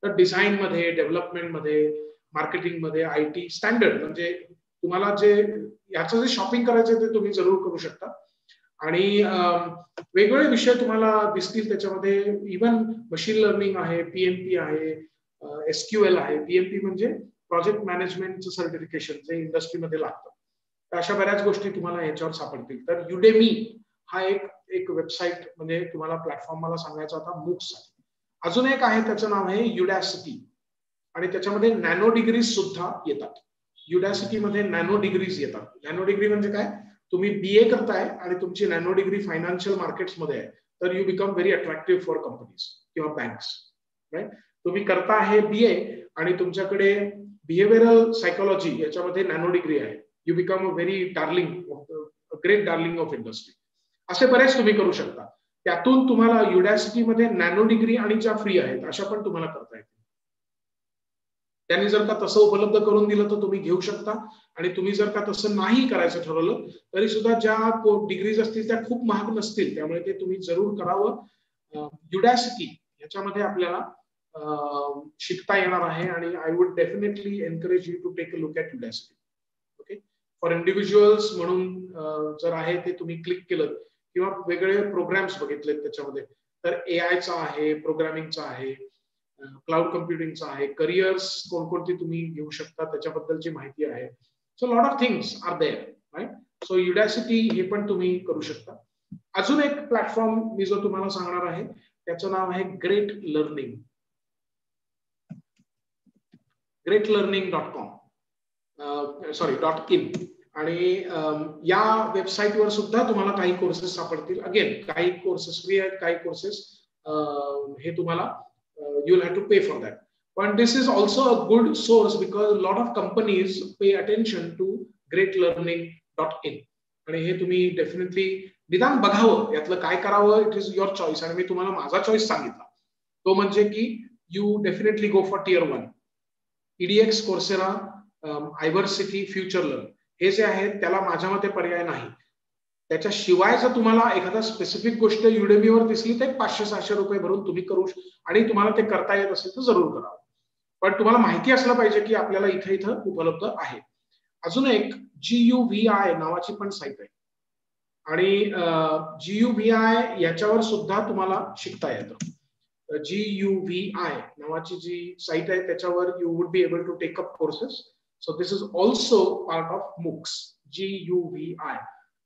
तर डिझाईन मध्ये, डेव्हलपमेंट मध्ये, मार्केटिंग मध्ये, IT स्टँडर्ड म्हणजे तुम्हाला जे याचं जे शॉपिंग करायचं ते तुम्ही जरूर करू शकता. आणि वेगवेगळे विषय तुम्हाला दिसतील त्याच्यामध्ये. इव्हन मशीन लर्निंग आहे, पीएमपी आहे, SQL आहे. पीएमपी म्हणजे प्रोजेक्ट मॅनेजमेंटचं सर्टिफिकेशन जे इंडस्ट्रीमध्ये लागतं. तर अशा बऱ्याच गोष्टी तुम्हाला याच्यावर सापडतील. तर युडेमी हा एक वेबसाईट म्हणजे तुम्हाला प्लॅटफॉर्म मला सांगायचा होता MOOCs. अजून एक आहे त्याचं नाव आहे युडॅसिटी आणि त्याच्यामध्ये नॅनो डिग्रीज सुद्धा येतात. युडॅसिटी मध्ये नॅनो डिग्रीज येतात. नॅनो डिग्री म्हणजे काय, तुम्ही BA करताय आणि तुमची नॅनो डिग्री फायनान्शियल मार्केट्स मध्ये आहे तर you become very attractive for companies किंवा बँक्स. राईट, तुम्ही करता आहे BA आणि तुमच्याकडे बिहेवियरल सायकोलॉजी याच्यामध्ये नॅनो डिग्री आहे, you become a very great darling of industry. असे बरेच तुम्ही करू शकता. त्यातून तुम्हाला युडॅसिटी मध्ये नॅनो डिग्री आणि ज्या फ्री आहेत अशा पण तुम्हाला करता येतील. त्यांनी जर का तसं उपलब्ध करून दिलं तर तुम्ही घेऊ शकता. आणि तुम्ही जर का तसं नाही करायचं ठरवलं तरी सुद्धा ज्या डिग्रीज असतील त्या खूप महाग नसतील, त्यामुळे ते तुम्ही जरूर करावं. युडॅसिटी याच्यामध्ये आपल्याला शिकता येणार आहे आणि I would definitely encourage you to take a look at Udacity. Okay, for individuals म्हणून जर आहे ते तुम्ही क्लिक केलं किंवा वेगवेगळे प्रोग्राम्स बघितलेत त्याच्यामध्ये, तर AIचा आहे, प्रोग्रामिंगचा आहे, क्लाउड कम्प्युटिंगचा आहे, करिअर्स कोणकोणती तुम्ही घेऊ शकता त्याच्याबद्दलची माहिती आहे. So lot of things are there, right. So Udacity हे पण तुम्ही करू शकता. अजून एक प्लॅटफॉर्म मी जो तुम्हाला सांगणार आहे त्याचं नाव आहे ग्रेट लर्निंग. greatllearning.com .in. आणि या वेबसाईटवर सुद्धा तुम्हाला काही कोर्सेस सापडतील. अगेन काही कोर्सेस फ्री आहेत, काही कोर्सेस हे तुम्हाला you'll have to pay for that. But this is also a good source because a lot of companies pay attention to greatlearning.in. आणि हे तुम्ही डेफिनेटली निदान बघावं, यातलं काय करावं, इट इज युअर चॉईस. आणि मी तुम्हाला माझा चॉईस सांगितला तो म्हणजे की you definitely go for tier 1. EDX, Coursera, iversity, FutureLearn हे जे आहेत त्याला माझ्या मते पर्याय नाही. त्याच्याशिवाय जर तुम्हाला एखादा स्पेसिफिक गोष्ट युडेमीवर दिसली तर 500-600 रुपये भरून तुम्ही करू आणि तुम्हाला ते करता येत असेल तर जरूर करावं. पण तुम्हाला माहिती असलं पाहिजे की आपल्याला इथं उपलब्ध आहे. अजून एक GUVI नावाची पण साईट आहे आणि GUVI याच्यावर सुद्धा तुम्हाला शिकता येतं. GUVI नावाची जी साईट आहे त्याच्यावर you would be able to take up courses. So this is also part of MOOCs, GUVI.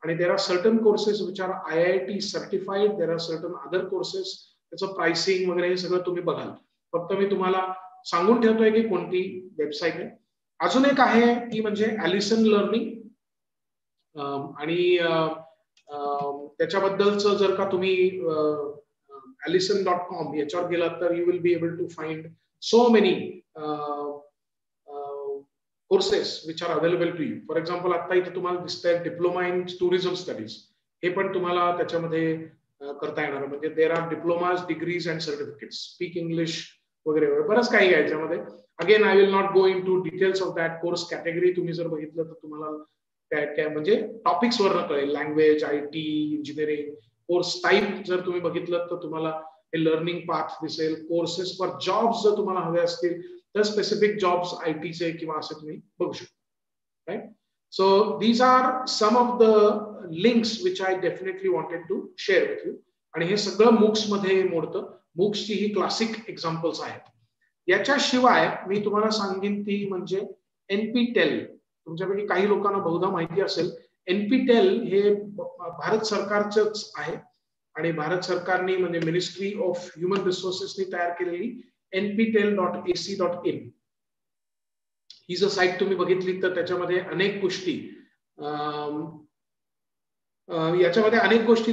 आणि there are certain courses which are IIT certified, there are certain other courses, त्याचं pricing वगैरे हे सगळं तुम्ही बघाल. फक्त मी तुम्हाला सांगून ठेवतोय की कोणती वेबसाईट आहे. अजून एक आहे ती म्हणजे ॲलिसन लर्निंग. आणि त्याच्याबद्दलचं जर का तुम्ही allison.com याच्यावर गेलात तर you will be able to find so many courses which are available to you. For example, आता इथे तुम्हाला दिसतंय डिप्लोमा इन टुरिझम स्टडीज, हे पण तुम्हाला त्याच्यामध्ये करता येणार. म्हणजे there are diplomas, degrees and certificates, speak English वगैरे बरंच काही आहे याच्यामध्ये. Again I will not go into details of that. Course category तुम्ही जर बघितलं तर तुम्हाला काय म्हणजे टॉपिक्स वर कळेल. Language, IT, engineering. Course type जर तुम्ही बघितलं तर तुम्हाला हे लर्निंग पाथ दिसेल. कोर्सेस फॉर जॉब्स जर तुम्हाला हवे असतील तर स्पेसिफिक जॉब्स ITचे किंवा असे तुम्ही बघू शकता. Right. So these are some of the links which I definitely wanted to share with you. आणि हे सगळं MOOCs मध्ये मोडतं. MOOCsची ही क्लासिक एक्झाम्पल्स आहेत. याच्याशिवाय मी तुम्हाला सांगेन ती म्हणजे NPTEL. तुमच्यापैकी काही लोकांना बहुधा माहिती असेल, NPTEL हे भारत सरकारचंच आहे आणि भारत सरकारने म्हणजे मिनिस्ट्री ऑफ ह्युमन रिसोर्सेसनी तयार केलेली NPTEL.ac.in ही जर साईट तुम्ही बघितली तर त्याच्यामध्ये अनेक गोष्टी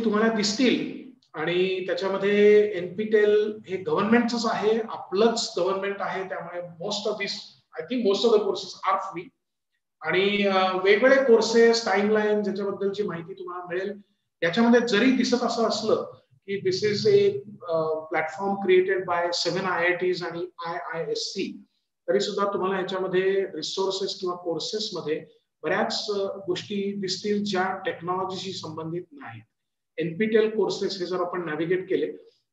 तुम्हाला दिसतील. आणि त्याच्यामध्ये NPTEL हे गव्हर्नमेंटच आहे, आपलंच गव्हर्नमेंट आहे, त्यामुळे most of the courses are free. आणि वेगवेगळे कोर्सेस, टाइमलाईन ज्याच्याबद्दलची माहिती तुम्हाला मिळेल. याच्यामध्ये जरी दिसत असं असलं की this is a platform created by 7 IITs आणि IISc, तरी सुद्धा तुम्हाला याच्यामध्ये रिसोर्सेस किंवा कोर्सेस मध्ये बऱ्याच गोष्टी दिसतील ज्या टेक्नॉलॉजीशी संबंधित नाहीत. NPTEL कोर्सेस हे जर आपण नॅव्हिगेट केले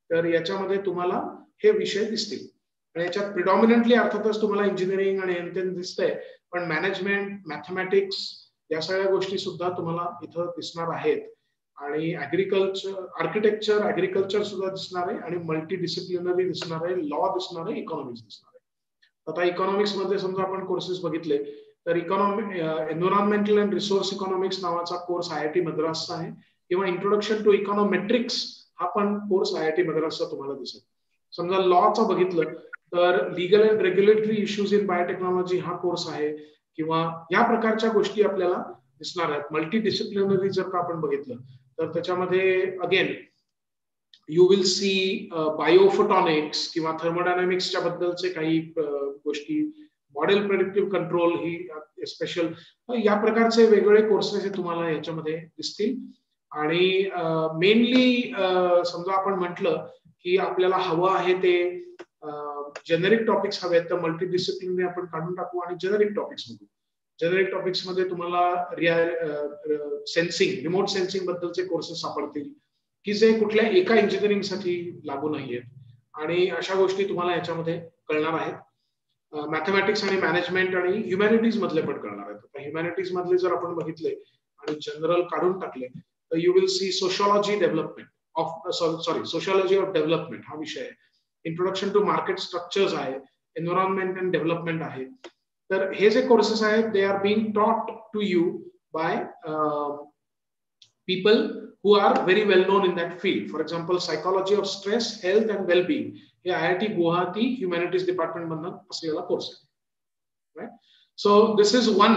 तर याच्यामध्ये तुम्हाला हे विषय दिसतील. आणि याच्यात प्रिडॉमिनंटली अर्थातच तुम्हाला इंजिनिअरिंग आणि दिसतंय, पण मॅनेजमेंट, मॅथमॅटिक्स या सगळ्या गोष्टी सुद्धा तुम्हाला इथं दिसणार आहेत. आणि आर्किटेक्चर, ऍग्रिकल्चर सुद्धा दिसणार आहे आणि मल्टी डिसिप्लिनरी दिसणार आहे, लॉ दिसणार आहे, इकॉनॉमिक्स दिसणार आहे. आता इकॉनॉमिक्स मध्ये समजा आपण कोर्सेस बघितले तर एन्व्हायरमेंटल अँड रिसोर्स इकॉनॉमिक्स नावाचा कोर्स IIT मद्रासचा आहे, किंवा इंट्रोडक्शन टू इकॉनॉमेट्रिक्स हा पण कोर्स IIT मद्रासचा तुम्हाला दिसेल. समजा लॉचं बघितलं तर legal and regulatory issues in biotechnology हा कोर्स आहे, किंवा या प्रकारच्या गोष्टी आपल्याला दिसणार आहेत. मल्टी डिसिप्लिनरी जर का आपण बघितलं तर त्याच्यामध्ये अगेन यू विल सी बायोफोटॉनिक्स किंवा थर्मोडायनामिक्सच्या बद्दलचे काही गोष्टी, मॉडेल प्रेडिक्टिव्ह कंट्रोल ही स्पेशल, या प्रकारचे वेगवेगळे कोर्सेस तुम्हाला याच्यामध्ये दिसतील. आणि मेनली समजा आपण म्हटलं की आपल्याला हवं आहे ते जेनेरिक टॉपिक्स हवे आहेत, तर मल्टी डिसिप्लिनरी आपण काढून टाकू आणि जेनेरिक टॉपिक्स बघू. जेनेरिक टॉपिक्स मध्ये तुम्हाला सेन्सिंग, रिमोट सेन्सिंग बद्दलचे कोर्सेस सापडतील की जे कुठल्या एका इंजिनिअरिंग साठी लागू नाहीयेत, आणि अशा गोष्टी तुम्हाला याच्यामध्ये कळणार आहेत. मॅथमॅटिक्स आणि मॅनेजमेंट आणि ह्युमॅनिटीज मधले पण कळणार आहेत. ह्युमॅनिटीज मधले जर आपण बघितले आणि जनरल काढून टाकले तर you will see sociology development of sociology of development हा विषय आहे. इंट्रोडक्शन टू मार्केट स्ट्रक्चर्स आहे, एन्व्हायरमेंट अँड डेव्हलपमेंट आहे. तर हे जे कोर्सेस आहेत they are being taught to you by people who are very well known in that field. For example, psychology of stress, health and well-being हे IIT Guwahati humanities department मधून असलेला course आहे. Right, so this is one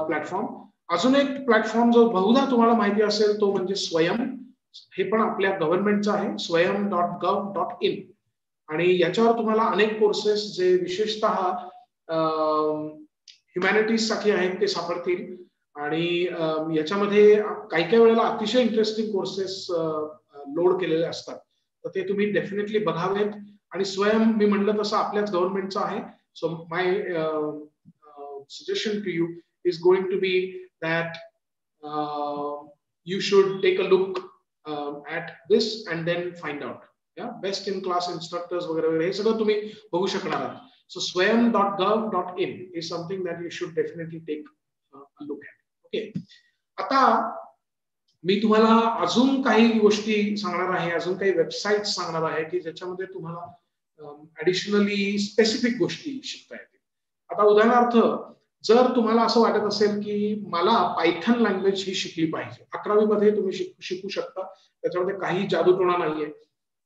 platform. अजून एक platform जो बहुधा तुम्हाला माहिती असेल तो म्हणजे स्वयं. हे पण आपल्या गव्हर्नमेंटचं आहे, swayam.gov.in, आणि याच्यावर तुम्हाला अनेक कोर्सेस जे विशेषतः ह्युमॅनिटीज साठी आहेत ते सापडतील. आणि याच्यामध्ये काही काही वेळेला अतिशय इंटरेस्टिंग कोर्सेस लोड केलेले असतात, तर ते तुम्ही डेफिनेटली बघावेत. आणि स्वयं मी म्हणलं तसं आपल्याच गव्हर्नमेंटचं आहे. So my suggestion to you is going to be that you should take a look at this and then find out best in class instructors वगैरे वगैरे हे सगळं तुम्ही बघू शकणार आहात. So swayam.gov.in is something that you should definitely take a look at. Okay, आता मी तुम्हाला अजून काही गोष्टी सांगणार आहे, अजून काही वेबसाईट सांगणार आहे की ज्याच्यामध्ये तुम्हाला ऍडिशनली स्पेसिफिक गोष्टी शिकता येतील. आता उदाहरणार्थ जर तुम्हाला असं वाटत असेल की मला पायथन लँग्वेज ही शिकली पाहिजे, 11वी मध्ये तुम्ही शिकू शकता, त्याच्यामध्ये काही जादूटोणा नाहीये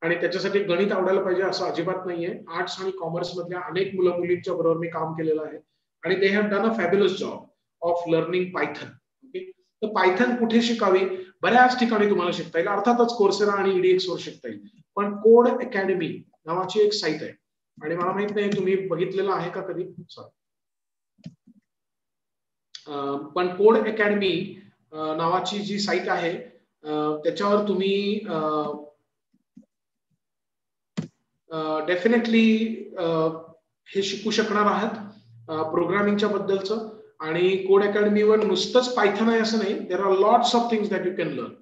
आणि त्याच्यासाठी गणित आवडायला पाहिजे असं अजिबात नाहीये. आर्ट्स आणि कॉमर्स मधल्या अनेक मुलं मुलींच्या बरोबर मी काम केलेलं आहे आणि they have done a fabulous job of learning Python. Okay, तर पायथन कुठे शिकावी? बऱ्याच ठिकाणी तुम्हाला शिकता येईल, अर्थातच कोर्सेरा आणि EDX वर शिकता येईल. पण कोड अकॅडमी नावाची एक साईट आहे, आणि मला माहित नाही तुम्ही बघितलेलं आहे का कधी, पण कोड अकॅडमी नावाची जी साईट आहे त्याच्यावर तुम्ही डेफिनेटली हे शिकू शकणार आहात प्रोग्रामिंगच्या बद्दलचं. आणि कोड अकॅडमीवर नुसतंच पायथन आहे असं नाही, there are lots of things that you can learn.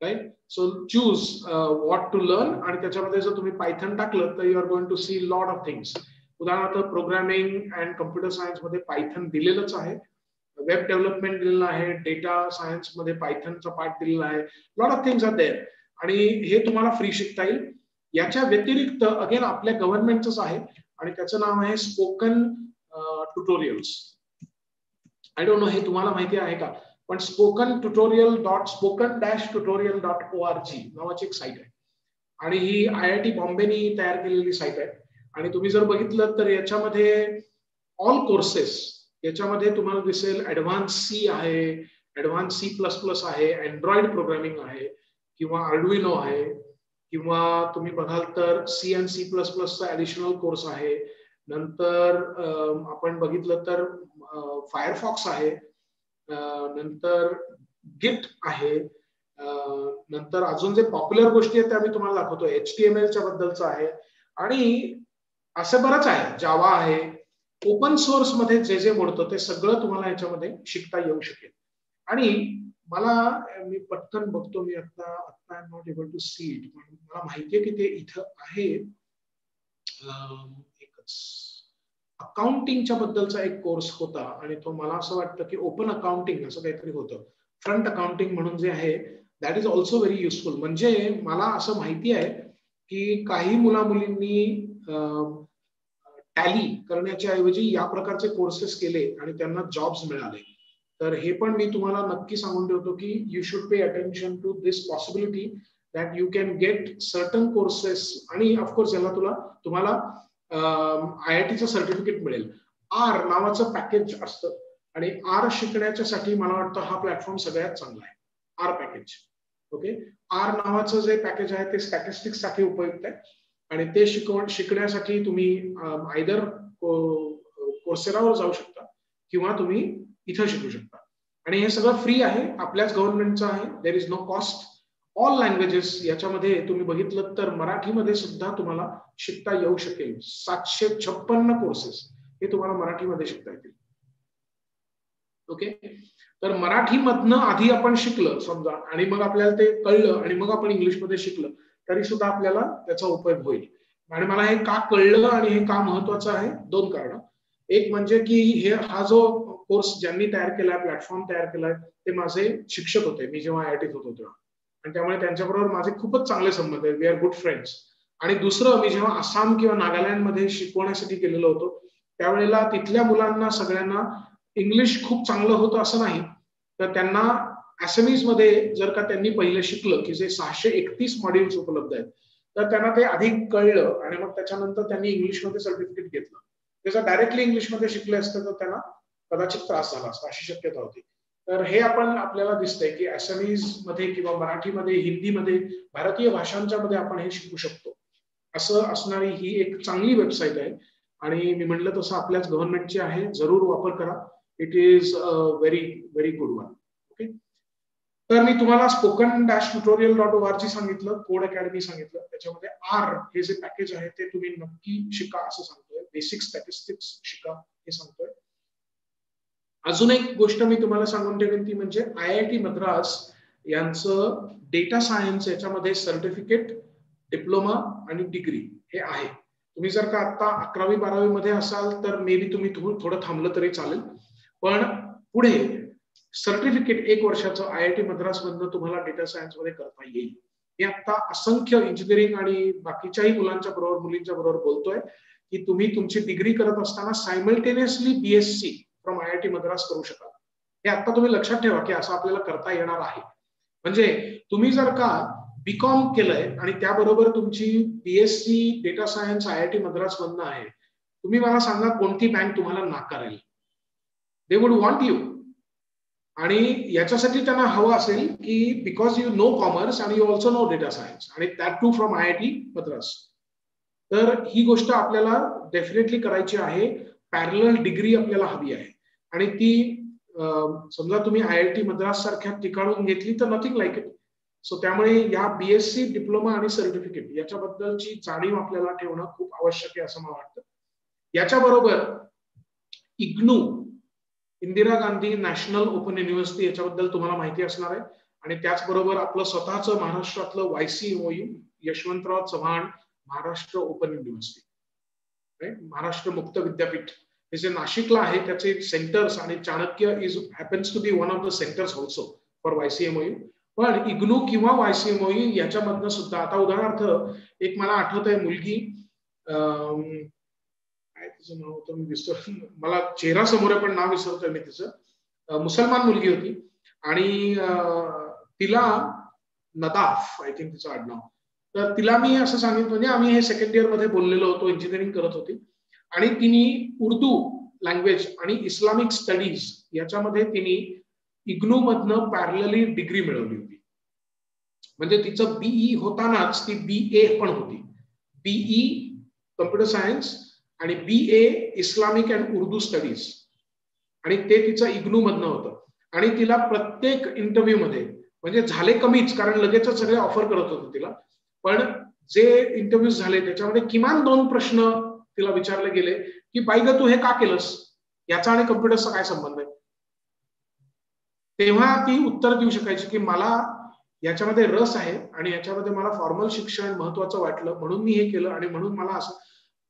Right, so choose what to learn, आणि त्याच्यामध्ये जर तुम्ही पायथन टाकलं तर you are going to see lot of things. उदाहरणार्थ प्रोग्रामिंग अँड कम्प्युटर सायन्स मध्ये पायथन दिलेलंच आहे, वेब डेव्हलपमेंट दिलेलं आहे, डेटा सायन्स मध्ये पायथनचा पार्ट दिलेला आहे, lot of things are there, आणि हे तुम्हाला फ्री शिकता येईल. याच्या व्यतिरिक्त अगेन आपल्या गव्हर्नमेंटच आहे आणि त्याचं नाव आहे spoken tutorials. I don't know हे तुम्हाला माहिती आहे का, पण spoken-tutorial.org नावाची एक साईट आहे आणि ही IIT बॉम्बेनी तयार केलेली साईट आहे. आणि तुम्ही जर बघितलं तर याच्यामध्ये ऑल कोर्सेस, याच्यामध्ये तुम्हाला दिसेल ऍडव्हान्स C आहे, ऍडव्हान्स C++ आहे, अँड्रॉइड प्रोग्रामिंग आहे, किंवा आर्डुइनो आहे, किंवा तुम्ही बघाल तर C आणि C++ चा ऍडिशनल कोर्स आहे. नंतर आपण बघितलं तर फायरफॉक्स आहे, नंतर गिट आहे, नंतर अजून जे पॉप्युलर गोष्टी आहेत त्या मी तुम्हाला दाखवतो, HTML च्या बद्दलचं आहे, आणि असं बरंच आहे, जावा आहे. ओपन सोर्स मध्ये जे जे मोडतं ते सगळं तुम्हाला याच्यामध्ये शिकता येऊ शकेल. आणि मी पटकन बघतो, मी आता I am not able to see it, मला माहितीये की ते इथं आहे. एकच अकाउंटिंगच्या बद्दलचा एक कोर्स होता आणि तो मला असं वाटतं की ओपन अकाउंटिंग असं काहीतरी होतं. फ्रंट अकाउंटिंग म्हणून जे आहे that is also very useful. म्हणजे मला असं माहिती आहे की काही मुलामुलींनी टॅली करण्याच्या ऐवजी या प्रकारचे कोर्सेस केले आणि त्यांना जॉब्स मिळाले. तर हे पण मी तुम्हाला नक्की सांगून ठेवतो की you should pay attention to this possibility that you can get certain courses. आणि ऑफकोर्स याला तुम्हाला IITचं सर्टिफिकेट मिळेल. आर नावाचं पॅकेज असतं आणि आर शिकण्याच्यासाठी मला वाटतं हा प्लॅटफॉर्म सगळ्यात चांगला आहे. R package. ओके. आर नावाचं जे पॅकेज आहे ते स्टॅटिस्टिक्स साठी उपयुक्त आहे आणि ते शिकण्यासाठी तुम्ही आयदर कोर्सेरावर जाऊ शकता किंवा तुम्ही इथं शिकू शकता. आणि हे सगळं फ्री आहे, आपल्याच गव्हर्नमेंटचं आहे. There is no cost. All languages याच्यामध्ये तुम्ही बघितलं तर मराठीमध्ये सुद्धा तुम्हाला शिकता येऊ शकेल. 756 कोर्सेस हे तुम्हाला मराठीमध्ये शिकता येतील. ओके. तर मराठीमधनं आधी आपण शिकलं समजा आणि मग आपल्याला ते कळलं आणि मग आपण इंग्लिशमध्ये शिकलं तरी सुद्धा आपल्याला त्याचा उपयोग होईल. आणि मला हे का कळलं आणि हे का महत्वाचं आहे, 2 कारण. एक म्हणजे की हा जो कोर्स ज्यांनी तयार केलाय, प्लॅटफॉर्म तयार केलाय, ते माझे शिक्षक होते मी जेव्हा IITत होतो तेव्हा. आणि त्यामुळे त्यांच्याबरोबर माझे खूपच चांगले संबंध आहेत. We are good friends. आणि दुसरं, मी जेव्हा आसाम किंवा नागालँडमध्ये शिकवण्यासाठी गेलेलो होतो त्यावेळेला तिथल्या मुलांना सगळ्यांना इंग्लिश खूप चांगलं होतं असं नाही. तर त्यांना असेमीज मध्ये जर का त्यांनी पहिले शिकलं की जे 631 मॉड्यूल्स उपलब्ध आहेत तर त्यांना ते अधिक कळलं आणि मग त्याच्यानंतर त्यांनी इंग्लिशमध्ये सर्टिफिकेट घेतलं. जर डायरेक्टली इंग्लिशमध्ये शिकले असतं तर त्यांना कदाचित त्रास झाला असता अशी शक्यता होती. तर हे आपल्याला दिसतंय की असेमीज मध्ये किंवा मराठीमध्ये, हिंदीमध्ये, भारतीय भाषांच्या मध्ये आपण हे शिकू शकतो असं असणारी ही एक चांगली वेबसाईट आहे. आणि मी म्हटलं तसं आपल्याच गव्हर्नमेंटची आहे, जरूर वापर करा. It is very very good one. Okay. तर मी तुम्हाला spoken-tutorial.org सांगितलं, कोड अकॅडमी सांगितलं. त्याच्यामध्ये आर हे जे पॅकेज आहे ते तुम्ही नक्की शिका असं सांगतोय. बेसिक स्टॅटिस्टिक्स शिका हे सांगतोय. अजून एक गोष्ट मी तुम्हाला सांगून ठेवेन ती म्हणजे IIT मद्रास यांचं डेटा सायन्स याच्यामध्ये सर्टिफिकेट, डिप्लोमा आणि डिग्री हे आहे. तुम्ही जर का आता 11वी 12वी मध्ये असाल तर मे बी तुम्ही थोडं थांबलं तरी चालेल, पण पुढे सर्टिफिकेट 1 वर्षाचं IIT मद्रास मधनं तुम्हाला डेटा सायन्स मध्ये करता येईल. मी आता असंख्य इंजिनिअरिंग आणि बाकीच्याही मुलांच्या बरोबर, मुलींच्या बरोबर बोलतोय की तुम्ही तुमची डिग्री करत असताना simultaneously BSc from IIT Madras करू शकाल. हे आता तुम्ही लक्षात ठेवा की असं आपल्याला करता येणार आहे. म्हणजे तुम्ही जर का BCom केलंय आणि त्याबरोबर तुमची BSc data science IIT Madras मधनं आहे, तुम्ही मला सांगा कोणती बँक तुम्हाला नाकारेल? They would want you. आणि याच्यासाठी त्यांना हवं असेल की बिकॉज यू नो कॉमर्स आणि you also know data science आणि that too from IIT Madras. तर ही गोष्ट आपल्याला डेफिनेटली करायची आहे. पॅरलल डिग्री आपल्याला हवी आहे आणि ती समजा तुम्ही IIT मद्रास सारख्या ठिकाणून घेतली तर नथिंग लाईक इट. सो त्यामुळे या BSc, डिप्लोमा आणि सर्टिफिकेट याच्याबद्दलची जाणीव आपल्याला ठेवणं खूप आवश्यक आहे असं मला वाटतं. याच्याबरोबर IGNOU, Indira Gandhi National Open University याच्याबद्दल तुम्हाला माहिती असणार आहे. आणि त्याचबरोबर आपलं स्वतःचं महाराष्ट्रातलं YCMOU, Yashwantrao Chavan Maharashtra open university, Maharashtra मुक्त विद्यापीठ, हे जे नाशिकला आहे त्याचे सेंटर्स आणि Chanakya is happens to be one of the centres also for YCMOU. पण इग्नू किंवा YCMOU याच्यामधनं सुद्धा आता उदाहरणार्थ एक मला आठवत आहे मुलगी, काय तिचं नाव होतं मी विसरतो, मला चेहरा समोर पण नाव विसरतोय मी तिचं. मुसलमान मुलगी होती आणि तिला नदाफ आय थिंक तिचं आडनाव. तर तिला मी असं सांगितलं, म्हणजे आम्ही हे सेकंड इयर मध्ये बोललेलो होतो, इंजिनिअरिंग करत होती आणि तिने उर्दू लँग्वेज आणि इस्लामिक स्टडीज याच्यामध्ये तिने इग्नू मधनं पॅरलली डिग्री मिळवली होती. म्हणजे तिचं BE होतानाच ती BA पण होती. BE कम्प्युटर सायन्स आणि BA Islamic and Urdu studies, आणि ते तिचं इग्नू मधनं होतं. आणि तिला प्रत्येक इंटरव्ह्यू मध्ये, म्हणजे झाले कमीच कारण लगेचच सगळे ऑफर करत होते तिला, पण जे इंटरव्ह्यू झाले त्याच्यामध्ये किमान 2 प्रश्न तिला विचारले गेले की बाई ग तू हे का केलंस, याचा आणि कम्प्युटरचा काय संबंध आहे. तेव्हा ती उत्तर देऊ शकायची की मला याच्यामध्ये रस आहे आणि याच्यामध्ये मला फॉर्मल शिक्षण महत्वाचं वाटलं म्हणून मी हे केलं आणि म्हणून मला असं.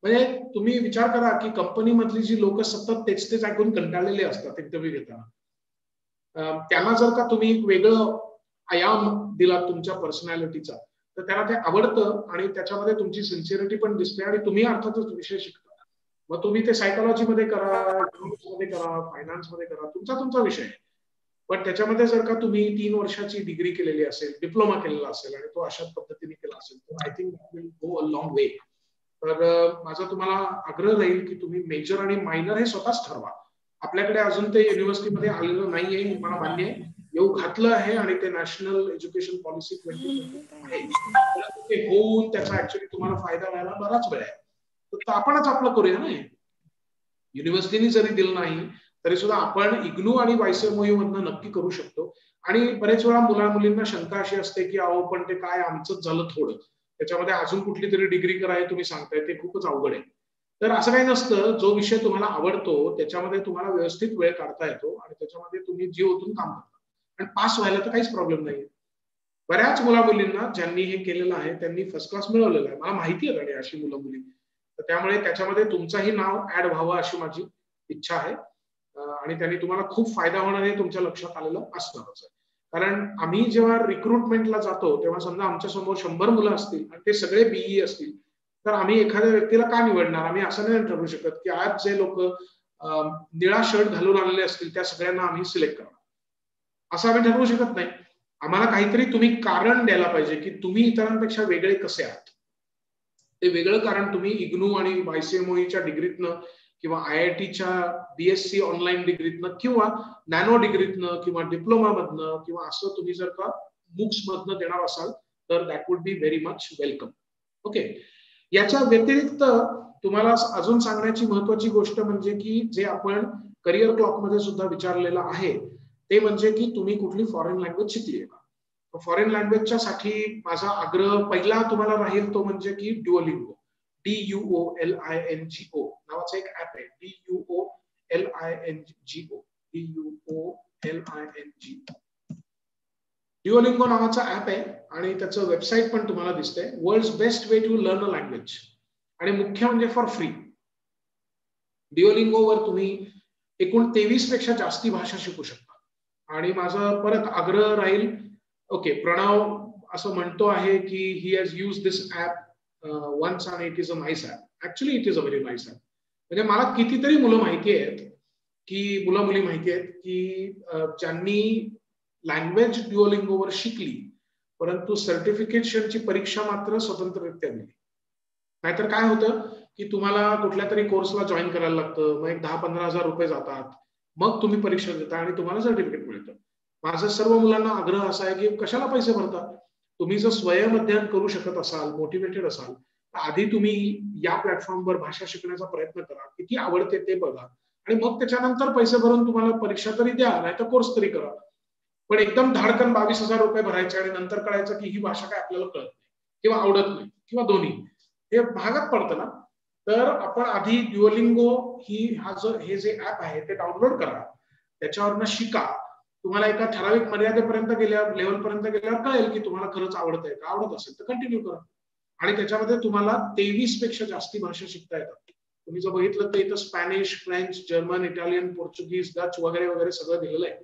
म्हणजे तुम्ही विचार करा की कंपनी मधली जी लोक सतत तेच ऐकून कंटाळलेले असतात इंटरव्ह्यू घेताना, त्यांना जर का तुम्ही एक वेगळं आयाम दिला तुमच्या पर्सनॅलिटीचा, तर त्याला ते आवडतं आणि त्याच्यामध्ये तुमची सिन्सिअरिटी पण दिसते आणि तुम्ही अर्थातच विषय शिकता. मग तुम्ही ते सायकोलॉजी मध्ये करा, इकॉनॉमिक्स मध्ये करा, फायनान्स मध्ये करा, तुमचा विषय आहे. पण त्याच्यामध्ये जर का तुम्ही 3 वर्षाची डिग्री केलेली असेल, डिप्लोमा केलेला असेल आणि तो अशाच पद्धतीने केला असेल, तर I think that will go a long वे. तर माझा तुम्हाला आग्रह राहील की तुम्ही मेजर आणि मायनर हे स्वतःच ठरवा. आपल्याकडे अजून ते युनिव्हर्सिटीमध्ये आलेलं नाहीये, मला मान्य आहे. येऊ घातलं आहे आणि ते नॅशनल एज्युकेशन पॉलिसी 2020 आहे, परंतु ते होऊन त्याचा ऍक्च्युअली तुम्हाला फायदा व्हायला बराच वेळ आहे. तर आपणच आपलं करूया ना. युनिव्हर्सिटीने जरी दिलं नाही तरी सुद्धा आपण इग्नू आणि वायसेमोयू मधनं नक्की करू शकतो. आणि बरेच वेळा मुलींना शंका अशी असते की अहो पण ते काय आमचंच झालं थोडं, त्याच्यामध्ये अजून कुठली तरी डिग्री करायला तुम्ही सांगताय, ते खूपच अवघड आहे. तर असं काही नसतं. जो विषय तुम्हाला आवडतो त्याच्यामध्ये तुम्हाला व्यवस्थित वेळ काढता येतो आणि त्याच्यामध्ये तुम्ही जीव ओतून काम करता आणि पास व्हायला तर काहीच प्रॉब्लेम नाही. बऱ्याच मुलींना ज्यांनी हे केलेलं आहे त्यांनी फर्स्ट क्लास मिळवलेला आहे. मला माहिती आहे आणि अशी मुली, तर त्यामुळे त्याच्यामध्ये तुमचंही नाव ऍड व्हावं अशी माझी इच्छा आहे. आणि त्यांनी तुम्हाला खूप फायदा होणार हे तुमच्या लक्षात आलेलं असणारच आहे. कारण आम्ही जेव्हा रिक्रुटमेंटला जातो तेव्हा समजा आमच्या समोर 100 मुलं असतील आणि ते सगळे बीई असतील, तर आम्ही एखाद्या व्यक्तीला का निवडणार? आम्ही असं नाही ठरवू शकत की आज जे लोक निळा शर्ट घालून आलेले असतील त्या सगळ्यांना आम्ही सिलेक्ट करणार, असं आम्ही ठरवू शकत नाही. आम्हाला काहीतरी तुम्ही कारण द्यायला पाहिजे की तुम्ही इतरांपेक्षा वेगळे कसे आहात. ते वेगळं कारण तुम्ही इग्नू आणि वायसीएमओईच्या डिग्रीतनं किंवा आयआयटीच्या बीएससी ऑनलाईन डिग्रीतनं किंवा नॅनो डिग्रीतनं किंवा डिप्लोमा मधनं किंवा असं तुम्ही जर का बुक्स मधनं देणार असाल तर that would be very much welcome. Okay. याच्या व्यतिरिक्त तुम्हाला अजून सांगण्याची महत्वाची गोष्ट म्हणजे की जे आपण करिअर क्लॉक मध्ये सुद्धा विचारलेलं आहे ते म्हणजे की तुम्ही कुठली फॉरेन लँग्वेज शिकली आहे का. फॉरेन लँग्वेजच्या साठी माझा आग्रह पहिला तुम्हाला राहील तो म्हणजे की ड्युओलिंगो, DUOLINGO नावाचं एक ऍप आहे. DUOLINGO ड्युओलिंगो नावाचा ऍप आहे आणि त्याचं वेबसाईट पण तुम्हाला दिसतंय. World's best way to learn a language आणि मुख्य म्हणजे फॉर फ्री. ड्युओलिंगो वर तुम्ही एकूण 23 पेक्षा जास्ती भाषा शिकू शकता. आणि माझा परत आग्रह राहील, ओके, प्रणव असं म्हणतो आहे की he has use this app once आणि it is a nice app. Actually it is a very nice app. म्हणजे मला कितीतरी मुलं माहिती आहेत की मुली माहिती आहेत की ज्यांनी लँग्वेज ड्युओलिंगोवर शिकली परंतु सर्टिफिकेशनची परीक्षा मात्र स्वतंत्ररित्या दिली. नाहीतर काय होतं की तुम्हाला कुठल्या तरी कोर्सला जॉईन करायला लागतं, मग 10-15 हजार रुपये जातात, मग तुम्ही परीक्षा देता आणि तुम्हाला सर्टिफिकेट मिळतं. माझं सर्व मुलांना आग्रह असा आहे की कशाला पैसे भरता. तुम्ही जर स्वयं अध्ययन करू शकत असाल, मोटिवेटेड असाल, तर आधी तुम्ही या प्लॅटफॉर्मवर भाषा शिकण्याचा प्रयत्न करा, किती आवडते ते बघा आणि मग त्याच्यानंतर पैसे भरून तुम्हाला परीक्षा तरी द्या नाही तर कोर्स तरी करा. पण एकदम धाडकन 22,000 रुपये भरायचे आणि नंतर कळायचं की ही भाषा काय आपल्याला कळत नाही किंवा आवडत नाही किंवा दोन्ही, हे महागात पडतं ना. तर आपण आधी ड्युओलिंगो हे जे ऍप आहे ते डाउनलोड करा, त्याच्यावरनं शिका. तुम्हाला एका ठराविक मर्यादेपर्यंत गेल्यावर, लेवलपर्यंत गेल्यावर कळेल की तुम्हाला खरंच आवडतंय का. आवडत असेल तर कंटिन्यू करा. आणि त्याच्यामध्ये तुम्हाला 23 पेक्षा जास्ती भाषा शिकता येतात. तुम्ही जर बघितलं तर इथं Spanish, French, German, Italian, Portuguese, Dutch वगैरे वगैरे सगळं दिलेलं आहे.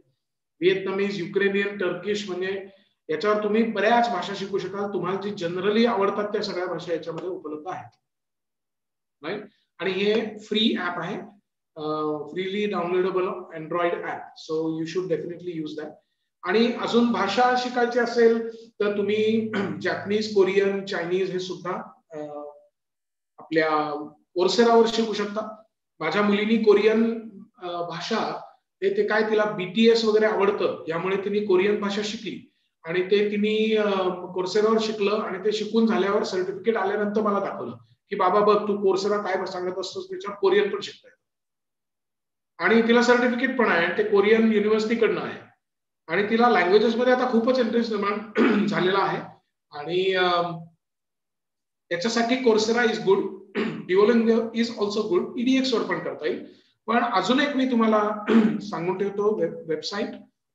व्हिएतनामीज, युक्रेनियन, टर्किश, म्हणजे याच्यावर तुम्ही बऱ्याच भाषा शिकू शकाल. तुम्हाला जी जनरली आवडतात त्या सगळ्या भाषा याच्यामध्ये उपलब्ध आहेत. राईट. आणि हे फ्री ऍप आहे, freely downloadable Android app. So you should definitely use that. आणि अजून भाषा शिकायची असेल तर तुम्ही जॅपनीज, कोरियन, चायनीज हे सुद्धा आपल्या कोर्सेरावर शिकू शकता. माझ्या मुलीनी कोरियन भाषा, ते काय तिला बीटीएस वगैरे आवडतं यामुळे तिने कोरियन भाषा शिकली आणि ते तिने कोर्सेरावर शिकलं आणि ते शिकून झाल्यावर सर्टिफिकेट आल्यानंतर मला दाखवलं की बाबा बघ तू कोर्सेरा काय सांगत असतोस त्याच्यावर कोरियन पण शिकताय. आणि तिला सर्टिफिकेट पण आहे आणि ते कोरियन युनिव्हर्सिटीकडनं आहे आणि तिला लँग्वेजेस मध्ये आता खूपच इंटरेस्ट निर्माण झालेला आहे. आणि त्याच्यासाठी Coursera is good, Duolingo is also good. EDX वर पण करता येईल. पण अजून एक मी तुम्हाला सांगून ठेवतो, वेबसाईट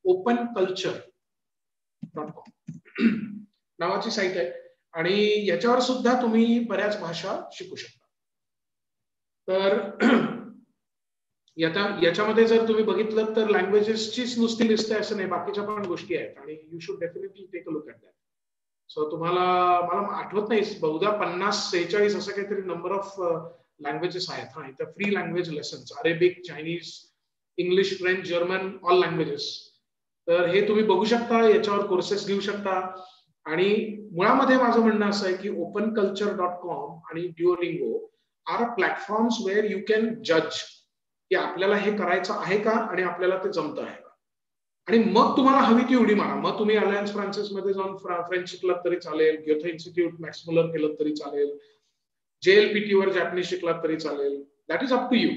openculture.com नावाची साईट आहे आणि याच्यावर सुद्धा तुम्ही बऱ्याच भाषा शिकू शकता. तर याच्यामध्ये जर तुम्ही बघितलं तर लँग्वेजेसचीच नुसती लिस्ट आहे असं नाही, बाकीच्या पण गोष्टी आहेत आणि you should definitely take a look at that. So तुम्हाला, मला आठवत नाही, बहुधा 50-46 असं काहीतरी नंबर ऑफ लँग्वेजेस आहेत. हा, इथं free language lessons, Arabic, Chinese, English, French, German, all languages. तर हे तुम्ही बघू शकता, याच्यावर कोर्सेस घेऊ शकता. आणि मुळामध्ये माझं म्हणणं असं आहे की openculture.com आणि Duolingo are platforms where you can जज की आपल्याला हे करायचं आहे का आणि आपल्याला ते जमतं आहे का. आणि मग तुम्हाला हवी ती उडी मारा. मग तुम्ही अलायन्स फ्रान्सिस मध्ये जाऊन फ्रेंच शिकलात तरी चालेल, ग्योथे इन्स्टिट्यूट मॅक्स मुलर केलं तरी चालेल, JLPT वर जॅपनीज शिकलात तरी चालेल. That is up to you.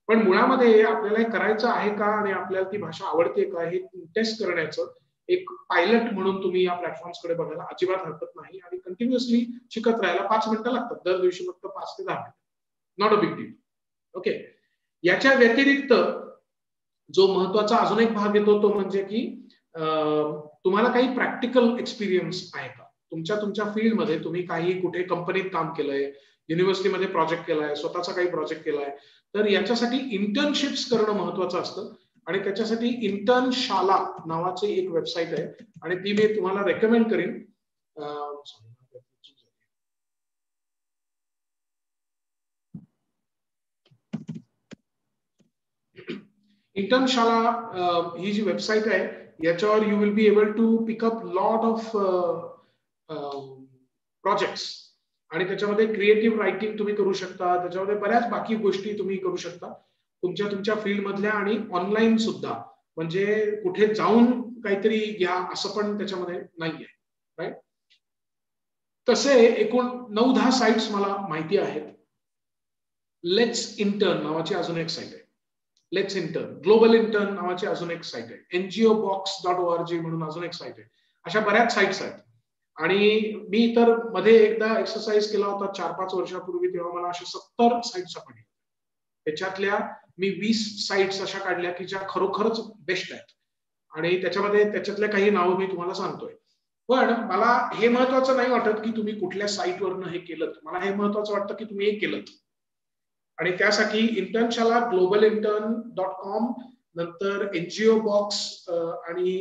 पण मुळामध्ये आपल्याला हे करायचं आहे का आणि आपल्याला ती भाषा आवडते का हे टेस्ट करण्याचं एक पायलट म्हणून तुम्ही या प्लॅटफॉर्म्स कडे बघायला अजिबात हरकत नाही. आणि कंटिन्युअसली शिकत राहायला 5 मिनिटं लागतात दर दिवशी, फक्त 5 ते 10 मिनिटं. Not a big deal. Okay. याच्या व्यतिरिक्त जो महत्वाचा अजून एक भाग येतो तो म्हणजे की तुम्हाला काही प्रॅक्टिकल एक्सपिरियन्स आहे का तुमच्या फील्डमध्ये. तुम्ही काही कुठे कंपनीत काम केलंय, युनिव्हर्सिटीमध्ये प्रोजेक्ट केलाय, स्वतःचा काही प्रोजेक्ट केलाय, तर याच्यासाठी इंटर्नशिप्स करणं महत्वाचं असतं. आणि त्याच्यासाठी इंटर्नशाला नावाची एक वेबसाईट आहे आणि ती मी तुम्हाला रेकमेंड करीन. इंटर्नशाला ही जी वेबसाईट आहे याच्यावर you will be able to pick up lot of projects. आणि त्याच्यामध्ये क्रिएटिव्ह रायटिंग तुम्ही करू शकता, त्याच्यामध्ये बऱ्याच बाकी गोष्टी तुम्ही करू शकता तुमच्या फील्ड मधल्या. आणि ऑनलाईन सुद्धा, म्हणजे कुठे जाऊन काहीतरी घ्या असं पण त्याच्यामध्ये नाहीये. राईट. तसे एकूण 9-10 साइट्स मला माहिती आहेत. लेट्स इंटर्न नावाची अजून एक साईट आहे, लेट्स इंटर्न, ग्लोबल इंटर्न नावाची अजून एक साईट आहे, NGObox.org म्हणून अजून एक साईट आहे. अशा बऱ्याच साईट्स आहेत. आणि मी तर मध्ये एकदा एक्सरसाइज केला होता 4-5 वर्षापूर्वी, तेव्हा मला अशा 70 साईट्स सापडल्या. त्याच्यातल्या मी 20 साईट्स अशा काढल्या की ज्या खरोखरच बेस्ट आहेत. आणि त्याच्यातल्या काही नावं मी तुम्हाला सांगतोय. पण मला हे महत्वाचं नाही वाटत की तुम्ही कुठल्या साईटवरनं हे केलं. मला हे महत्वाचं वाटतं की तुम्ही हे केलं. आणि त्यासाठी इंटर्नशाला, globalintern.com, नंतर NGObox आणि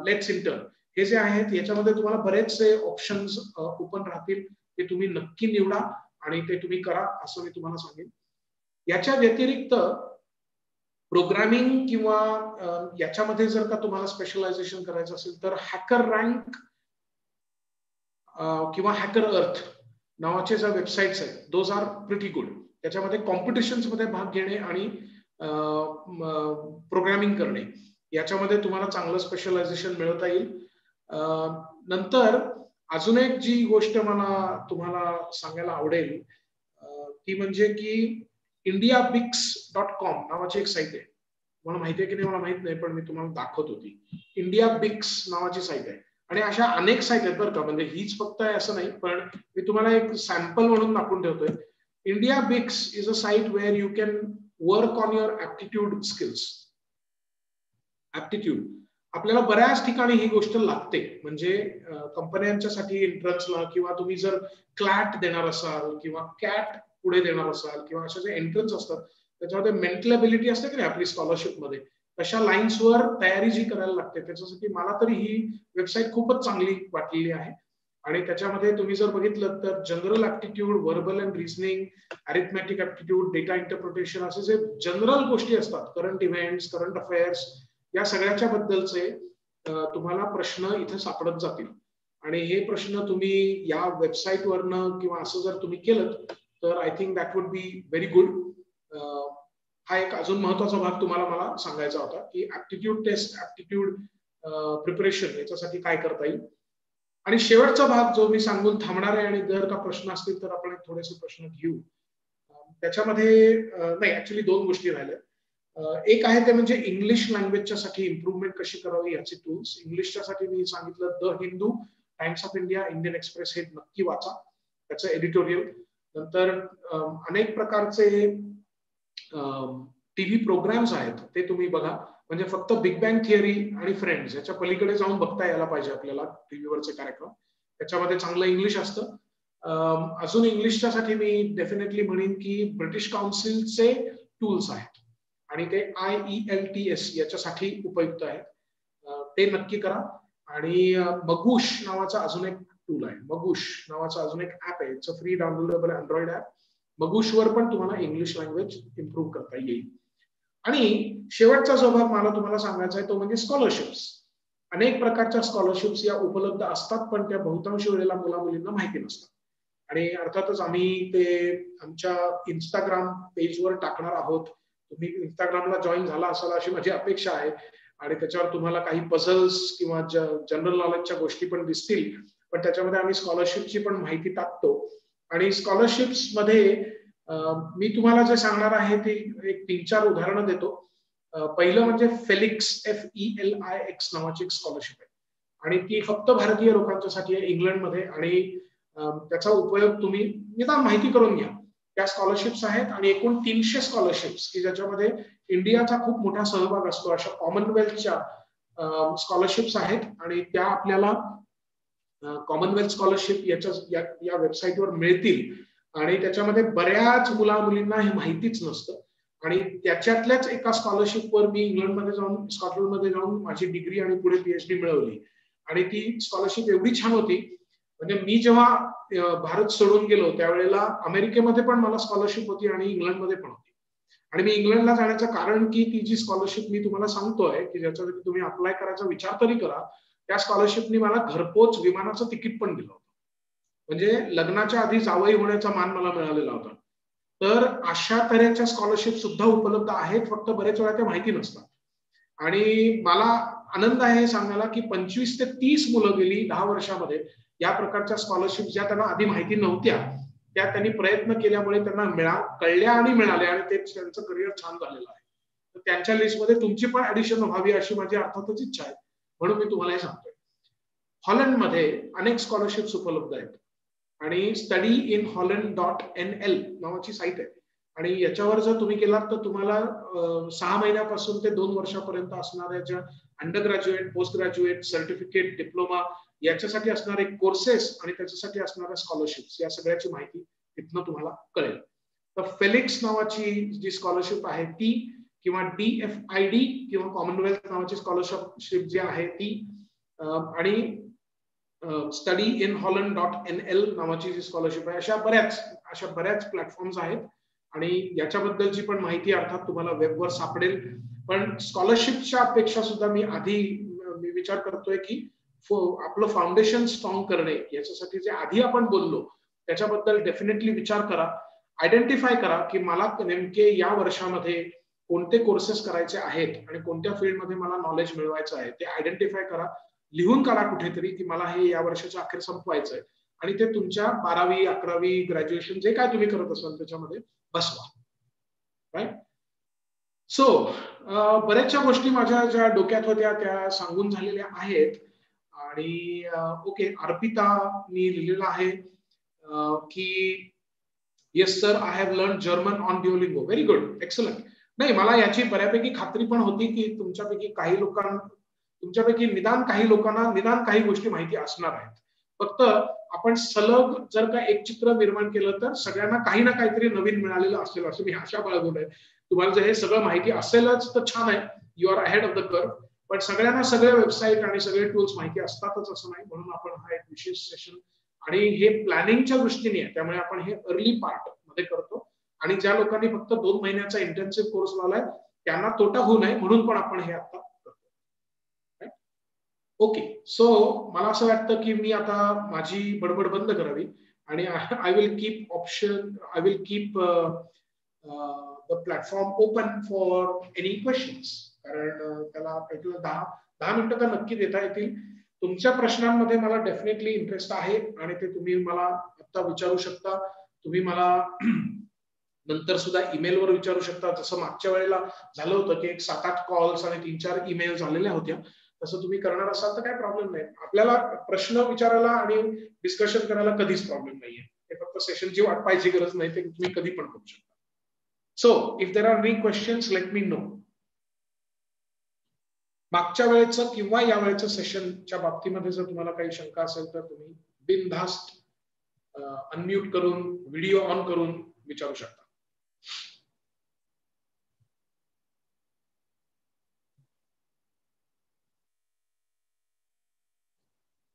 लेट्स इंटर्न हे जे आहेत याच्यामध्ये तुम्हाला बरेचसे ऑप्शन्स ओपन राहतील. ते तुम्ही नक्की निवडा आणि ते तुम्ही करा असं मी तुम्हाला सांगेन. याच्या व्यतिरिक्त प्रोग्रामिंग किंवा याच्यामध्ये जर का तुम्हाला स्पेशलायझेशन करायचं असेल तर हॅकर रँक किंवा हॅकर अर्थ नावाचे ज्या वेबसाईट्स आहेत, दोज आर प्रिटी गुड. त्याच्यामध्ये कॉम्पिटिशन्स मध्ये भाग घेणे आणि प्रोग्रामिंग करणे याच्यामध्ये तुम्हाला चांगलं स्पेशलायझेशन मिळवता येईल. नंतर अजून एक जी गोष्ट मला तुम्हाला सांगायला आवडेल ती म्हणजे की indiabix.com नावाची एक साईट आहे. मला माहिती आहे की नाही मला माहित नाही, पण मी तुम्हाला दाखवत होती. indiabix नावाची साईट आहे. आणि अशा अनेक साईट आहेत बरं का, म्हणजे हीच फक्त आहे असं नाही, पण मी तुम्हाला एक सॅम्पल म्हणून दाखवून ठेवतोय. indiabix is a site where you can work on your aptitude skills. aptitude आपल्याला बऱ्याच ठिकाणी ही गोष्ट लागते. म्हणजे कंपन्यांच्यासाठी एंट्रन्सला किंवा तुम्ही जर क्लॅट देणार असाल किंवा कॅट पुढे देणार असाल किंवा अशा जे एंट्रन्स असतात त्याच्यामध्ये मेंटल एबिलिटी असते की नाही आपली स्कॉलरशिप मध्ये, तशा लाईन्सवर तयारी जी करायला लागते त्याच्यासाठी मला तरी ही वेबसाईट खूपच चांगली वाटलेली आहे. आणि त्याच्यामध्ये तुम्ही जर बघितलं तर general aptitude, verbal and reasoning, arithmetic aptitude, data interpretation असे जे जनरल गोष्टी असतात, करंट इव्हेंट्स, करंट अफेअर्स, या सगळ्याच्या बद्दलचे तुम्हाला प्रश्न इथे सापडत जातील. आणि हे प्रश्न तुम्ही या वेबसाईटवरनं किंवा असं जर तुम्ही केलं तर I think that would be very good. हा एक अजून महत्वाचा भाग तुम्हाला मला सांगायचा होता की ऍप्टिट्यूड टेस्ट, ऍप्टिट्यूड प्रिपरेशन याच्यासाठी काय करता येईल. आणि शेवटचा भाग जो मी सांगून थांबणार आहे, आणि जर का प्रश्न असतील तर आपण थोडेसे प्रश्न घेऊ. त्याच्यामध्ये नाही, ऍक्च्युली 2 गोष्टी राहिल्या. एक आहे ते म्हणजे इंग्लिश लँग्वेजच्या साठी इम्प्रुव्हमेंट कशी करावी याचे टूल्स. इंग्लिशच्या साठी मी सांगितलं the Hindu, times of India, Indian express हे नक्की वाचा, त्याचं एडिटोरियल. नंतर अनेक प्रकारचे टीव्ही प्रोग्राम्स आहेत ते तुम्ही बघा. म्हणजे फक्त बिग बँग थिअरी आणि फ्रेंड्स याच्या पलीकडे जाऊन बघता यायला पाहिजे आपल्याला टीव्हीवरचे कार्यक्रम. त्याच्यामध्ये चांगलं इंग्लिश असतं. अजून इंग्लिशच्या साठी मी डेफिनेटली म्हणेन की ब्रिटिश काउन्सिलचे टूल्स आहेत आणि ते IELTS याच्यासाठी उपयुक्त आहेत. ते नक्की करा. आणि मगुश नावाचा अजून एक टूल आहे, मगुश नावाचा अजून एक ऍप आहे, it's a free downloadable Android app. मगुशवर पण तुम्हाला इंग्लिश लँग्वेज इम्प्रूव्ह करता येईल. आणि शेवटचा जो भाग मला तुम्हाला सांगायचा आहे तो म्हणजे स्कॉलरशिप्स. अनेक प्रकारच्या स्कॉलरशिप्स या उपलब्ध असतात, पण त्या बहुतांश वेळेला मुला मुलींना माहिती नसतात. आणि अर्थातच आम्ही ते आमच्या इंस्टाग्राम पेजवर टाकणार आहोत. तुम्ही इंस्टाग्रामला जॉईन झाला असाल अशी माझी अपेक्षा आहे आणि त्याच्यावर तुम्हाला काही पझल्स किंवा जनरल नॉलेजच्या गोष्टी पण दिसतील, पण त्याच्यामध्ये आम्ही स्कॉलरशिपची पण माहिती टाकतो. आणि स्कॉलरशिप्स मध्ये मी तुम्हाला जे सांगणार आहे ते एक 3-4 उदाहरणं देतो. पहिलं म्हणजे फेलिक्स FELIX नावाची एक स्कॉलरशिप आहे आणि ती फक्त भारतीय लोकांच्यासाठी आहे इंग्लंडमध्ये. आणि त्याचा उपयोग तुम्ही निदान माहिती करून घ्या. त्या स्कॉलरशिप्स आहेत आणि एकूण 300 स्कॉलरशिप्स की ज्याच्यामध्ये इंडियाचा खूप मोठा सहभाग असतो अशा कॉमनवेल्थच्या स्कॉलरशिप्स आहेत. आणि त्या आपल्याला कॉमनवेल्थ स्कॉलरशिप या वेबसाईटवर मिळतील. आणि त्याच्यामध्ये बऱ्याच मुला मुलींना हे माहितीच नसतं. आणि त्याच्यातल्याच एका स्कॉलरशिपवर मी इंग्लंडमध्ये जाऊन स्कॉटलंडमध्ये जाऊन माझी डिग्री आणि पुढे PhD मिळवली. आणि ती स्कॉलरशिप एवढी छान होती, म्हणजे मी जेव्हा भारत सोडून गेलो त्यावेळेला अमेरिकेमध्ये पण मला स्कॉलरशिप होती आणि इंग्लंडमध्ये पण होती. आणि मी इंग्लंडला जाण्याचं कारण की ती जी स्कॉलरशिप मी तुम्हाला सांगतोय की ज्याच्यासाठी तुम्ही अप्लाय करायचा विचार तरी करा, त्या स्कॉलरशिपनी मला घरपोच विमानाचं तिकीट पण दिलं होतं. म्हणजे लग्नाच्या आधी जावई होण्याचा मान मला मिळालेला होता. तर अशा तऱ्हेच्या स्कॉलरशिप सुद्धा उपलब्ध आहेत, फक्त बरेच वेळा त्या माहिती नसतात. आणि मला आनंद आहे सांगायला की 25 ते 30 मुलं गेली 10 वर्षामध्ये या प्रकारच्या स्कॉलरशिप ज्या त्यांना आधी माहिती नव्हत्या त्या त्यांनी प्रयत्न केल्यामुळे त्यांना कळल्या आणि मिळाल्या आणि ते त्यांचं करिअर छान झालेलं आहे. तर त्यांच्या लिस्टमध्ये तुमची पण ऍडिशन व्हावी अशी माझी अर्थातच इच्छा आहे, म्हणून मी तुम्हाला हे सांगतोय. हॉलंडमध्ये अनेक स्कॉलरशिप्स उपलब्ध आहेत आणि studyinholland.nl नावाची साईट आहे. आणि याच्यावर जर तुम्ही गेलात तर तुम्हाला 6 महिन्यापासून ते 2 वर्षापर्यंत असणाऱ्या ज्या under graduate, post graduate, certificate, diploma याच्यासाठी असणारे कोर्सेस आणि त्याच्यासाठी असणाऱ्या स्कॉलरशिप्स या सगळ्याची माहिती तिथनं तुम्हाला कळेल. तर फेलिक्स नावाची जी स्कॉलरशिप आहे ती, किंवा DFID किंवा कॉमनवेल्थ नावाची स्कॉलरशिप जी आहे ती, आणि studyinholland.nl नावाची जी स्कॉलरशिप आहे, अशा बऱ्याच प्लॅटफॉर्म्स आहेत. आणि याच्याबद्दलची पण माहिती अर्थात तुम्हाला वेबवर सापडेल. पण स्कॉलरशिपच्या अपेक्षा सुद्धा मी विचार करतोय की आपलं फाउंडेशन स्ट्रॉंग करणे याच्यासाठी जे आधी आपण बोललो त्याच्याबद्दल डेफिनेटली विचार करा. आयडेंटिफाय करा की मला नेमके या वर्षामध्ये कोणते कोर्सेस करायचे आहेत आणि कोणत्या फील्डमध्ये मला नॉलेज मिळवायचं आहे ते आयडेंटिफाय करा. लिहून काढा कुठेतरी की मला हे या वर्षाच्या अखेर संपवायचंय आणि ते तुमच्या 12वी, 11वी, ग्रॅज्युएशन जे काय तुम्ही करत असाल त्याच्यामध्ये बसवा. राईट. सो बऱ्याचशा गोष्टी माझ्या ज्या डोक्यात होत्या त्या सांगून झालेल्या आहेत. आणि ओके, अर्पितानी लिहिलेलं आहे की yes sir, I have learn German on Duolingo. Very good, excellent. नाही, मला याची बऱ्यापैकी खात्री पण होती की तुमच्यापैकी निदान काही गोष्टी माहिती असणार आहेत. फक्त आपण सलग जर का एक चित्र निर्माण केलं तर सगळ्यांना काही ना काहीतरी नवीन मिळालेलं असेल असं मी आशा बाळगून आहे. तुम्हाला जर हे सगळं माहिती असेलच तर छान आहे, you are ahead of the curve. पण सगळ्यांना सगळे वेबसाईट आणि सगळे टूल्स माहिती असतातच असं नाही, म्हणून आपण हा एक विशेष सेशन आणि हे प्लॅनिंगच्या दृष्टीने आहे, त्यामुळे आपण हे अर्ली पार्ट मध्ये करतो. आणि ज्या लोकांनी फक्त 2 महिन्याचा इंटेन्सिव्ह कोर्स लावलाय त्यांना तोटा होऊ नये म्हणून पण आपण हे आता करतो. ओके, सो मला असं वाटतं की मी आता माझी बडबड बंद करावी आणि I will keep the platform open for any questions. कारण त्याला 10 मिनिटं तर नक्की देता येतील. तुमच्या प्रश्नांमध्ये मला डेफिनेटली इंटरेस्ट आहे आणि ते तुम्ही मला आता विचारू शकता. तुम्ही मला नंतर सुद्धा ईमेलवर विचारू शकता. जसं मागच्या वेळेला झालं होतं की 7-8 कॉल्स आणि 3-4 ईमेल झालेल्या होत्या, तसं तुम्ही करणार असाल तर काय प्रॉब्लेम नाही. आपल्याला प्रश्न विचारायला आणि डिस्कशन करायला कधीच प्रॉब्लेम नाहीये. हे फक्त सेशनची वाट पाहायची गरज नाही, ते तुम्ही कधी पण करू शकता. So if there are any questions let me know. मागच्या वेळेचं किंवा या वेळेचं सेशनच्या बाबतीमध्ये जर तुम्हाला काही शंका असेल तर तुम्ही बिनधास्त अनम्यूट करून व्हिडिओ ऑन करून विचारू शकता.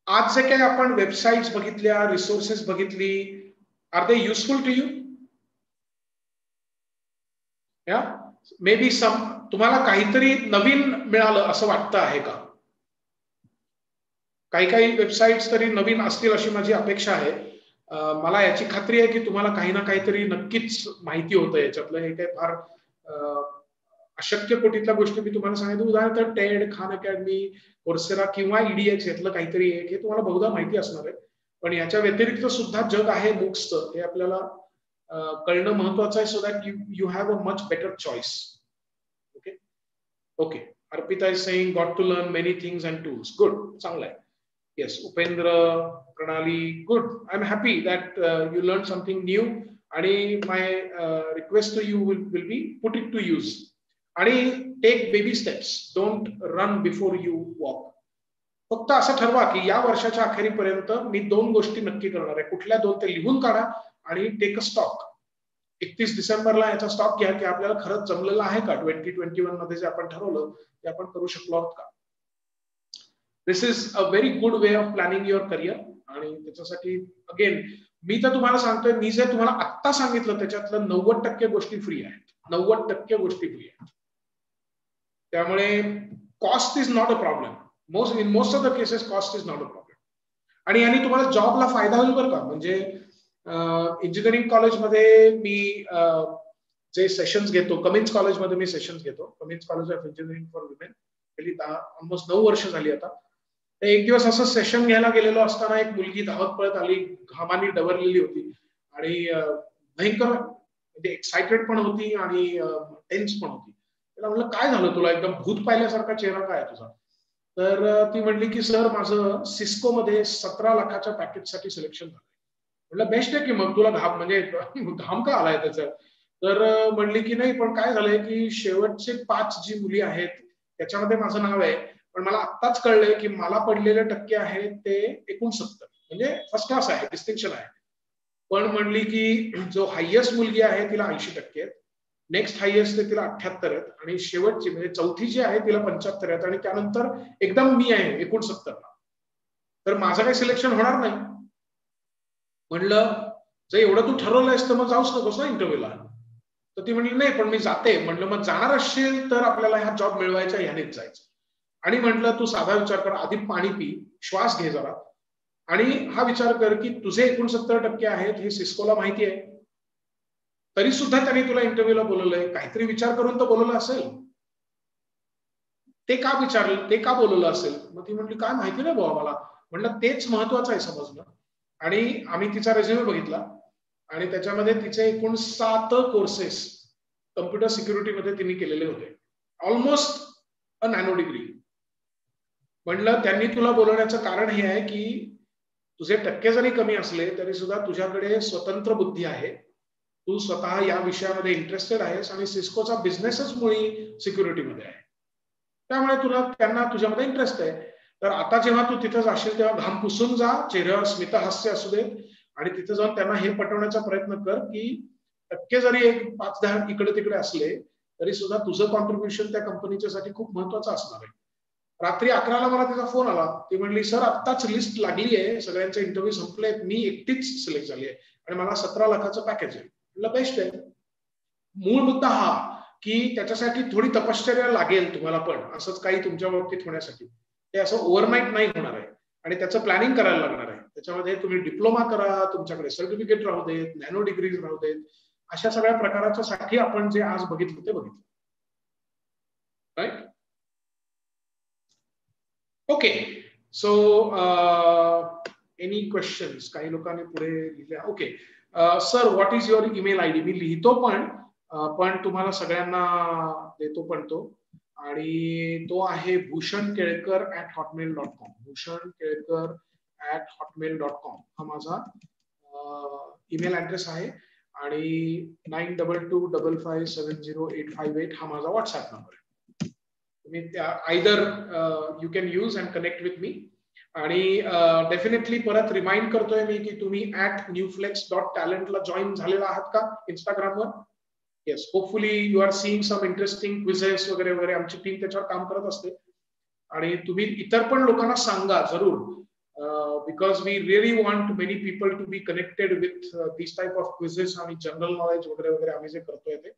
आज जे काही आपण वेबसाईट्स बघितल्या, रिसोर्सेस बघितली, are they useful to you? Yeah may be तुम्हाला काहीतरी नवीन मिळालं असं वाटतं आहे का? काही काही वेबसाईट्स तरी नवीन असतील अशी माझी अपेक्षा आहे. मला याची खात्री आहे की तुम्हाला काही ना काहीतरी नक्कीच माहिती होतं याच्यातलं. हे काही फार अशक्य कोटीतल्या गोष्टी मी तुम्हाला सांगितलं. उदाहरणार्थ टेड, खान अकॅडमी, कोर्सेरा किंवा EDX यातलं काहीतरी एक हे तुम्हाला बहुधा माहिती असणार आहे. पण याच्या व्यतिरिक्त सुद्धा जग आहे बुक्सचं, हे आपल्याला कळणं महत्वाचं आहे, so that you have a much better choice. Okay okay. Arpita is saying got to learn many things and tools. Good, चांगलं आहे. Yes, Upendra, Pranali, good. I'm happy that you learned something new. And my request to you will be put it to use. And take baby steps. Don't run before you walk. फक्त असं ठरवा की या वर्षाच्या अखेरीपर्यंत मी 2 गोष्टी नक्की करणार आहे. कुठल्या 2 ते लिहून काढा आणि टेक अ स्टॉक. 31 डिसेंबरला याचा स्टॉक घ्या की आपल्याला खरंच जमलेलं आहे का 2021 मध्ये जे आपण ठरवलं ते आपण करू शकलो आहोत का. This is a very good way of planning your career. आणि त्याच्यासाठी अगेन मी तर तुम्हाला सांगतोय, मी जे तुम्हाला आत्ता सांगितलं त्याच्यातलं 90% गोष्टी फ्री आहेत. 90% गोष्टी फ्री आहेत. त्यामुळे cost is not a problem. In most of the cases cost is not a problem. आणि यांनी तुम्हाला जॉबला फायदा होईल बरं का. म्हणजे इंजिनिअरिंग कॉलेजमध्ये मी जे सेशन्स घेतो, कमिन्स कॉलेजमध्ये मी सेशन्स घेतो, Cummins college of engineering for women. गेली ऑलमोस्ट 9 वर्ष झाली आता. एक दिवस असं सेशन घ्यायला गेलेलो असताना एक मुलगी धावत पळत आली, घामानी डवरलेली होती आणि भयंकर म्हणजे एक्साइटेड पण होती आणि टेन्स पण होती. त्याला म्हणलं काय झालं तुला, एकदम भूत पाहिल्यासारखा चेहरा काय तुझा. तर ती म्हणली की सर माझं सिस्को मध्ये 17 लाखाच्या पॅकेजसाठी सिलेक्शन झालं. म्हटलं बेस्ट आहे की मग तुला घाम म्हणजे घाम का आलाय त्याचा. तर म्हणली की नाही पण काय झालंय की शेवटचे 5 जी मुली आहेत त्याच्यामध्ये माझं नाव आहे, पण मला आत्ताच कळलंय की मला पडलेले टक्के आहेत ते 69, म्हणजे फर्स्ट क्लास आहे, डिस्टिंक्शन आहे. पण म्हणली की जो हायएस्ट मुलगी आहे तिला 80% आहेत, नेक्स्ट हायएस्ट आहे तिला 78 आहेत आणि शेवटची म्हणजे चौथी जी आहे तिला 75 आहेत आणि त्यानंतर एकदम मी आहे 69 ला. तर माझं काही सिलेक्शन होणार नाही. म्हणलं जर एवढं तू ठरवलंयस तर मग जाऊच नकोस ना इंटरव्ह्यूला. तर ती म्हणली नाही पण मी जाते. म्हणलं मग जाणार असशील तर आपल्याला ह्या जॉब मिळवायच्या ह्यानेच जायचं. आणि म्हटलं तू साधा विचार कर, आधी पाणी पी, श्वास घे जरा आणि हा विचार कर की तुझे 69% आहेत हे सिस्कोला माहिती आहे, तरी सुद्धा त्यांनी तुला इंटरव्ह्यूला बोलवलंय. काहीतरी विचार करून तर बोलवलं असेल. ते का विचारलं, ते का बोलवलं असेल. मग ती म्हटली काय माहिती नाही बाबा मला. म्हणलं तेच महत्वाचं आहे समजणं. आणि आम्ही तिचा रेझ्युमे बघितला आणि त्याच्यामध्ये तिचे एकूण 7 कोर्सेस कम्प्युटर सिक्युरिटीमध्ये तिने केलेले होते. ऑलमोस्ट अ नॅनो डिग्री. म्हणलं त्यांनी तुला बोलवण्याचं कारण हे आहे की तुझे टक्के जरी कमी असले तरी सुद्धा तुझ्याकडे स्वतंत्र बुद्धी आहे, तू स्वतः या विषयामध्ये इंटरेस्टेड आहेस आणि सिस्कोचा बिझनेसच मुळी सिक्युरिटीमध्ये आहे, त्यामुळे त्यांना तुझ्यामध्ये इंटरेस्ट आहे. तर आता जेव्हा तू तिथे जाशील तेव्हा घाम पुसून जा, चेहऱ्यावर स्मितहास्य असू दे आणि तिथे जाऊन त्यांना हे पटवण्याचा प्रयत्न कर की टक्के जरी 5-10 इकडे तिकडे असले तरी सुद्धा तुझं कॉन्ट्रीब्युशन त्या कंपनीच्या साठी खूप महत्वाचं असणार आहे. रात्री 11ला मला तिचा फोन आला. ती म्हणली सर आत्ताच लिस्ट लागली आहे, सगळ्यांचे इंटरव्ह्यू संपले, मी एकटीच सिलेक्ट झाली आहे आणि मला 17 लाखाचं पॅकेज आहे. म्हटलं बेस्ट आहे. मूळ मुद्दा हा की त्याच्यासाठी थोडी तपश्चर्या लागेल तुम्हाला, पण असंच काही तुमच्या बाबतीत होण्यासाठी ते असं ओव्हरनाईट नाही होणार आहे आणि त्याचं प्लॅनिंग करायला लागणार आहे. त्याच्यामध्ये तुम्ही डिप्लोमा करा, तुमच्याकडे सर्टिफिकेट राहू देत, नॅनो डिग्रीज राहू देत, अशा सगळ्या प्रकाराच्या साठी आपण जे आज बघितलं ते बघितलं. Right. Okay. So any questions. काही लोकांनी पुढे लिहिले. Okay sir what is your email ID. मी लिहितो पण तुम्हाला सगळ्यांना देतो पण तो, आणि तो आहे bhushankelkar@hotmail.com. bhushankelkar@hotmail.com हा माझा ईमेल ऍड्रेस आहे आणि 9225570858 हा माझा व्हॉट्सअप नंबर आहे. either you can use and connect with me. आणि डेफिनेटली परत रिमाइंड करतोय मी की तुम्ही @newflex.talent ला जॉईन झालेला आहात का इंस्टाग्रामवर? Yes, hopefully you are seeing some interesting quizzes वगैरे वगैरे. आमची टीम त्याच्यावर काम करत असते आणि तुम्ही इतर पण लोकांना सांगा जरूर, because we really want many people to be connected with this type of quizzes आणि जनरल नॉलेज वगैरे वगैरे आम्ही जे करतोय ते.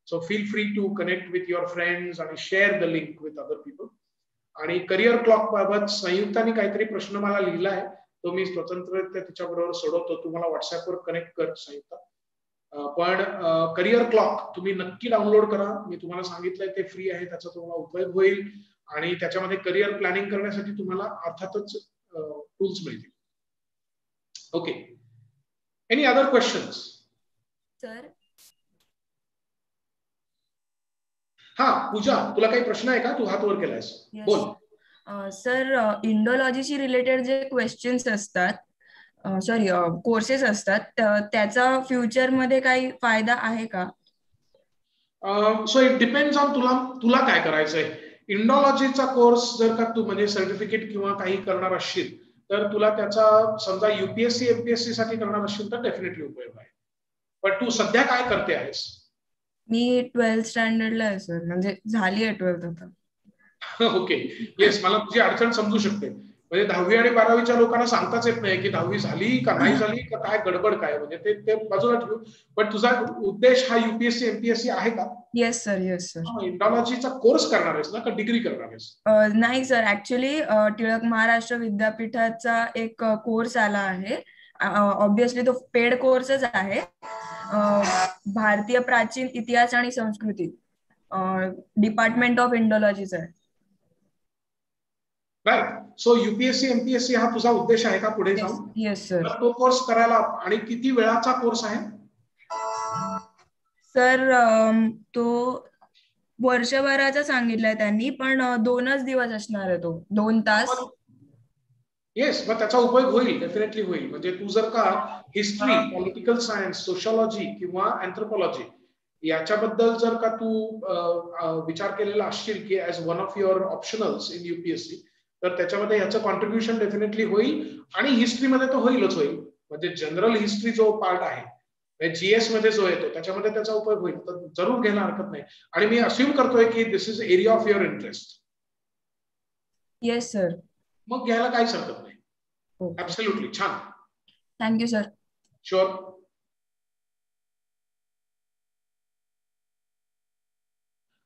So feel free to connect with your friends आणि share the link with other people. आणि करिअर क्लॉक बाबत संयुक्ताने काहीतरी प्रश्न मला लिहिला आहे, तो मी स्वतंत्ररित्या तिच्याबरोबर सोडवतो. तुम्हाला व्हॉट्सअपवर कनेक्ट कर संयुक्ता. पण करिअर क्लॉक तुम्ही नक्की डाउनलोड करा. मी तुम्हाला सांगितलंय ते फ्री आहे, त्याचा तुम्हाला उपयोग होईल आणि त्याच्यामध्ये करिअर प्लॅनिंग करण्यासाठी तुम्हाला अर्थातच टूल्स मिळतील. Okay, any other questions? Sir हा पूजा, तुला काही प्रश्न आहे का? तू हात वर केलायस, बोल. सर इंडोलॉजीशी रिलेटेड जे क्वेश्चन्स असतात, सॉरी कोर्सेस असतात, त्याचा फ्युचर मध्ये काही फायदा आहे का? सो इट डिपेंड्स ऑन तुला काय करायचंय. इंडोलॉजीचा कोर्स जर का तू म्हणजे सर्टिफिकेट किंवा काही करणार असशील तर तुला त्याचा समजा UPSC MPSC साठी करणार असशील तर डेफिनेटली उपयोग आहे. पण तू सध्या काय करते आहेस? मी 12th स्टँडर्डला आहे सर, म्हणजे झाली आहे 12th आता. ओके, येस, मला तुझी अडचण समजू शकते. म्हणजे 10वी आणि 12वीच्या लोकांना सांगताच येत नाही की 10वी झाली का नाही झाली का काय गडबड काय, म्हणजे ते बाजूला ठेवू. पण तुझा उद्देश हा UPSC MPSC आहे का? Yes sir, yes sir. इंडोलॉजीचा कोर्स करणार आहेस ना का डिग्री करणार आहेस? नाही सर, ऍक्च्युली टिळक महाराष्ट्र विद्यापीठाचा एक कोर्स आला आहे. ऑब्विसली तो पेड कोर्सच आहे. भारतीय प्राचीन इतिहास आणि संस्कृती, डिपार्टमेंट ऑफ इंडोलॉजीचा आहे. राईट. सो UPSC MPSC हा तुझा उद्देश आहे का पुढे जाऊन? Yes sir. तो कोर्स करायला आणि किती वेळाचा कोर्स आहे? सर तो वर्षभराचा सांगितलाय त्यांनी, पण 2च दिवस असणार आहे तो, 2 तास. येस, मग त्याचा उपयोग होईल, डेफिनेटली होईल. म्हणजे तू जर का हिस्ट्री, पॉलिटिकल सायन्स, सोशॉलॉजी किंवा अँथ्रोपॉलॉजी याच्याबद्दल जर का तू विचार केलेला असशील की as one of your optionals in UPSC, तर त्याच्यामध्ये याचं कॉन्ट्रीब्युशन डेफिनेटली होईल. आणि हिस्ट्रीमध्ये तो होईलच होईल. म्हणजे जनरल हिस्ट्री जो पार्ट आहे GS मध्ये जो येतो त्याच्यामध्ये त्याचा उपयोग होईल, तर जरूर घ्यायला हरकत नाही. आणि मी अस्युम करतोय की this is area of your interest. Yes sir. मग घ्यायला काहीच हरकत नाही. ऍब्सोल्युटली, छान. Thank you sir. शुअर.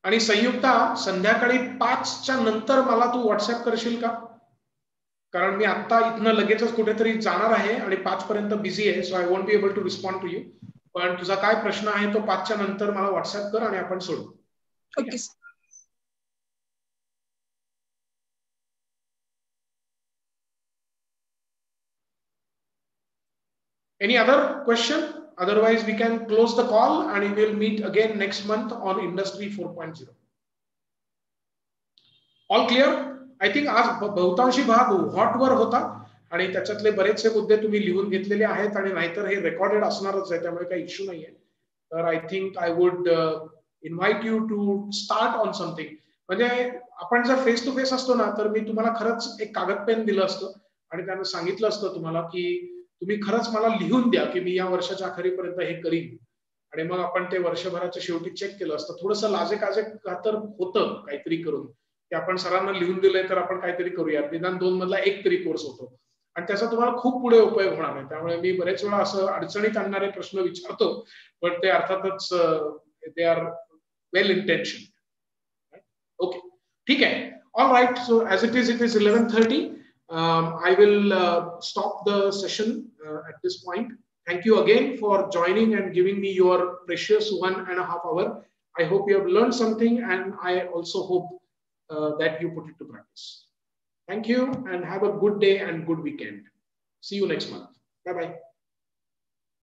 आणि संयुक्ता, संध्याकाळी 5च्या नंतर मला तू व्हॉट्सअप करशील का? कारण मी आता इथनं लगेचच कुठेतरी जाणार आहे आणि 5 पर्यंत बिझी आहे. So I won't be able to respond to you. पण तुझा काय प्रश्न आहे तो 5च्या नंतर मला व्हॉट्सअप कर आणि आपण सोडू. Okay. Any other question? Otherwise, we can close the call and we will meet again next month on Industry 4.0. All clear? I think आज बहुतांशी भाग हॉट वर होता आणि त्याच्यातले बरेचसे मुद्दे तुम्ही लिहून घेतलेले आहेत आणि नाहीतर हे रेकॉर्डेड असणारच आहे, त्यामुळे काही इश्यू नाहीये. तर I think I would invite you to start on something. म्हणजे आपण जर फेस टू फेस असतो ना तर मी तुम्हाला खरंच एक कागद पेन दिलं असतं आणि त्यानं सांगितलं असतं तुम्हाला की तुम्ही खरंच मला लिहून द्या की मी या वर्षाच्या अखेरीपर्यंत हे करीन. आणि मग आपण ते वर्षभराच्या शेवटी चेक केलं असतं. थोडंसं लाजे काजे तर होतं काहीतरी करून, की आपण सरांना लिहून दिलंय तर आपण काहीतरी करूया. निदान 2 मधला एक तरी कोर्स होतो आणि त्याचा तुम्हाला खूप पुढे उपयोग होणार आहे. त्यामुळे मी बरेच वेळा असं अडचणीत आणणारे प्रश्न विचारतो, पण ते अर्थातच they are well intention. Okay, ठीक आहे. All right. So as it is 11:30. I will stop the session at this point. Thank you again for joining and giving me your precious 1.5 hours. I hope you have learned something and I also hope that you put it to practice. Thank you and have a good day and good weekend. See you next month. Bye-bye.